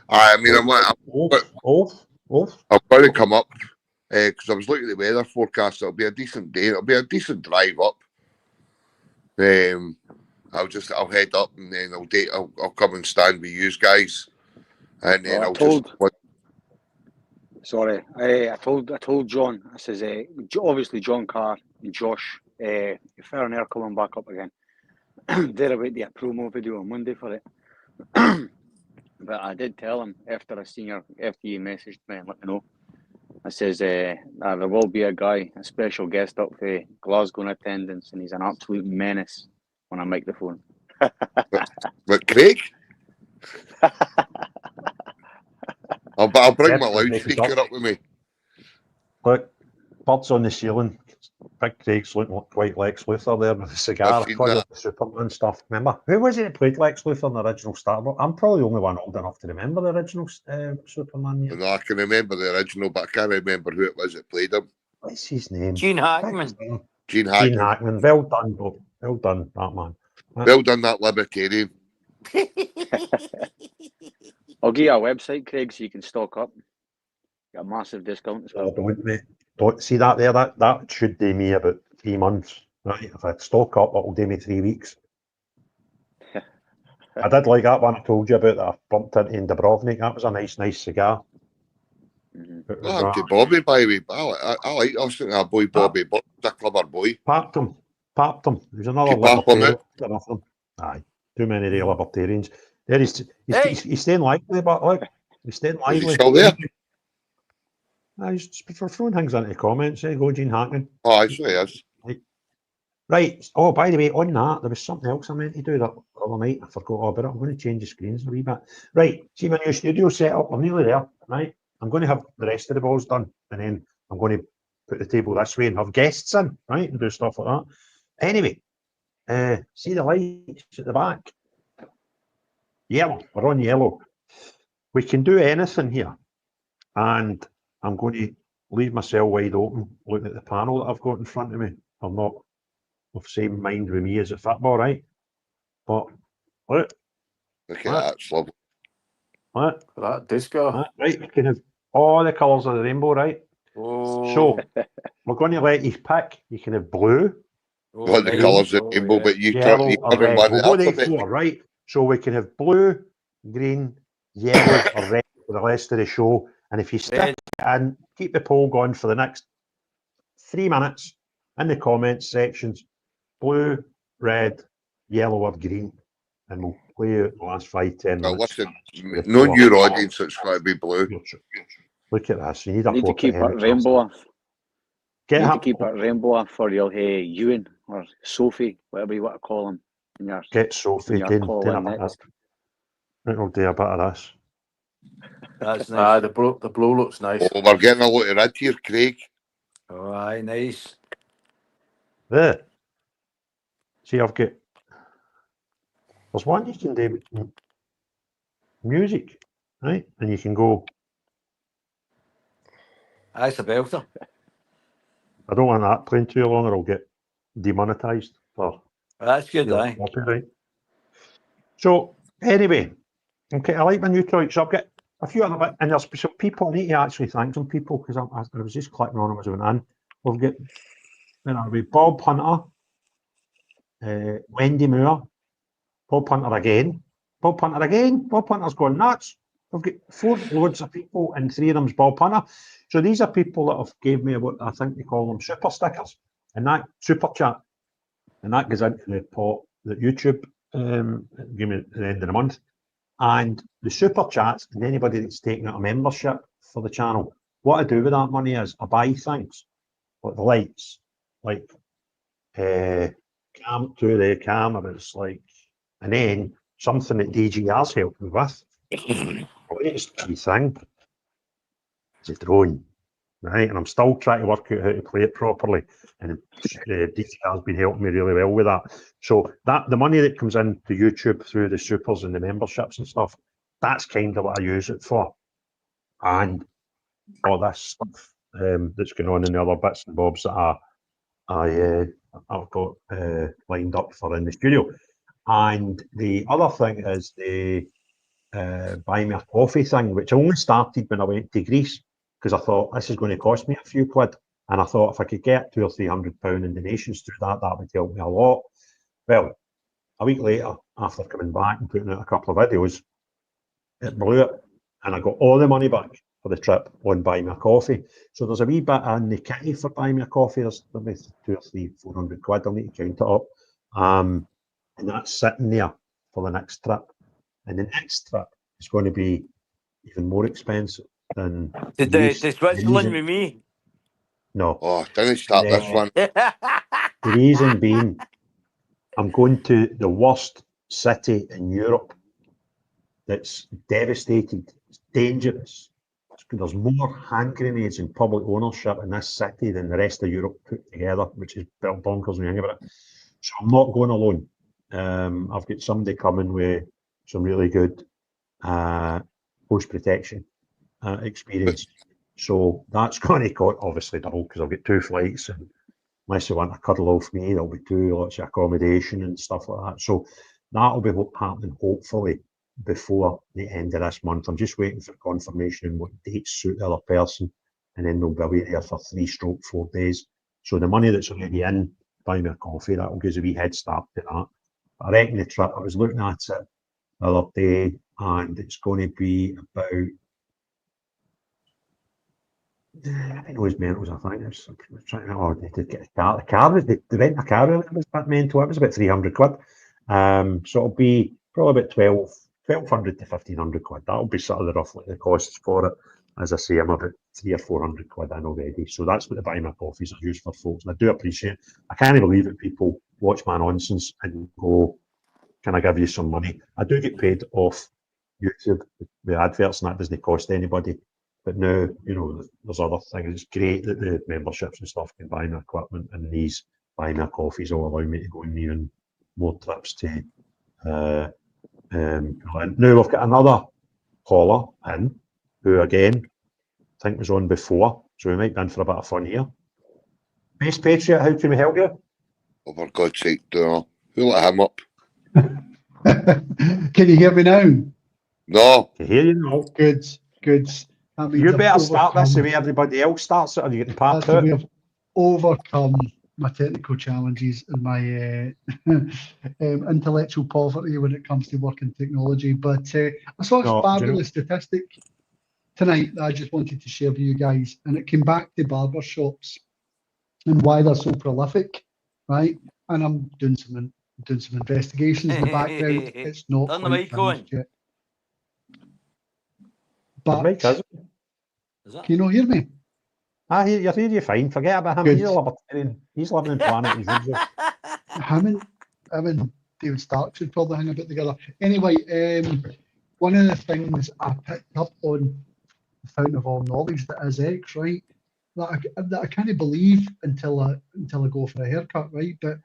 I mean, I'm going to come up because I was looking at the weather forecast. It'll be a decent day. It'll be a decent drive up. I'll head up and then I'll come and stand with you guys, and then I told John. I says, obviously John Carr and Josh, Fair and Air coming back up again. They're about to get a promo video on Monday for it. But I did tell him after you messaged me and let me know. I says there will be a special guest up for Glasgow in attendance, and he's an absolute menace on a microphone. But Craig, I'll bring my loudspeaker up with me. Look, birds on the ceiling. Big Craig's looking quite Lex Luthor there with a cigar because of the Superman stuff. Remember, who was it that played Lex Luthor in the original Star Wars? I'm probably the only one old enough to remember the original Superman. Yeah. No, I can remember the original, but I can't remember who it was that played him. What's his name? Gene Hackman. Gene Hackman. Well done, Bob. Well done, that man. Well done, that libertarian. I'll give you a website, Craig, so you can stock up. Get a massive discount as well. Don't see that there. That should do me about 3 months. Right? If I stock up, it'll do me 3 weeks. I did like that one I told you about that I bumped into in Dubrovnik. That was a nice cigar. Oh, to Bobby, by the way. I was thinking our boy Bobby, but a clever boy. Papped him. There's another libertarian. Aye, too many of the libertarians. There he's staying lively, but look, he's staying lively. Is he still there? for throwing things into the comments. There you go, Gene Hackman. Oh, actually, yes. Right. Oh, by the way, on that, there was something else I meant to do that other night. I forgot all about it. I'm going to change the screens a wee bit. Right. See my new studio set up. I'm nearly there. Right. I'm going to have the rest of the balls done, and then I'm going to put the table this way and have guests in, right, and do stuff like that. Anyway, see the lights at the back? Yellow. We're on yellow. We can do anything here, and I'm going to leave myself wide open, looking at the panel that I've got in front of me. I'm not of the same mind with me as a football, right? But look at that, it's lovely. What? That disco. Right, we can have all the colours of the rainbow, right? Oh. So we're going to let you pick. You can have blue, Not the colours of the rainbow, but you yellow, you or red. one We'll go to alphabet. 4, right? So we can have blue, green, yellow, or red for the rest of the show. And if you stick it in, keep the poll going for the next 3 minutes in the comments sections. Blue, red, yellow, or green. And we'll play out the last 5-10 Well, minutes. listen, knowing your audience, it's got to be blue. Look at this. You need a Need to portrait keep it image. rainbow off. Get Need her- to keep it rainbow off for your Ewan or Sophie, whatever you want to call him. In your, Get Sophie in your doing call a in bit of next. right, we'll do a bit of this. That's nice. The blue looks nice. Oh, we're getting a lot of red here, Craig. Oh, aye, nice. There. See, I've got. There's one you can do with music, right? And you can go. That's a belter. I don't want that playing too long, or I'll get demonetized for. That's good, aye. Copyright. So anyway, okay, I like my new toy. So I've got a few other bits, and there's some people. I need to actually thank some people because I was just clicking on them as I went in. We've got where are we? Bob Hunter, Wendy Moore, Bob Hunter again, Bob Hunter again. Bob Hunter's gone nuts. We've got 4 loads of people, and 3 of them's Bob Hunter. So these are people that have gave me what I think they call them super stickers, and that super chat, and that goes into the pot that YouTube give me at the end of the month. And the super chats and anybody that's taking out a membership for the channel, what I do with that money is I buy things like the lights, like the cameras, like, and then something that DGR's helped me with. The latest key thing is a drone, right? And I'm still trying to work out how to play it properly. And DGR's been helping me really well with that. So that the money that comes in to YouTube through the supers and the memberships and stuff, that's kind of what I use it for. And all this stuff that's going on in the other bits and bobs that I've got lined up for in the studio. And the other thing is the buy me a coffee thing, which only started when I went to Greece, because I thought this is going to cost me a few quid. And I thought if I could get £200 or £300 in donations through that, that would help me a lot. Well, a week later, after coming back and putting out a couple of videos, it blew it. And I got all the money back for the trip on Buy Me a Coffee. So there's a wee bit in the kitty for Buy Me a Coffee. There's maybe 200 or 300, 400 quid. I'll need to count it up. And that's sitting there for the next trip. And the next trip is going to be even more expensive than To Switzerland with me? No. Oh, didn't start this one. The reason being, I'm going to the worst city in Europe that's devastated. It's dangerous. There's more hand grenades and public ownership in this city than the rest of Europe put together, which is a bit bonkers when you think about it. So I'm not going alone. I've got somebody coming with some really good post protection experience. So that's going to cost obviously double because I've got 2 flights, and unless they want to cuddle off me, there'll be 2 lots of accommodation and stuff like that. So that'll be happening hopefully before the end of this month. I'm just waiting for confirmation on what dates suit the other person, and then they'll be away there for 3-4 days. So the money that's already in Buy Me a Coffee, that'll give us a wee head start to that. I reckon the trip, I was looking at it the other day, and it's going to be about, I think it was mentals, I think. I was trying to get a car. The rent a car really was a bit mental. It was about 300 quid. So it'll be probably about 1,200 to 1,500 quid. That'll be sort of roughly the costs for it. as I say, I'm about 300 or 400 quid in already. So that's what the buy my coffees are used for, folks. And I do appreciate. I can't believe that people watch my nonsense and go, "Can I give you some money?" I do get paid off YouTube with adverts, and that doesn't cost anybody. But now, there's other things. It's great that the memberships and stuff can buy me equipment, and these buy me coffees will allow me to go on even more trips to Berlin. Now we've got another caller in, who again, I think was on before, so we might be in for a bit of fun here. Base Patriot, how can we help you? Oh, for God's sake, who let him up? Can you hear me now? No. I hear you now. Good, good. That means You I've better start this the overcome- way everybody else starts it, or you're getting parked That's the way out. I've overcome my technical challenges and my intellectual poverty when it comes to working technology. But I saw a fabulous statistic tonight that I just wanted to share with you guys, and it came back to barber shops and why they're so prolific, right? And I'm doing some investigations in the background. It's not Turn the quite mic on. finished yet. But Mic is. can you not hear me? I hear you fine. Forget about him. Good. He's a libertarian. He's living in planet as usual. Him and David Stark should probably hang a bit together. Anyway, one of the things I picked up on the Fountain of All Knowledge that is X, right? That I can't believe until I go for a haircut, right? But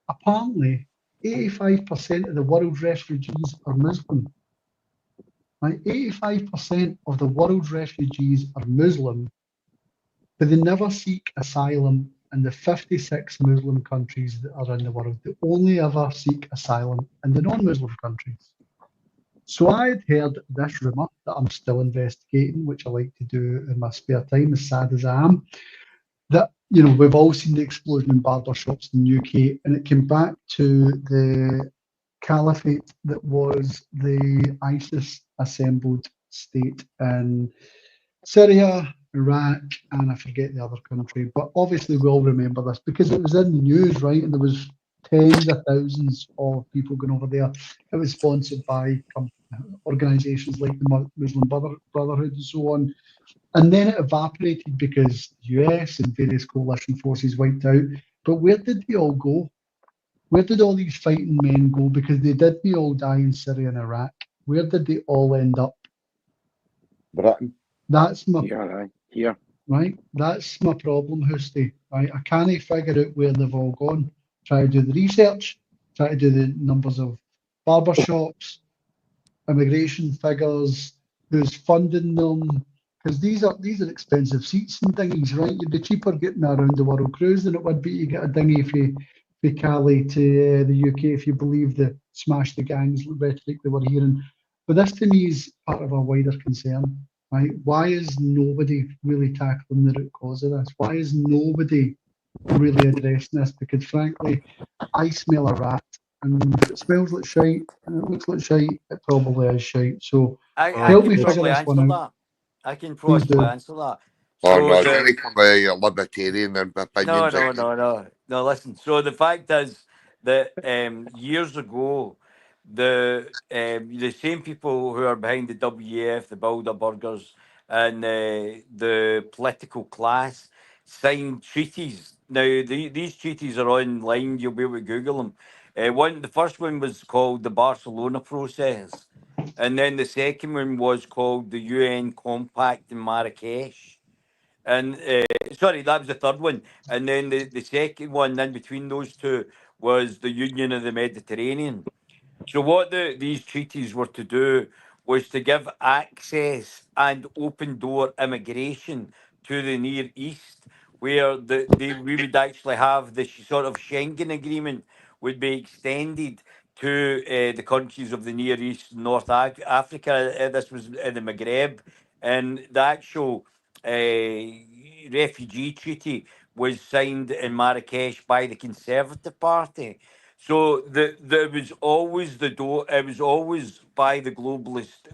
apparently, 85% of the world's refugees are Muslim. Right? 85% of the world's refugees are Muslim, but they never seek asylum in the 56 Muslim countries that are in the world. They only ever seek asylum in the non-Muslim countries. So I had heard this rumour that I'm still investigating, which I like to do in my spare time, as sad as I am, that, we've all seen the explosion in barber shops in the UK, and it came back to the caliphate that was the ISIS assembled state in Syria, Iraq, and I forget the other country. But obviously we all remember this because it was in the news, right? And there was tens of thousands of people going over there. It was sponsored by organisations like the Muslim Brotherhood and so on. And then it evaporated because the US and various coalition forces wiped out. But where did they all go? Where did all these fighting men go? Because they didn't all die in Syria and Iraq. Where did they all end up? Britain. That's my here. Right. That's my problem, Hoosty. Right. I can't figure out where they've all gone. Try to do the research. Try to do the numbers of barber shops, immigration figures, who's funding them. Because these are expensive seats and dinghies, right? You'd be cheaper getting around the world cruise than it would be to get a dinghy from Cali to the UK, if you believe the smash the gangs rhetoric they were hearing. But this to me is part of a wider concern, right? Why is nobody really tackling the root cause of this? Why is nobody really addressing this? Because frankly, I smell a rat, and if it smells like shite and it looks like shite, it probably is shite. So I help me can figure probably this answer one that. out. I can Please possibly do. answer that. Oh, So no, the- really come out your libertarian and opinions. No. Listen. So the fact is that years ago, the same people who are behind the WEF, the Bilderbergers, and the political class signed treaties. Now these treaties are online. You'll be able to Google them. The first one was called the Barcelona Process, and then the second one was called the UN Compact in Marrakesh. And sorry, that was the third one. And then the second one in between those two was the Union of the Mediterranean. So what these treaties were to do was to give access and open door immigration to the Near East, where we would actually have the sort of Schengen agreement would be extended to the countries of the Near East, North Africa. This was in the Maghreb, and the actual refugee treaty was signed in Marrakesh by the Conservative Party. So there was always the door. It was always by the globalist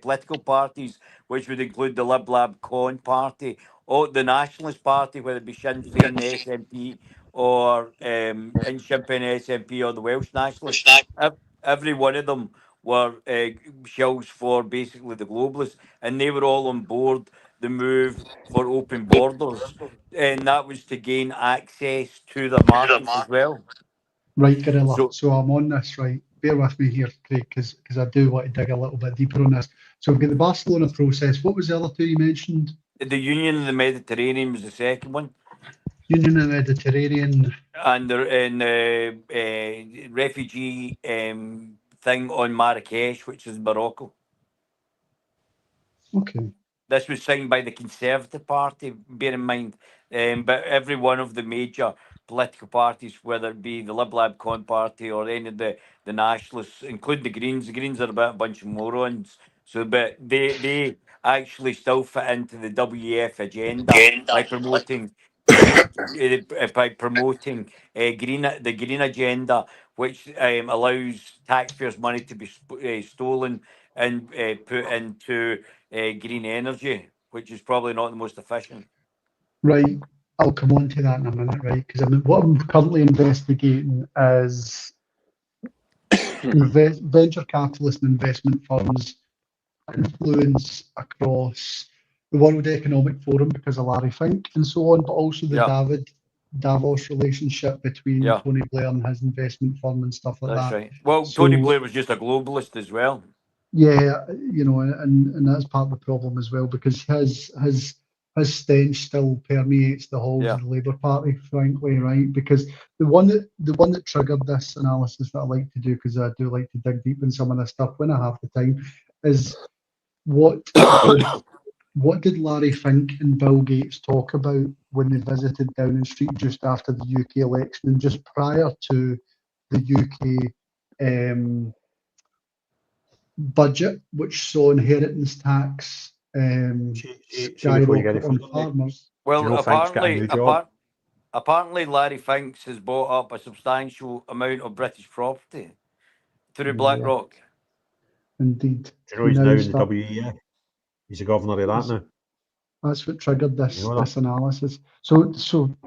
political parties, which would include the Lib Lab Con Party, or the Nationalist Party, whether it be Sinn Féin, SNP, or in Sinn Féin, SNP, or the Welsh Nationalists. Every one of them were shills for basically the globalists, and they were all on board the move for open borders, and that was to gain access to the markets as well. Right, Gorilla. So So I'm on this, right? Bear with me here, Craig, because I do want to dig a little bit deeper on this. So we've got the Barcelona process. What was the other two you mentioned? the Union of the Mediterranean was the second one, Union of the Mediterranean. and the refugee thing on Marrakesh, which is Morocco. Okay. This was signed by the Conservative Party, bear in mind, but every one of the major political parties, whether it be the Lib Lab Con Party or any of the nationalists, including the Greens are about a bunch of morons. So, but they actually still fit into the WEF agenda by promoting the green agenda, which allows taxpayers' money to be stolen and put into green energy, which is probably not the most efficient. Right. I'll come on to that in a minute, right? Because what I'm currently investigating is venture capitalist and investment firms influence across the World Economic Forum because of Larry Fink and so on, but also the Davos relationship between Tony Blair and his investment firm and stuff like That's that. right. Well, So, Tony Blair was just a globalist as well. yeah, you know, and that's part of the problem as well, because his stench still permeates the halls of the Labour Party, frankly, right? Because the one that triggered this analysis that I like to do, because I do like to dig deep in some of this stuff when I have the time, is what did Larry Fink and Bill Gates talk about when they visited Downing Street just after the UK election and just prior to the UK budget, which saw inheritance tax skyrocket on farmers? Well, apparently Larry Finks has bought up a substantial amount of British property through BlackRock. Indeed. Do you know he's now in the WEF? He's the governor of that now. That's what triggered this analysis. So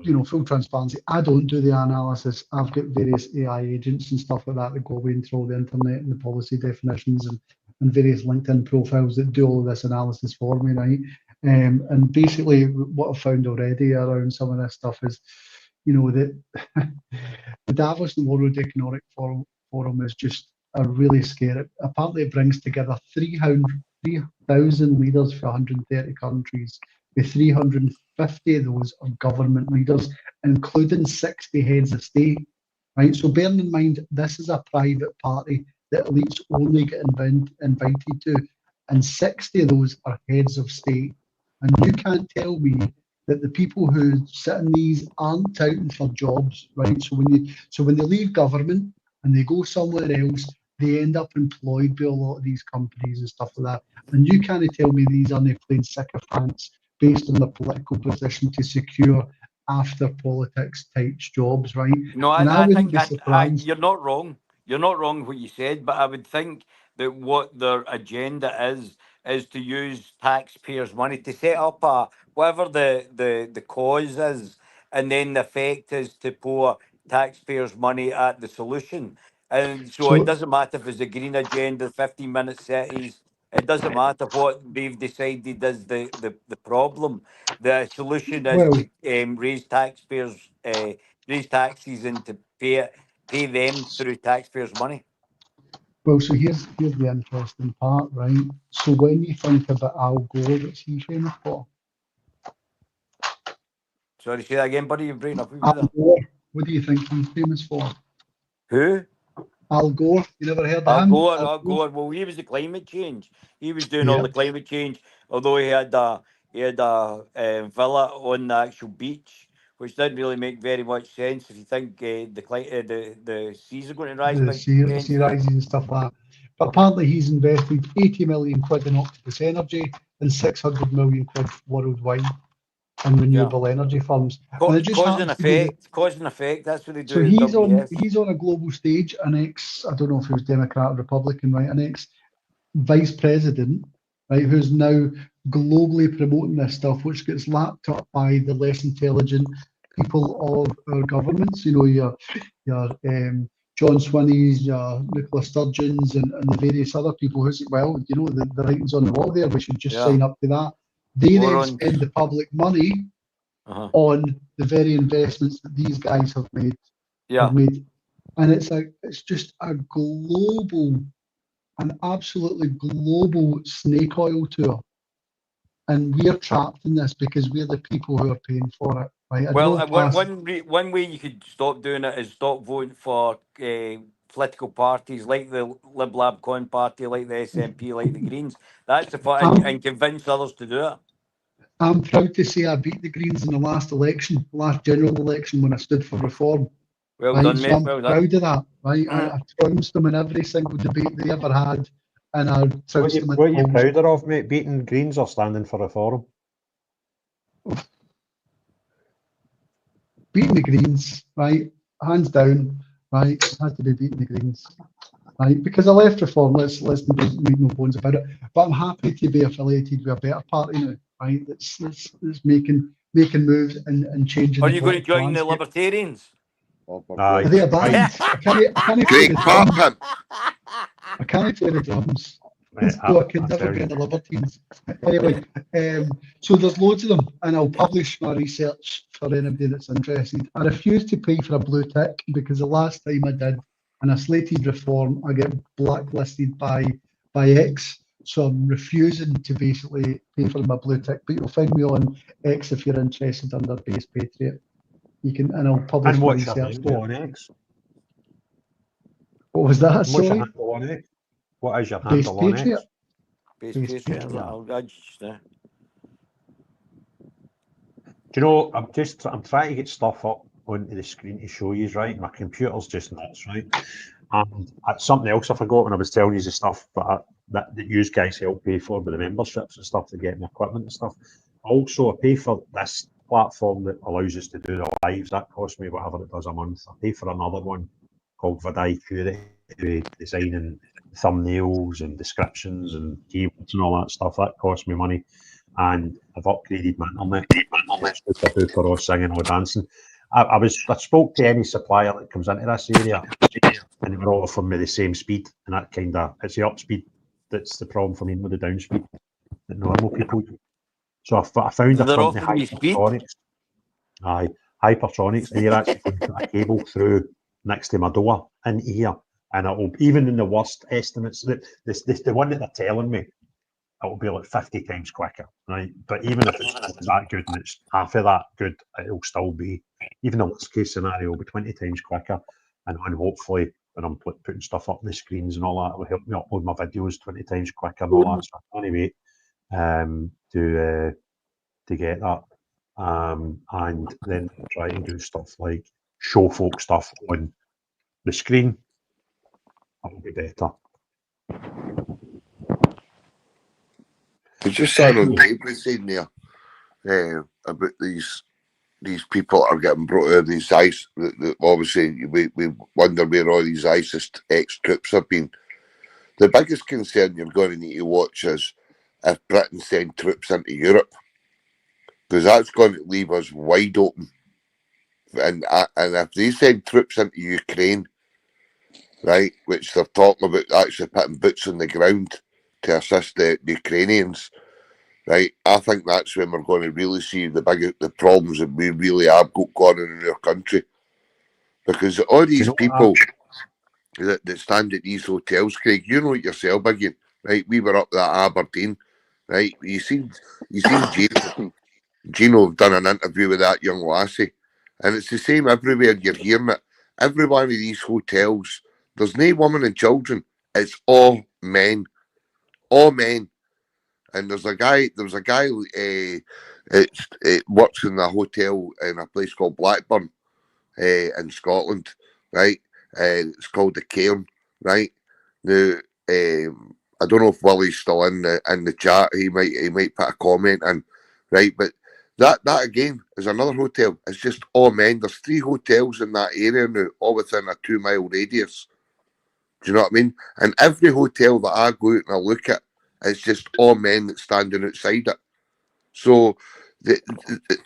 you know, full transparency, I don't do the analysis. I've got various AI agents and stuff like that go away and through the internet and the policy definitions and various LinkedIn profiles that do all of this analysis for me, right? And basically what I've found already around some of this stuff is, you know, that the Davos and World Economic Forum is just a really scary. Apparently it brings together 3,000 leaders for 130 countries, with 350 of those are government leaders, including 60 heads of state. Right. So bearing in mind, this is a private party that elites only get invited to, and 60 of those are heads of state. And you can't tell me that the people who sit in these aren't touting for jobs, right? So when they leave government and they go somewhere else, they end up employed by a lot of these companies and stuff like that. And you can't tell me these aren't plain sycophants based on their political position to secure after politics type jobs, right? No, and I wouldn't think be surprised. you're not wrong. You're not wrong what you said, but I would think that what their agenda is to use taxpayers' money to set up whatever the cause is, and then the effect is to pour taxpayers' money at the solution. And so it doesn't matter if it's a green agenda, 15-minute cities. It doesn't matter what they've decided is the problem. The solution is to raise taxpayers, raise taxes, and to pay them through taxpayers' money. Well, so here's the interesting part, right? So when you think about Al Gore, what's he famous for? Sorry, say that again, buddy. You're breaking up. Al Gore, what do you think he's famous for? Who? Al Gore. You never heard of Al him? Gore. Al Gore. Well, he was the climate change. He was doing all the climate change. Although he had a villa on the actual beach, which didn't really make very much sense if you think the seas are going to rise. The sea rises and stuff like that. But apparently he's invested 80 million quid in Octopus Energy and 600 million quid worldwide in renewable energy firms. And it just Cause and effect. That's what they do. So he's on a global stage, an I don't know if he was Democrat or Republican, right? An vice president, right, who's now globally promoting this stuff, which gets lapped up by the less intelligent people of our governments. You know, your John Swinney's, your Nicola Sturgeon's, and the various other people who say, well, you know, the writing's on the wall there. We should just sign up to that. They More then on. spend the public money on the very investments that these guys have made. Yeah. And it's just a global, an absolutely global snake oil tour. And we're trapped in this because we're the people who are paying for it. Right? Well, one way you could stop doing it is stop voting for political parties like the Lib Lab Con Party, like the SNP, like the Greens. That's the fun, and convince others to do it. I'm proud to say I beat the Greens in the last election, last general election, when I stood for reform. Well right? done, So mate. I'm Well done. proud of that. Right? I trounced them in every single debate they ever had, and I trounced them. What are you prouder of, mate? Beating Greens or standing for reform? Beating the Greens, right? Hands down, right? It has to be beating the Greens, right? Because I left reform. Let's make no bones about it. But I'm happy to be affiliated with a better party now, right? That's making moves and changing. Are the you going to political join the landscape. Libertarians? Are they a band? I can't play the drums. I can't play the drums. So I could never be in the Libertines. Anyway, so there's loads of them, and I'll publish my research for anybody that's interested. I refuse to pay for a blue tick because the last time I did, and I slated reform, I get blacklisted by X. So I'm refusing to basically pay for my blue tick. But you'll find me on X if you're interested under Base Patriot. You can, and I'll publish and my what's your research handle there. on X? What was that? What's your Sorry? handle on X? What is your Base handle on Patriot. X? Base Patriot. I'll just. Do you know, I'm trying to get stuff up onto the screen to show you, right? My computer's just nuts, right? And something else I forgot when I was telling you the stuff that you guys help pay for with the memberships and stuff to get my equipment and stuff. Also, I pay for this platform that allows us to do the lives. That costs me whatever it does a month. I pay for another one called VidIQ, designing thumbnails and descriptions and keywords and all that stuff. That costs me money. And I've upgraded my internet. I do for all singing or dancing. I spoke to any supplier that comes into this area, and they were all offering me the same speed, and that it's the up speed that's the problem for me, not the down speed that normal people do. So I found a They're company, offering you speed? Hypertronics, and you're actually going to put a cable through next to my door in here, and it'll, even in the worst estimates, the one that they're telling me, it will be like 50 times quicker, right? But even if it's that good and it's half of that good, it'll still be, even the worst case scenario, will be 20 times quicker. And hopefully, when I'm putting stuff up on the screens and all that, it will help me upload my videos 20 times quicker and all that. So I can't wait to get that. And then try and do stuff like show folk stuff on the screen. That will be better. I just saw on paper saying there about these people that are getting brought out of these ISIS. Obviously, we wonder where all these ISIS ex-troops have been. The biggest concern you're going to need to watch is if Britain send troops into Europe, because that's going to leave us wide open. And if they send troops into Ukraine, right, which they're talking about actually putting boots on the ground to assist the Ukrainians, right, I think that's when we're going to really see the problems that we really have got going on in our country. Because all these people that stand at these hotels, Craig, you know it yourself again, right? We were up at Aberdeen, right? You seen Gino done an interview with that young lassie, and it's the same everywhere. You're hearing it. Every one of these hotels, there's no women and children. It's all men, all men. And there was a guy it works in a hotel in a place called Blackburn in Scotland, right? It's called the Cairn, right? Now, I don't know if Willie's still in the chat. He might put a comment in, right? But that again is another hotel. It's just all men. There's 3 hotels in that area now, all within a 2-mile radius. Do you know what I mean? And every hotel that I go out and I look at, it's just all men that's standing outside it. So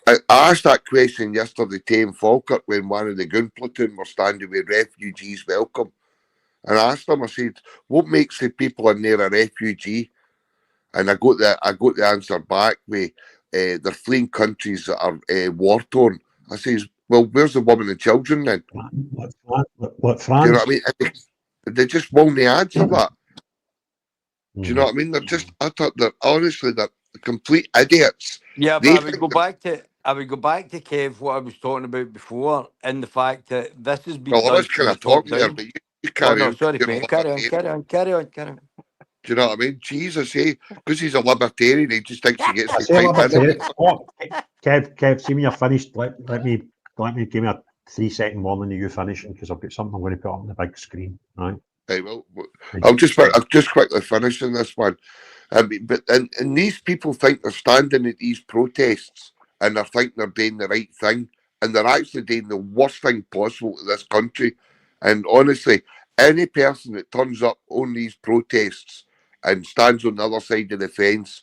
I asked that question yesterday to Falkirk when one of the gun platoon were standing with refugees welcome. And I asked them, I said, what makes the people in there a refugee And I got the answer back with they're fleeing countries that are war torn. I says, well, where's the women and children then? What Do you know France? what I mean? They just won't answer that. Do you know what I mean? They're just they're complete idiots. Yeah, but They I would go back to Kev what I was talking about before, and the fact that this has been Well, I done was from kind the of top talking there, down. but you Oh carry no, on. sorry, You're a mate. Carry on, libertarian. carry on. Do you know what I mean? Jesus, hey, because he's a libertarian, he just thinks he gets I to say pipe in. libertarian. Oh, Kev, see when you're finished, let me give me a 3-second warning of you finishing, because I've got something I'm going to put up on the big screen. Right. Hey, well, I'll just quickly finish on this one. But these people think they're standing at these protests and they're thinking they're doing the right thing, and they're actually doing the worst thing possible to this country. And honestly, any person that turns up on these protests and stands on the other side of the fence,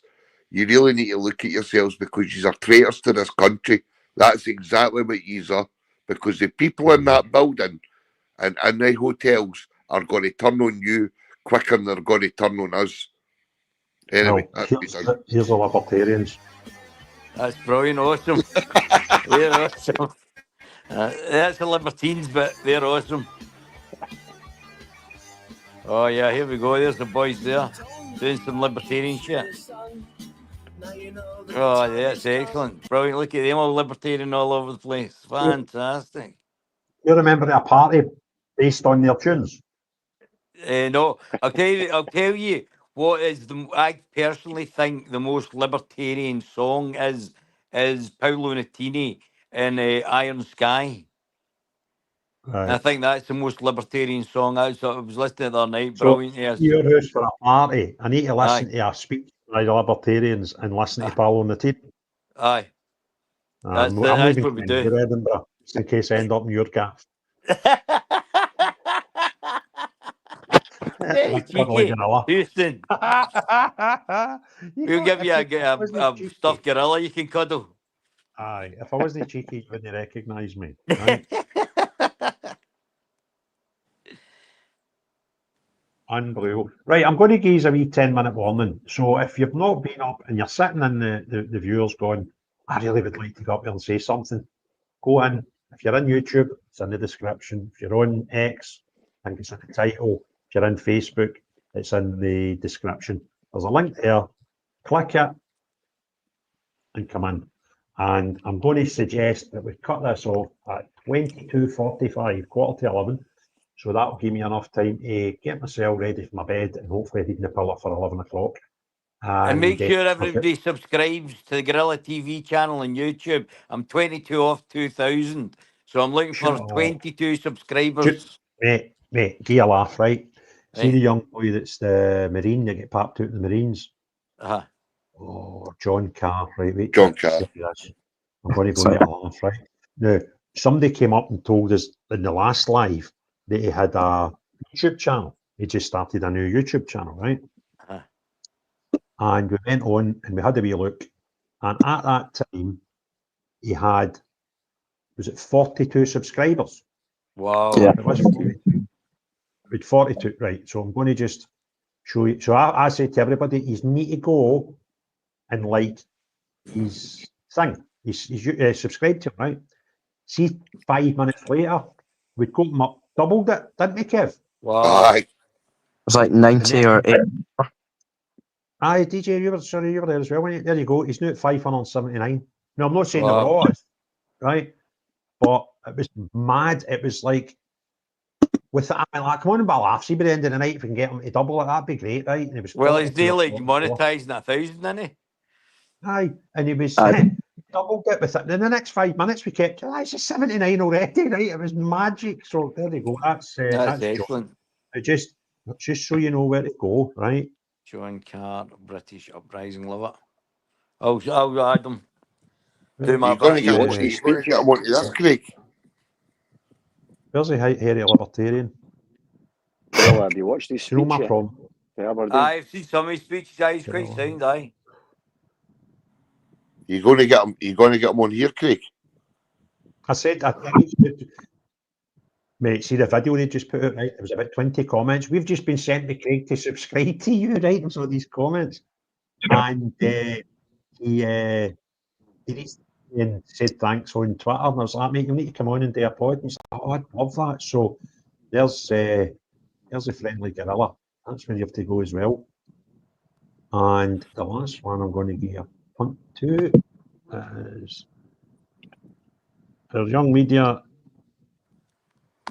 you really need to look at yourselves, because you are traitors to this country. That's exactly what you are, because the people in that building and in the hotels are going to turn on you quicker than they're going to turn on us. Anyway, well, here's the libertarians. That's brilliant, awesome. They're awesome. That's the libertines, but they're awesome. Oh yeah, here we go. There's the boys there doing some libertarian shit. Oh, yeah, that's excellent. Brilliant. Look at them all libertarian all over the place. Fantastic. You remember a party based on their tunes? No, I'll tell you what is I personally think the most libertarian song is Paolo Nutini and Iron Sky. Right. I think that's the most libertarian song. I was listening the other night. So, Brilliant. Yes. your house for a party, I need to listen to a speech by the libertarians and listen to Paolo Nutini. Aye. I'm That's leaving what we do. to Edinburgh, just in case I end up in your gaff. Hey, cheeky, Houston. We'll give you a stuffed gorilla you can cuddle. Aye, if I wasn't cheeky, you wouldn't recognise me. Right? Unbelievable. Right, I'm going to give you a wee 10-minute warning. So if you've not been up and you're sitting in the viewers going, I really would like to go up here and say something, go in. If you're in YouTube, it's in the description. If you're on X, I think it's in the title. If you're in Facebook, it's in the description. There's a link there. Click it and come in. And I'm going to suggest that we cut this off at 22:45, 10:45. So that'll give me enough time to get myself ready for my bed and hopefully reading the pillar for 11 o'clock. And make sure everybody subscribes to the Gorilla TV channel on YouTube. I'm 22 off 2,000. So I'm looking for 22 subscribers. Mate, give you a laugh, right? See the young boy that's the Marine that get papped out in the Marines? Uh-huh. Oh, John Carr, right? Wait, John Carr. I'm going to go get a laugh, right? Now, somebody came up and told us in the last live that he had a YouTube channel. He just started a new YouTube channel, right? Uh-huh. And we went on and we had a wee look. And at that time, he had, was it 42 subscribers? Wow. Yeah. It was 42. With 42, right. So I'm going to just show you. So I say to everybody, you need to go and like his thing. He's subscribed to him, right? See, 5 minutes later, we'd got him up, doubled it, didn't we, Kev? Wow. Aye. It was like 90 or 80. Aye, DJ, you were there as well. There you go. He's now at 579. Now, I'm not saying they were all, right? But it was mad. It was like, with that, I mean, like, come on, about laugh. See, by the end of the night, if we can get him to double it, that'd be great, right? And it was Well, he's nearly monetising 1,000, isn't he? Aye, and he was doubled it with it. In the next 5 minutes, we kept, it's a 79 already, right? It was magic. So there you go. That's excellent. Just so you know where to go, right? John Carr, British Uprising, love it. I'll add them. Do my You're going to get him onto this, Craig. Where's the hairy libertarian? Well, have you watched his speech? You know my problem. I've seen some of his speeches. He's quite sound, aye. You're going to get him. You're going to get him on here, Craig. I said, mate, see the video they just put out, right? There was about 20 comments. We've just been sent to Craig to subscribe to you, right? And so these comments. and he reached and said thanks on Twitter, and I was like, mate, you need to come on and do a pod. And he's like, oh, I'd love that. So there's a friendly gorilla. That's where you have to go as well. And the last one I'm going to give you a punt to is our young media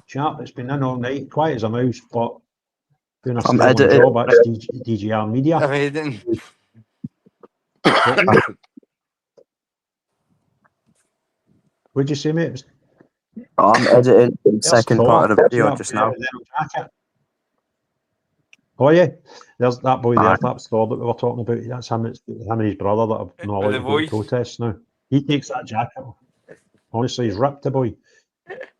chap that's been in all night, quiet as a mouse, but doing a stellar job. That's DGR Media. What'd you say, mate? I'm editing the second part of the video just now. Oh yeah, there's that boy there. That's Thor that we were talking about. That's him. It's him and his brother that are not allowed to go to protests now. He takes that jacket off. Honestly, he's ripped the boy.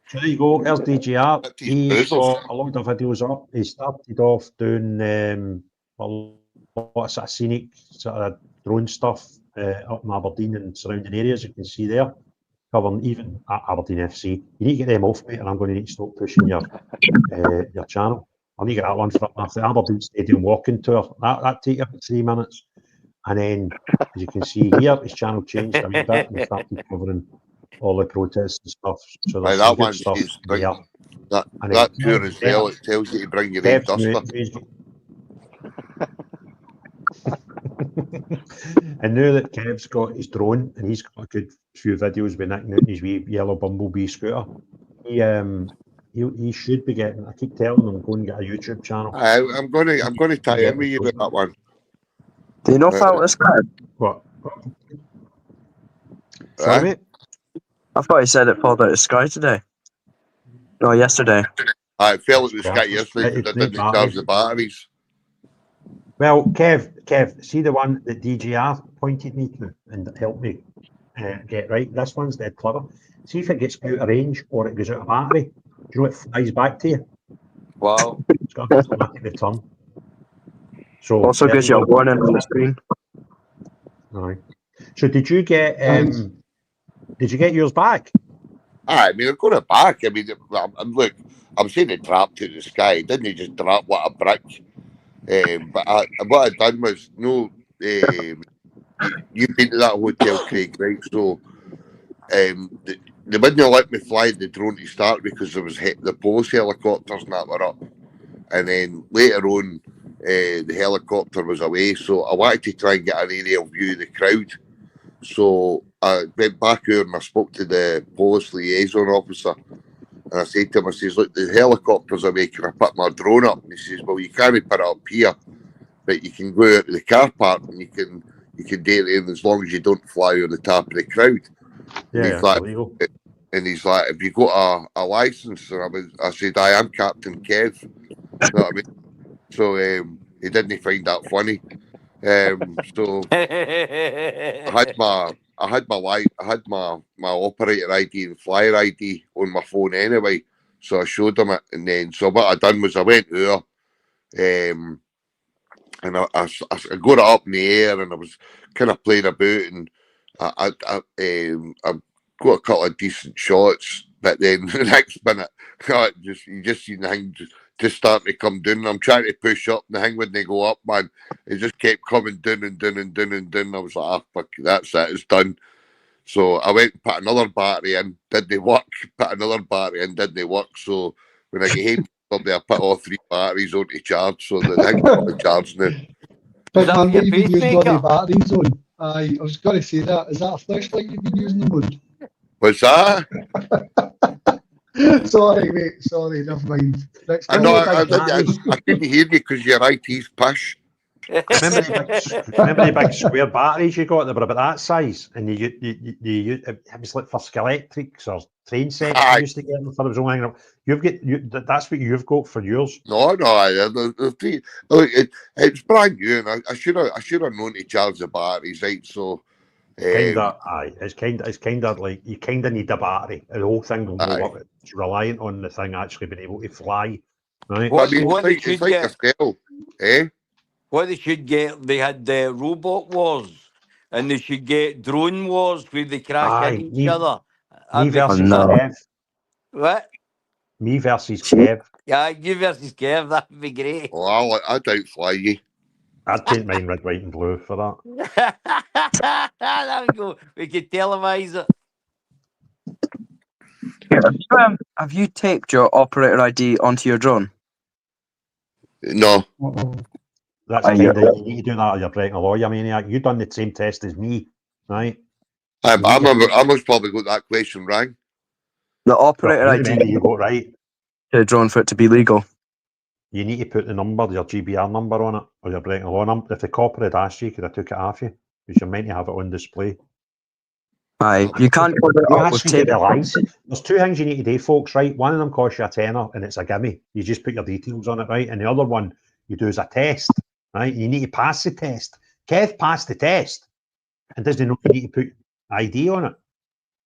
So there you go. There's DGR. He's got a lot of videos up. He started off doing a lot of sort of scenic, sort of drone stuff up in Aberdeen and surrounding areas. You can see there, covering even at Aberdeen FC. You need to get them off, mate, and I'm going to need to stop pushing your channel. I need to get that one for the Aberdeen Stadium walking tour. That take up 3 minutes. And then, as you can see here, his channel changed a wee bit and started covering all the protests and stuff. So there's some good stuff there. That tour as well, it tells you to bring your own duster. And now that Kev's got his drone and he's got a good few videos with Nick out his wee yellow bumblebee scooter, he should be getting. I keep telling him, go and get a YouTube channel. I'm going to tie in with you with that one. Do you know Falkirk Sky? What? Sorry, mate? I thought he said it pulled out of Sky today. No, yesterday. It fell out of the sky yesterday because I didn't charge the batteries. Well, Kev, see the one that DGR pointed me to and helped me get right? This one's dead clever. See if it gets out of range or it goes out of battery. Do you know it flies back to you? Wow. It's got an automatic return. So also gives you a warning on the screen. Right. So did you get yours back? I mean, I've got it back. I mean, look, I'm saying it dropped to the sky. Didn't he just drop what a brick? But what I done was, you've been to that hotel, Craig, right? So they wouldn't let me fly the drone to start because there was the police helicopters and that were up. And then later on, the helicopter was away. So I wanted to try and get an aerial view of the crowd. So I went back out and I spoke to the police liaison officer. And I said to him, I says, look, the helicopter's away, can I put my drone up? And he says, well, you can't put it up here, but you can go out to the car park and you can do it in as long as you don't fly on the top of the crowd. Yeah, and he's like, have you got a license? And I said, I am Captain Kev. You know what I mean? So he didn't find that funny. So I had my operator ID and flyer ID on my phone anyway, so I showed him it, and then so what I done was I went there, and I got it up in the air, and I was kind of playing about, and I got a couple of decent shots, but then the next minute, you just see the thing just starting to come down. I'm trying to push up, and the thing when they go up, man, it just kept coming down and down and down and down. I was like, fuck, that's it, it's done. So I went and put another battery in, didn't work. Put another battery in, didn't work. So when I get home Sunday, I put all 3 batteries on to charge, so the thing's on charge now. But man, what you've been using all the batteries on? I was going to say that. Is that a flashlight you've been using them on? What's that? Sorry, mate. Sorry, never mind. I know. I couldn't hear you because your IT's push. Remember the big square batteries you got that were about that size, and you it was like for Skeletrics or train sets. You used to get them for them hanging up. That's what you've got for yours. No, it's brand new, and I should have known to charge the batteries, right? So. It's kind of like you kind of need a battery. The whole thing will go up. It's reliant on the thing actually being able to fly. Right? What they should get, they had the robot wars, and they should get drone wars where they crash into each other. Me versus Kev. What? Me versus Kev. Yeah, you versus Kev. That'd be great. Oh, I don't fly you. I'd paint mine red, white, and blue for that. There we go. We could televise it. Have you taped your operator ID onto your drone? No. That's Aye, kind of, yeah. you need to do that or you're breaking the law, you maniac. You've done the same test as me, right? I must probably got that question wrong. The operator Well, ID you got right. to the drone for it to be legal. You need to put the number, your GBR number on it, or you're breaking the law. If the copper had asked you, could have took it off you, because you're meant to have it on display. Aye, you can't cover it You up with actually get tape. the license. There's two things you need to do, folks, right? One of them costs you a tenner, and it's a gimme. You just put your details on it, right? And the other one you do is a test, right? You need to pass the test. Kev passed the test, and doesn't know you need to put ID on it.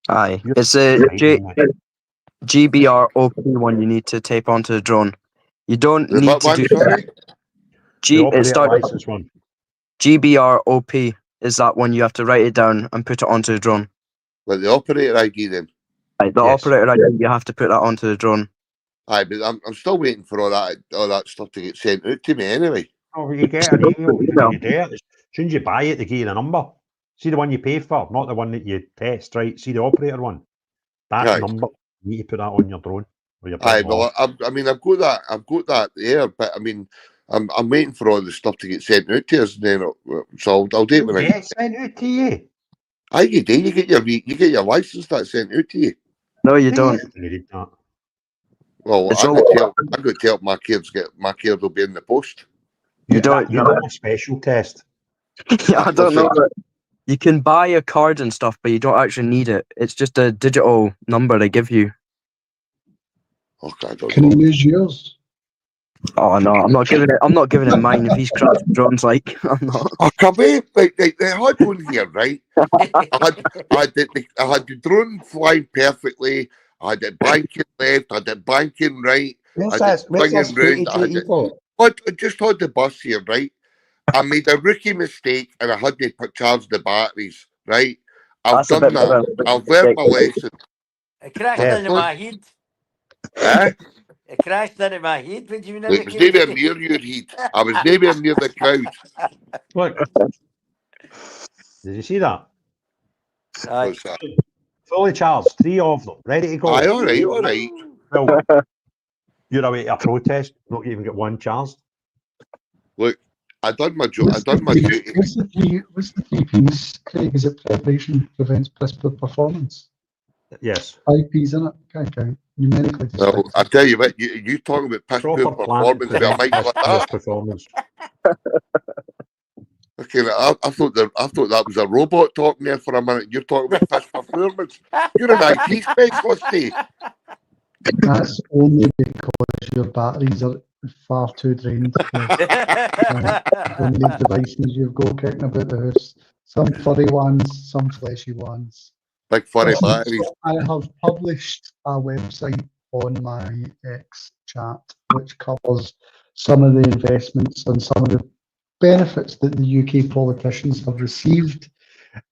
Aye, it's a GBR OP one you need to tape onto the drone. You don't The need what to one, do sorry? G. The It operator starts license one. GBR OP is that one you have to write it down and put it onto the drone. Well, the operator ID then. Right, the operator ID you have to put that onto the drone. Aye, but I'm still waiting for all that stuff to get sent out to me anyway. Oh, you get an email when you do it. As soon as you buy it, they give you the number. See the one you pay for, not the one that you test, right? See the operator one. That Right. number, you need to put that on your drone. Or your Aye, platform. well, I mean, I've got that there, but I mean, I'm waiting for all the stuff to get sent out to us, and then so I'll do it when I get sent out to you. Aye, you do. You get your license that sent out to you. No, you don't. Well, It's I all- could tell my kids will be in the post. You don't. You done a special test. I don't know. But you can buy a card and stuff, but you don't actually need it. It's just a digital number they give you. Okay, I don't Can you use yours? Oh no, I'm not giving it. I'm not giving him mine if he's crashed drones. Like I'm not. Oh, come here! Like, they had one here, right? I had the drone flying perfectly. I had it banking left. I had it banking right. Where's I had this- it where's this swinging round. I had footage it. you I just had the bus here, right? I made a rookie mistake and I had to charge the batteries, right? I've That's a done bit that. of a I've learned my mistake. lesson. It crashed Yeah. into my head. Eh? It crashed into my head when you never It was came nowhere to near your heat. I was nowhere near the crowd. Look. Did you see that? What's that? Fully charged, 3 of them, ready to go. Aye, all right, all right. Well, you're away to a protest, not even get one charged. Look, I done my job. I done my duty. What's the three P's, Craig? Is it preparation prevents poor performance? Yes. 5 P's in it. Okay. Numerically. Well, I tell you what, you talking about piss poor Proper planning performance with a mic like that. performance. Okay, I thought that was a robot talking there for a minute. You're talking about piss performance. You're an IT specialist, eh? That's only because your batteries are far too drained. Only devices you've got kicking about the house. Some furry ones, some fleshy ones. Like furry So batteries. I have published a website on my X chat which covers some of the investments and some of the benefits that the UK politicians have received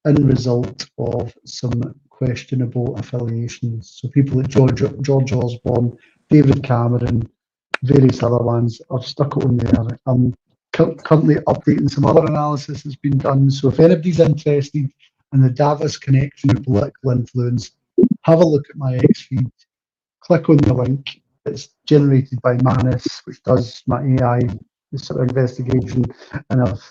in result of some questionable affiliations. So people like George Osborne, David Cameron, various other ones, I've stuck it on there. I'm currently updating some other analysis that's been done. So if anybody's interested in the Davos connection with political influence, have a look at my X feed, click on the link. It's generated by Manus, which does my AI sort of investigation, and I've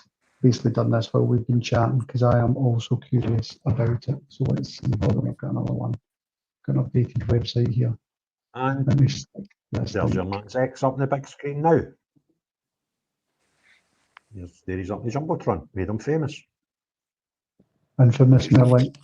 basically done this while we've been chatting because I am also curious about it. So let's see. Hold on, I've got another one. Got an updated website here. And let me stick this there's link. your man's X up on the big screen now. There he's up the Jumbotron, made him famous. Infamous link.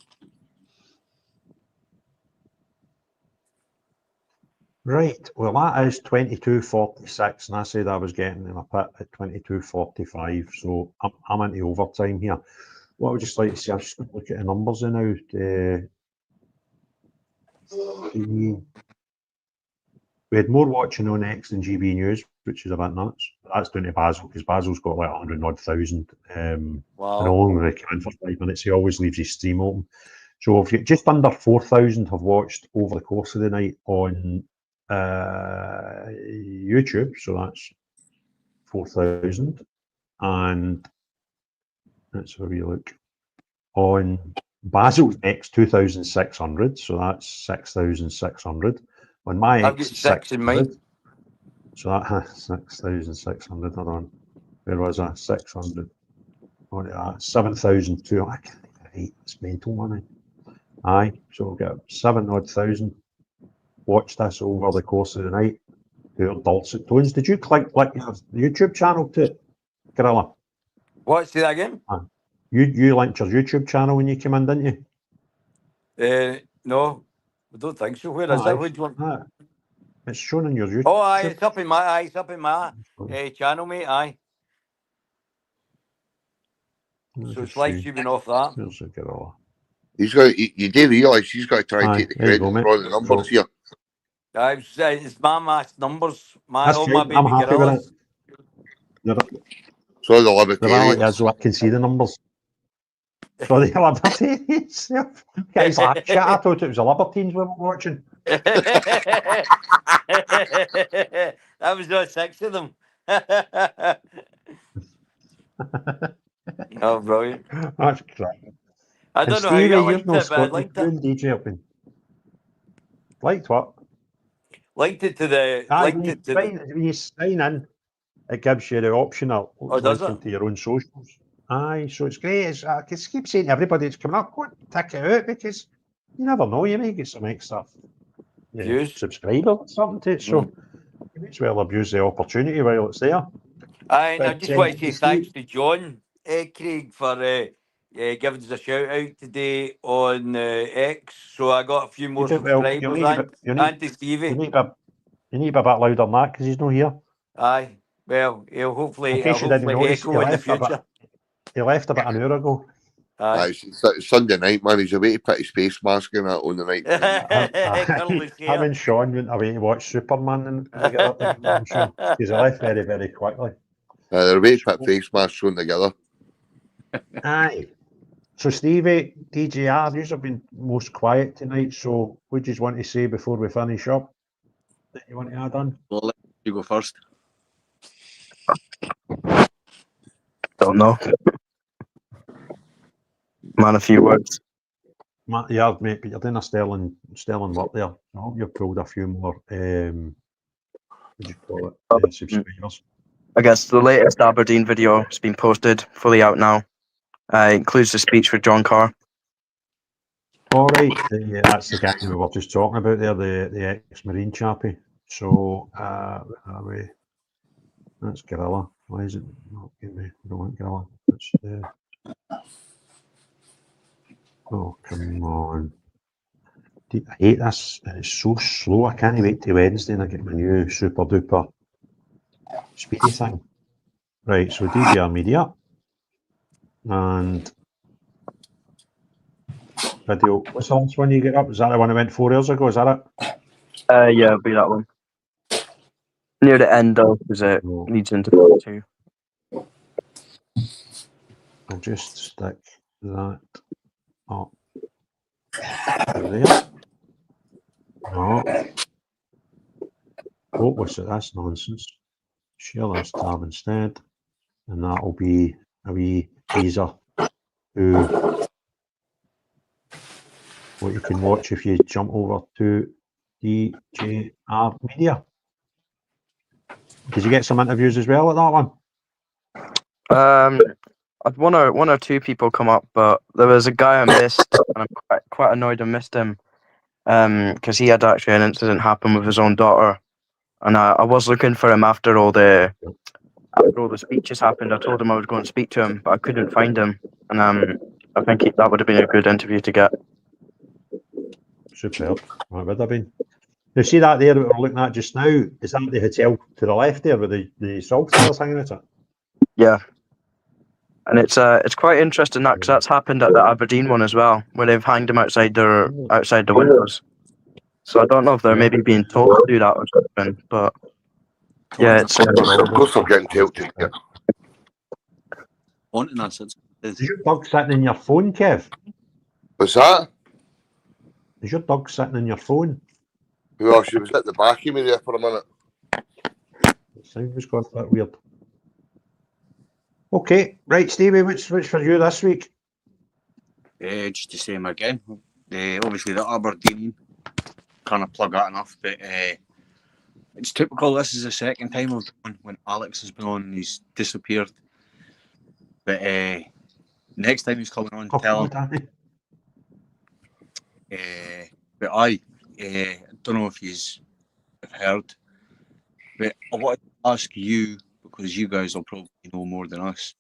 Right, well that is 22.46 and I said I was getting in my pit at 22.45, so I'm into overtime here. What I would just like to see, I'm just going to look at the numbers now. We had more watching on X than GB News, which is a bit nuts. But that's down to Basil, because Basil's got like 100,000 odd. Wow. And along with the come in for 5 minutes, he always leaves his stream open. So we've got just under 4,000 have watched over the course of the night on YouTube, so that's 4,000. and let's have a wee look. On Basil's X 2,600, so that's 6,600. On my I've X got 6 in mine. 600, so that has 6,600. Hold on, where was that? 600. What is that? 7,200. I can't think it's mental money. Aye, so we'll get 7,000 watch this over the course of the night. Your dulcet tones. Did you click your YouTube channel to it, Gorilla? What? Say that again? You linked your YouTube channel when you came in, didn't you? No, I don't think so. Where is Aye, it? Where do you want? it's shown on your YouTube. Oh, aye, it's up in my channel, mate. Aye. So it's live streaming off that. There's a Gorilla. He's got. You do realise he's got to try and Aye, take the there you credit go, for all the numbers here. It's my mass numbers. That's All great. my I'm baby happy with gorillas. it. So the The reality Libertarians. is, so I can see the numbers. So the Libertarians. Guys, like, shit, I thought it was the Libertines we were watching. That was not 6 of them. Oh, brilliant. That's great. I And don't know how Stevie, you you've liked no it, but I Scotland. liked You're it. in DJ helping. Liked what? Liked it to the. Aye, Liked it to the. when you sign in, it gives you the option of does linking it? to your own socials. Aye, so it's great. I just keep saying to everybody that's coming up, go and tick it out because you never know, you may get some extra subscriber or something to it. So you may as well abuse the opportunity while it's there. Aye, and I But, just want to say Steve- thanks to John Craig for giving us a shout out today on X. So I got a few more you well, subscribers. And to Stevie. you need to be a bit louder than that because he's not here. Aye. Well, he'll In hopefully case you didn't notice, echo in the future. He left about an hour ago. Aye. It's Sunday night, man. He's away to put his face mask in that on the night. Him and Sean went away to watch Superman and together, I'm sure. Because he left very, very quickly. They're away to put face masks on together. Aye. So Stevie, DJR, you have been most quiet tonight, so what do you want to say before we finish up that you want to add on? Well, let you go first. Don't know. Man, a few words. Yeah, mate, but you're doing a sterling work there. I hope you've pulled a few more, what do you call it, subscribers. I guess the latest Aberdeen video has been posted, fully out now. Includes the speech for John Carr. All right, that's the guy we were just talking about there, the ex-Marine chappie. So, that's Gorilla. Why is it not getting me? I don't want Gorilla. That's oh, come on. I hate this. It's so slow. I can't wait till Wednesday and I get my new super duper speedy thing. Right, so DVR Media. And video. What's the last one you get up? Is that the one that went 4 years ago? Is that it? Yeah, it'll be that one. Near the end though, because it leads into part 2. I'll just stick that up there. No. Oh, what's it? That's nonsense. Share this tab instead. And that'll be a wee teaser to what you can watch if you jump over to DJR Media. Did you get some interviews as well at that one? I'd one or two people come up, but there was a guy I missed, and I'm quite annoyed I missed him, because he had actually an incident happen with his own daughter, and I was looking for him after all the speeches happened. I told him I was going to speak to him, but I couldn't find him, and I think that would have been a good interview to get. Superb. That would have been. Now, see that there that we're looking at just now? Is that the hotel to the left there with the salt cellars hanging at it? Yeah. And it's quite interesting that because that's happened at the Aberdeen one as well, where they've hanged them outside the windows. So I don't know if they're maybe being told to do that or something, but yeah, it's. Of course, I'm getting tilted. Wanting that sense. Is your dog sitting in your phone, Kev? What's that? Is your dog sitting in your phone? Well, she was at the back of me there for a minute. The sound was going a bit weird. Okay, right, Stevie, which for you this week? Just the same again. Obviously, the Aberdeen, can't plug that enough, but it's typical. This is the second time I've done when Alex has been on and he's disappeared. But next time he's coming on, tell him. But I don't know if you've heard, but I wanted to ask you, because you guys will probably know more than us.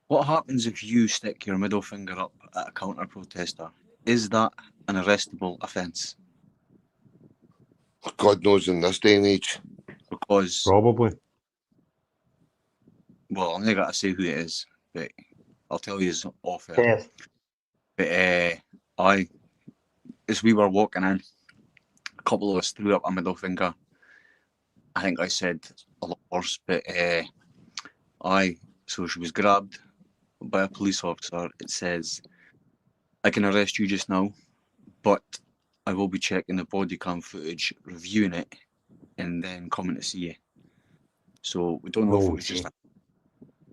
What happens if you stick your middle finger up at a counter-protester? Is that an arrestable offence? God knows in this day and age. Because probably. Well, I'm not going to say who it is, but I'll tell you off air. Yes. But as we were walking in, a couple of us threw up a middle finger. I think I said a lot worse, but so she was grabbed by a police officer. It says, I can arrest you just now, but I will be checking the body cam footage, reviewing it, and then coming to see you. So we don't know if it was just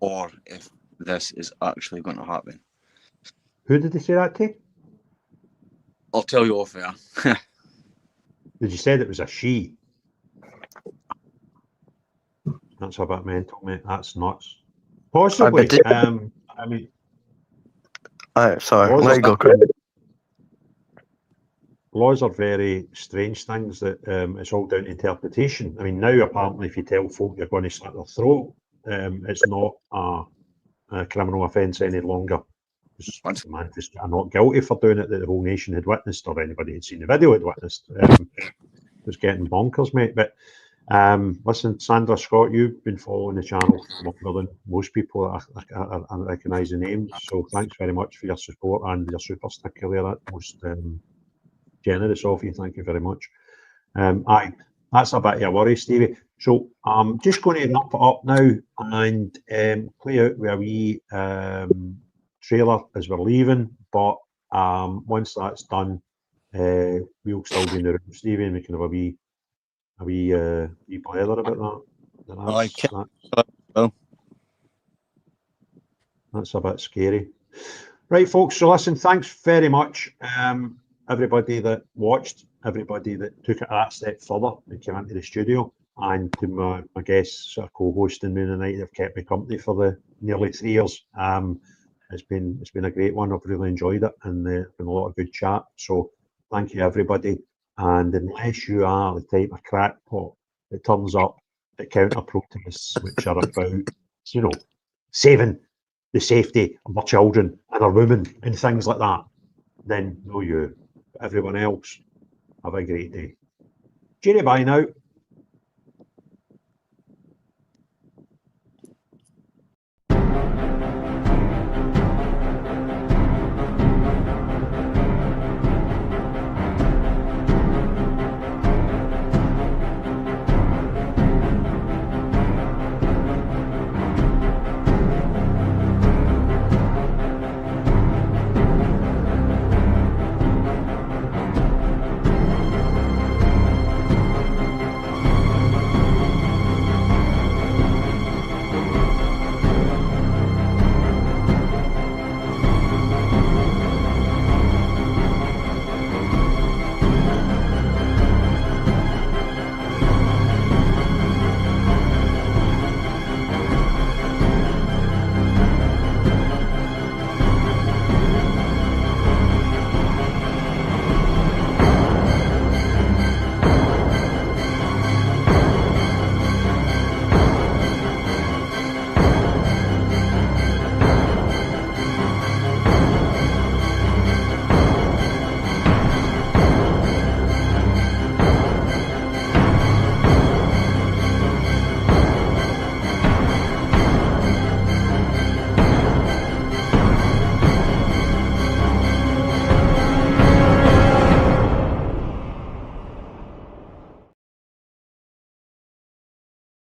or if this is actually going to happen. Who did they say that to? I'll tell you off air. Did you say it was a she? That's a bit mental, mate. That's nuts. Possibly. I mean, sorry, let you go, Chris. Laws are very strange things that it's all down to interpretation. I mean, now apparently, if you tell folk you're going to slit their throat, it's not a criminal offence any longer. The man are not guilty for doing it that the whole nation had witnessed, or anybody had seen the video had witnessed. It was getting bonkers, mate. But listen, Sandra Scott, you've been following the channel for longer than most people. I recognise the names, so thanks very much for your support and your super sticker there. That's most generous of you. Thank you very much. That's a bit of a worry, Stevie. So I'm just going to wrap it up now and play out with a wee trailer as we're leaving. But once that's done, we'll still be in the room, Stevie, and we can have a wee blather about that. That's a bit scary. Right, folks. So listen, thanks very much. Everybody that watched, everybody that took it that step further and came into the studio, and to my guests sort of co-hosting me tonight, they've kept me company for the nearly 3 years. It's been a great one. I've really enjoyed it, and there's been a lot of good chat. So thank you, everybody. And unless you are the type of crackpot that turns up at counter protests, which are about, saving the safety of our children and our women and things like that, then no you. But everyone else, have a great day. Cheerio, bye now.